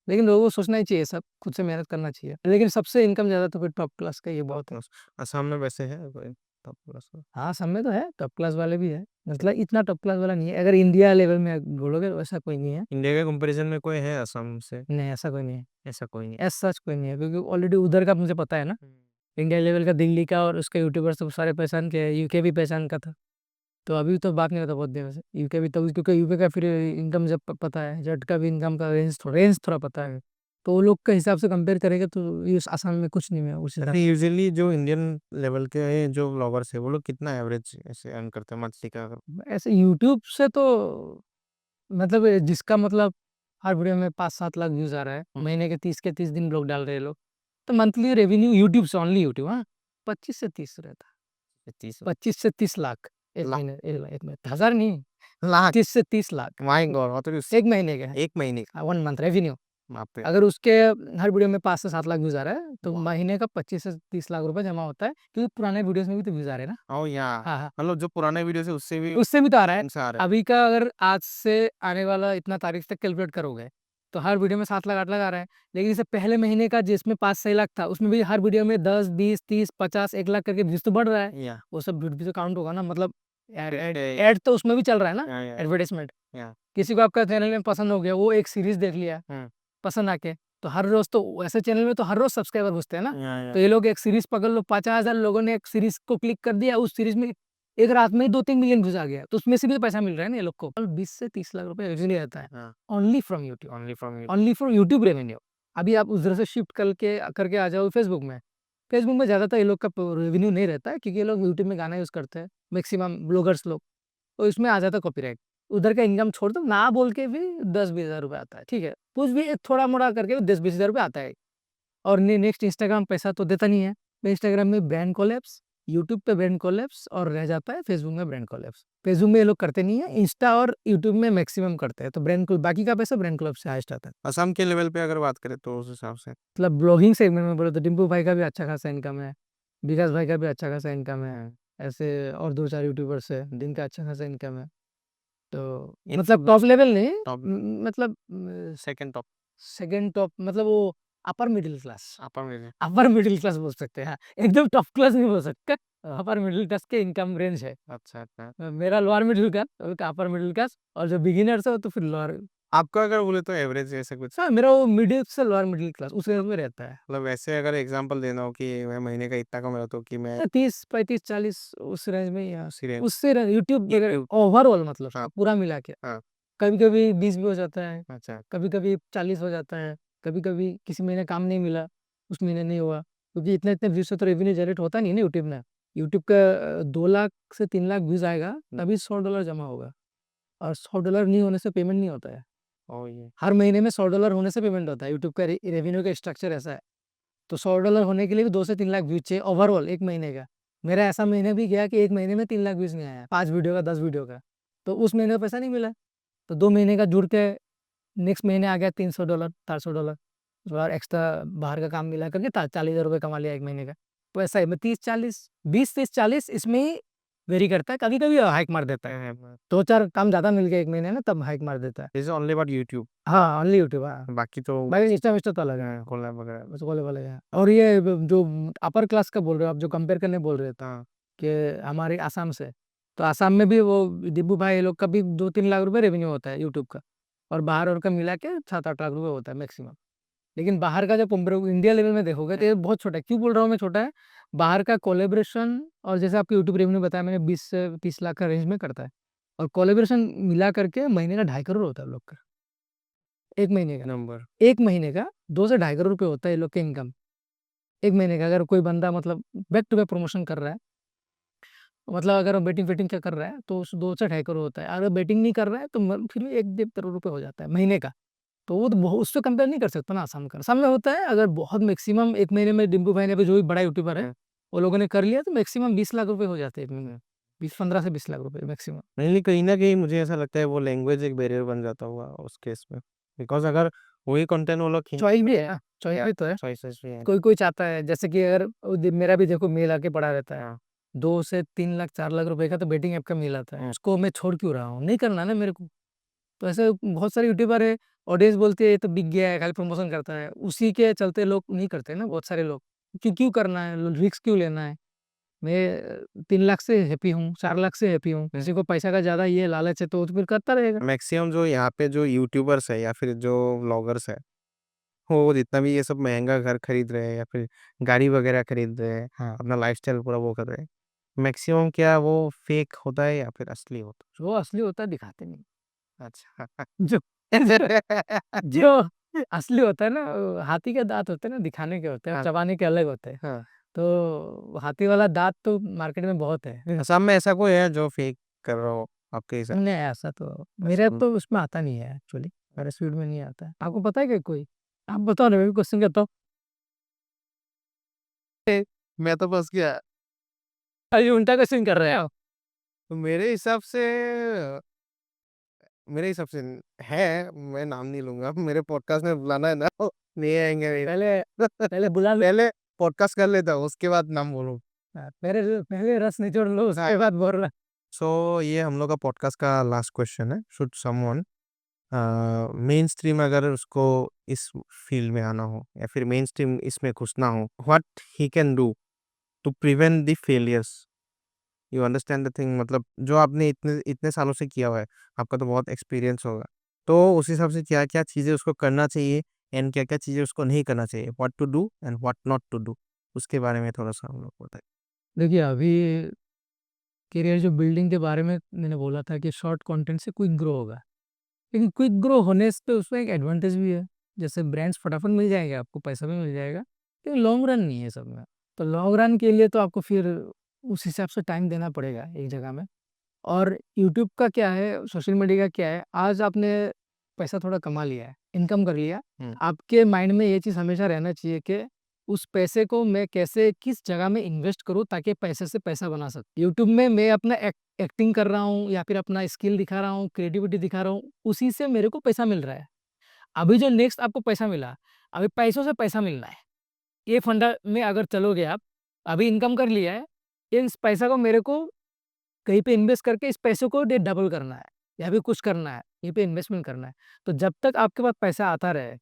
लेकिन लोगों को सोचना ही चाहिए सब, खुद से मेहनत करना चाहिए। लेकिन सबसे इनकम ज़्यादा तो फिर टॉप क्लास का ये बहुत है। प्लस असम में वैसे है कोई टॉप प्लस का? हाँ, सब में तो है, टॉप क्लास वाले भी है। मतलब इतना टॉप क्लास वाला नहीं है। अगर इंडिया लेवल में बोलोगे तो वैसा कोई नहीं है। इंडिया के कंपैरिज़न में कोई है असम से? नहीं, ऐसा कोई नहीं है। ऐसा कोई नहीं। एज़ सच कोई नहीं है, क्योंकि ऑलरेडी उधर का मुझे पता है ना। हुँ। इंडिया लेवल का दिल्ली का और उसके यूट्यूबर्स तो सारे पहचान के हैं, यूके भी पहचान का था। तो अभी तो बात नहीं होता बहुत दिनों से, यूके भी, तो क्योंकि यूके का फिर इनकम जब पता है, जेट का भी इनकम का रेंज थोड़ा पता है। तो वो लोग के हिसाब से कंपेयर करेंगे तो ये आसाम में कुछ नहीं है उस हिसाब अच्छा यूजुअली जो इंडियन लेवल के जो व्लॉगर्स हैं वो लोग कितना एवरेज ऐसे अर्न करते हैं मंथली का अगर? से। ऐसे यूट्यूब से तो मतलब जिसका मतलब हर वीडियो में 5-7 लाख व्यूज़ आ रहा है, महीने के 30 दिन ब्लॉग डाल रहे हैं लोग, तो मंथली रेवेन्यू यूट्यूब से, ओनली यूट्यूब, हाँ, 25 से 30 रहता है। 30 25 से 30 लाख एक लाख महीने, 1 महीने, 1000 नहीं। लाख 30 से 30 lakh my God what is एक महीने का एक महीने का 1 मंथ रेवेन्यू। बाप रे अगर उसके हर वीडियो में 5 से 7 लाख व्यूज आ रहा है तो वाह। महीने का 25 से 30 लाख रुपए जमा होता है, क्योंकि पुराने वीडियोस में भी तो व्यूज आ रहे हैं ना। ओ या हाँ हाँ, मतलब जो पुराने वीडियो से उससे भी उससे भी तो आ रहा है। इनसे आ रहा अभी का अगर आज से आने वाला इतना तारीख तक कैलकुलेट करोगे तो हर वीडियो में 7 लाख 8 लाख आ रहा है। लेकिन इसे पहले महीने का जिसमें 5-6 लाख था उसमें भी हर वीडियो में 10 20 30 50 1 लाख करके व्यूज तो बढ़ रहा है। है या वो सब भी तो काउंट होगा ना, मतलब ए- एड तो उसमें भी चल रहा है ना, या एडवर्टाइजमेंट। या किसी को आपका चैनल में पसंद हो गया, वो एक सीरीज देख लिया हम्म पसंद आके, तो हर रोज तो वैसे चैनल में तो हर रोज सब्सक्राइबर घुसते हैं ना। या तो ये लोग एक सीरीज पकड़ लो, 50,000 लोगों ने एक सीरीज को क्लिक कर दिया, उस सीरीज में एक रात में ही 2-3 मिलियन घुस आ गया, तो उसमें से भी तो पैसा मिल रहा है ना ये लोग को। 20 से 30 लाख रुपए रेवेन्यू रहता है हाँ only from YouTube, only from you only from YouTube revenue. अभी आप उधर से शिफ्ट करके करके आ जाओ फेसबुक में। फेसबुक में ज़्यादातर ये लोग का रेवेन्यू नहीं रहता है, क्योंकि ये लोग यूट्यूब में गाना यूज़ करते हैं मैक्सिमम ब्लॉगर्स लोग, तो इसमें आ जाता है कॉपीराइट। उधर का इनकम छोड़ दो, ना बोल के भी 10-20 हज़ार रुपये आता है, ठीक है, कुछ भी थोड़ा मोड़ा करके 10-20 हज़ार रुपये आता है। और नेक्स्ट इंस्टाग्राम पैसा तो देता नहीं है। मैं इंस्टाग्राम में ब्रांड कोलैप्स, यूट्यूब पे ब्रांड कोलैप्स और रह जाता है फेसबुक में ब्रांड कोलैप्स। फेसबुक में ये लोग करते नहीं है, इंस्टा और यूट्यूब में मैक्सिमम करते हैं, तो ब्रांड बाकी का पैसा ब्रांड कोलैप्स से हाइस्ट आता है। असम के लेवल पे अगर बात करें तो उस हिसाब से मतलब ब्लॉगिंग सेगमेंट में बोले तो डिम्पू भाई का भी अच्छा खासा इनकम है, विकास भाई का भी अच्छा खासा इनकम है, ऐसे और 2-4 यूट्यूबर्स है जिनका अच्छा खासा इनकम है। तो मतलब टॉप लेवल नहीं, टॉप मतलब सेकंड टॉप सेकंड टॉप, मतलब वो अपर मिडिल क्लास, अपर में अपर मिडिल क्लास बोल सकते हैं, हाँ, एकदम टॉप क्लास नहीं बोल सकते। अपर मिडिल क्लास के इनकम रेंज है। अच्छा अच्छा मेरा lower middle class, upper middle class, और जो बिगिनर्स है तो फिर लोअर। आपका अगर बोले तो एवरेज ऐसे कुछ हाँ, मेरा वो मिडिल से लोअर मिडिल क्लास उस रेंज में रहता है। मतलब वैसे अगर एग्जांपल देना हो कि मैं महीने का इतना कमा तो कि मैं 30-35-40 उस रेंज में ही है। उसी रेंज उससे यूट्यूब YouTube, ओवरऑल मतलब हाँ पूरा मिला के हाँ कभी कभी 20 भी हो जाता है, अच्छा कभी कभी 40 हो जाता है, कभी कभी किसी महीने काम नहीं मिला, उस महीने नहीं हुआ, क्योंकि इतने इतने व्यूज से तो रेवेन्यू जनरेट होता नहीं है ना यूट्यूब में। यूट्यूब का 2 लाख से 3 लाख व्यूज आएगा तभी $100 जमा होगा, और $100 नहीं होने से पेमेंट नहीं होता है। ओ ये हर महीने में $100 होने से पेमेंट होता है, यूट्यूब का रेवेन्यू का स्ट्रक्चर ऐसा है। तो $100 होने के लिए भी 2 से 3 लाख व्यूज चाहिए ओवरऑल एक महीने का। मेरा ऐसा महीने भी गया कि एक महीने में 3 लाख व्यूज नहीं आया, 5 वीडियो का 10 वीडियो का, तो उस महीने का पैसा नहीं मिला। तो 2 महीने का जुड़ के नेक्स्ट महीने आ गया $300 $400, और एक्स्ट्रा बाहर का काम मिला करके 40,000 रुपये कमा लिया एक महीने का। तो ऐसा है, मैं 30-40 20-30-40 इसमें ही वेरी करता है, कभी कभी हाइक मार देता है। 2-4 काम ज़्यादा मिल गया एक महीने में तब हाइक मार देता है। इज ओनली अबाउट यूट्यूब हाँ, ओनली यूट्यूब, हाँ। बाकी तो भाई इंस्टा विस्टा तो अलग है, कोलैब वगैरह बस बोले वाले हैं। और ये जो अपर क्लास का बोल रहे हो आप, जो कंपेयर करने बोल रहे थे हाँ कि हमारे आसाम से, तो आसाम में भी वो डिब्बू भाई ये लोग का भी 2-3 लाख रुपए रेवेन्यू होता है यूट्यूब का, और बाहर और का मिला के 7-8 लाख रुपए होता है मैक्सिमम। लेकिन बाहर का जब इंडिया लेवल में देखोगे तो ये बहुत छोटा है। क्यों बोल रहा हूँ मैं छोटा है? बाहर का कोलेब्रेशन, और जैसे आपके यूट्यूब रेवेन्यू बताया मैंने 20 से 30 लाख का रेंज में करता है, और कोलेब्रेशन मिला करके महीने का 2.5 करोड़ होता है लोग का, एक महीने का। नंबर एक महीने का 2 से 2.5 करोड़ रुपए होता है ये लोग का इनकम एक महीने का। अगर कोई बंदा मतलब बैक टू बैक प्रमोशन कर रहा है, मतलब अगर बैटिंग वेटिंग क्या कर रहा है तो उस 2 से 2.5 करोड़ होता है। अगर बैटिंग नहीं कर रहा है तो फिर भी 1-1.5 करोड़ रुपए हो जाता है महीने का। तो वो तो उससे कंपेयर नहीं कर सकता ना आसाम का। आसाम में होता है अगर बहुत मैक्सिमम एक महीने में डिम्पू भाई ने भी जो भी बड़ा यूट्यूबर है वो लोगों ने कर लिया तो मैक्सिमम 20 लाख रुपए हो जाते हैं एक महीने में। 20-15 से 20 लाख रुपए मैक्सिमम। नहीं कहीं ना कहीं मुझे ऐसा लगता है वो लैंग्वेज एक बैरियर बन जाता हुआ उस केस में बिकॉज अगर वही कंटेंट वो लोग चॉइस भी है, चॉइस भी तो है। चॉइसेस भी है कोई कोई चाहता है, जैसे कि अगर मेरा भी देखो मेल आके पड़ा रहता है, हाँ 2 से 3 लाख 4 लाख रुपए का तो बेटिंग ऐप का मेल आता है, उसको मैं छोड़ क्यों रहा हूँ? नहीं करना ना मेरे को। तो ऐसे बहुत सारे यूट्यूबर है, ऑडियंस बोलती है ये तो बिक गया है, खाली प्रमोशन करता है, उसी के चलते लोग नहीं करते ना बहुत सारे लोग। क्यों क्यों करना है, रिस्क क्यों लेना है? मैं 3 लाख से हैप्पी हूँ, 4 लाख से हैप्पी हूँ, किसी को पैसा का ज़्यादा ये लालच है तो वो तो फिर करता रहेगा। मैक्सिमम जो यहाँ पे जो यूट्यूबर्स है या फिर जो व्लॉगर्स है वो जितना भी ये सब महंगा घर खरीद रहे हैं या फिर गाड़ी वगैरह खरीद रहे हैं हाँ, अपना लाइफस्टाइल पूरा वो कर रहे हैं मैक्सिमम क्या वो फेक होता है या फिर असली होता जो असली होता है दिखाते नहीं। है अच्छा जो जो असली होता है ना, वो हाथी के दांत होते हैं ना, दिखाने के होते हैं और हाँ चबाने के अलग होते हैं। हाँ तो हाथी वाला दांत तो मार्केट में बहुत है। असम में ऐसा कोई है जो फेक कर रहा हो आपके हिसाब नहीं, ऐसा तो मेरे से तो उसमें आता नहीं है एक्चुअली, मेरे स्पीड में नहीं आता है। आपको पता है क्या कोई? आप बताओ ना, मैं भी क्वेश्चन करता हूँ। मैं तो बस गया अभी उल्टा क्वेश्चन कर रहे हो। तो मेरे हिसाब से मेरे हिसाब से है, मैं नाम नहीं लूँगा। मेरे पॉडकास्ट में बुलाना है ना, नहीं आएँगे नहीं। पहले बुला लो। पहले पॉडकास्ट कर लेता हूँ, उसके बाद नाम बोलूँ। पहले रस निचोड़ लो, उसके बाद बोल रहा। सो ये हम लोग का पॉडकास्ट का लास्ट क्वेश्चन है। शुड समवन मेन स्ट्रीम अगर उसको इस फील्ड में आना हो या फिर मेन स्ट्रीम इसमें घुसना हो, what he can do to prevent the failures? You understand the thing, मतलब जो आपने इतने इतने सालों से किया हुआ है, आपका तो बहुत एक्सपीरियंस होगा। तो उस हिसाब से क्या-क्या चीज़ें उसको करना चाहिए एंड क्या-क्या चीज़ें उसको नहीं करना चाहिए? What to do and what not to do? उसके बारे में थोड़ा-सा हम लोग को बताइए। देखिए, अभी करियर जो बिल्डिंग के बारे में मैंने बोला था कि शॉर्ट कंटेंट से क्विक ग्रो होगा। लेकिन क्विक ग्रो होने से उसमें एक एडवांटेज भी है। जैसे ब्रांड्स फटाफट मिल जाएँगे आपको, पैसा भी मिल जाएगा, लेकिन लॉन्ग रन नहीं है सब में। तो लॉन्ग रन के लिए तो आपको फिर उस हिसाब से टाइम देना पड़ेगा एक जगह में। और यूट्यूब का क्या है, सोशल मीडिया का क्या है, आज आपने पैसा थोड़ा कमा लिया है, इनकम कर लिया, हुँ। आपके माइंड में ये चीज़ हमेशा रहना चाहिए कि उस पैसे को मैं कैसे, किस जगह में इन्वेस्ट करूँ ताकि पैसे से पैसा बना सकूँ। यूट्यूब में मैं अपना एक्टिंग कर रहा हूँ या फिर अपना स्किल दिखा रहा हूँ, क्रिएटिविटी दिखा रहा हूँ, उसी से मेरे को पैसा मिल रहा है। अभी जो नेक्स्ट आपको पैसा मिला, अभी पैसों से पैसा मिलना है। ये फंडा में अगर चलोगे आप, अभी इनकम कर लिया है, इस पैसा को मेरे को कहीं पे इन्वेस्ट करके इस पैसे को डे डबल करना है या फिर कुछ करना है, यहीं पे इन्वेस्टमेंट करना है। तो जब तक आपके पास पैसा आता रहे,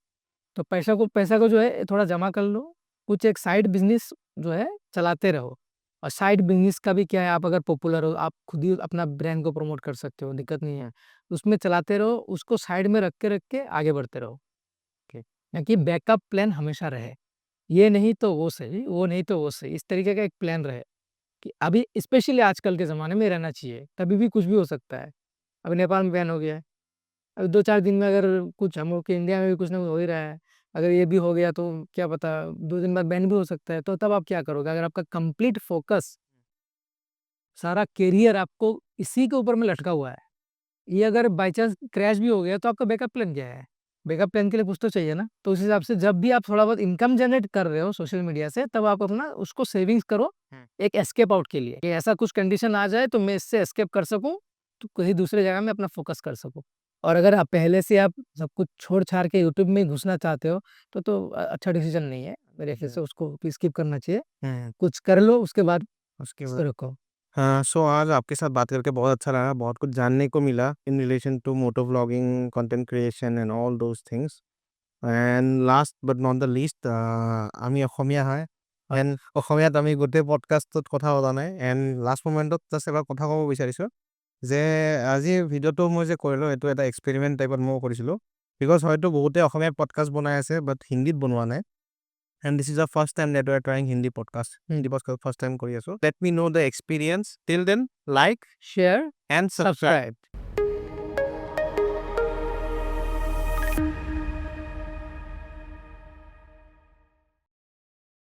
तो पैसा को जो है थोड़ा जमा कर लो, कुछ एक साइड बिज़नेस जो है चलाते रहो। और साइड बिज़नेस का भी क्या है, आप अगर पॉपुलर हो, आप खुद ही अपना ब्रांड को प्रमोट कर सकते हो, दिक्कत नहीं है। उसमें चलाते रहो, उसको साइड में रख के आगे बढ़ते रहो। ओके, ताकि बैकअप प्लान हमेशा रहे। ये नहीं तो वो सही, वो नहीं तो वो सही, इस तरीके का एक प्लान रहे। कि अभी स्पेशली आजकल के ज़माने में रहना चाहिए, कभी भी कुछ भी हो सकता है। अभी नेपाल में बैन हो गया है, अभी 2-4 दिन में अगर कुछ हम लोग के इंडिया में भी कुछ ना कुछ हो ही रहा है, अगर ये भी हो गया तो क्या पता 2 दिन बाद बैन भी हो सकता है, तो तब आप क्या करोगे? अगर आपका कंप्लीट फ़ोकस, सारा करियर आपको इसी के ऊपर में लटका हुआ है, ये अगर बाय चांस क्रैश भी हो गया तो आपका बैकअप प्लान क्या है? बैकअप प्लान के लिए कुछ तो चाहिए ना? तो उस हिसाब से जब भी आप थोड़ा बहुत इनकम जनरेट कर रहे हो सोशल मीडिया से, तब आप अपना उसको सेविंग्स करो, हुँ। एक एस्केप आउट के लिए। कि ऐसा कुछ कंडीशन आ जाए तो मैं इससे एस्केप कर सकूँ, तो कहीं दूसरी जगह में अपना फ़ोकस कर सकूँ। और अगर आप पहले से आप सब कुछ छोड़-छाड़ के यूट्यूब में घुसना चाहते हो, तो अच्छा डिसीज़न नहीं है। मेरे ख्याल से उसको स्किप करना चाहिए। हुँ, कुछ कर लो उसके बाद उसके बाद रुको। हाँ, सो आज आपके साथ बात करके बहुत अच्छा लगा, बहुत कुछ जानने को मिला in relation to moto vlogging, content creation and all those things. And last but not the least আমি অসমীয়া হয় এণ্ড অসমীয়াত আমি গোটেই পডকাষ্টত কথা পতা নাই এণ্ড লাষ্ট মমেণ্টত জাষ্ট এবাৰ কথা ক'ব বিচাৰিছোঁ যে আজি ভিডিঅ'টো মই যে কৰিলোঁ এইটো এটা এক্সপেৰিমেণ্ট টাইপত মই কৰিছিলোঁ বিকজ হয়তো বহুতে অসমীয়া পডকাষ্ট বনাই আছে বাট হিন্দীত বনোৱা নাই and this is the first time that we are trying Hindi podcast first time কৰি আছোঁ let me know' the experience till then like share, and subscribe subscribe.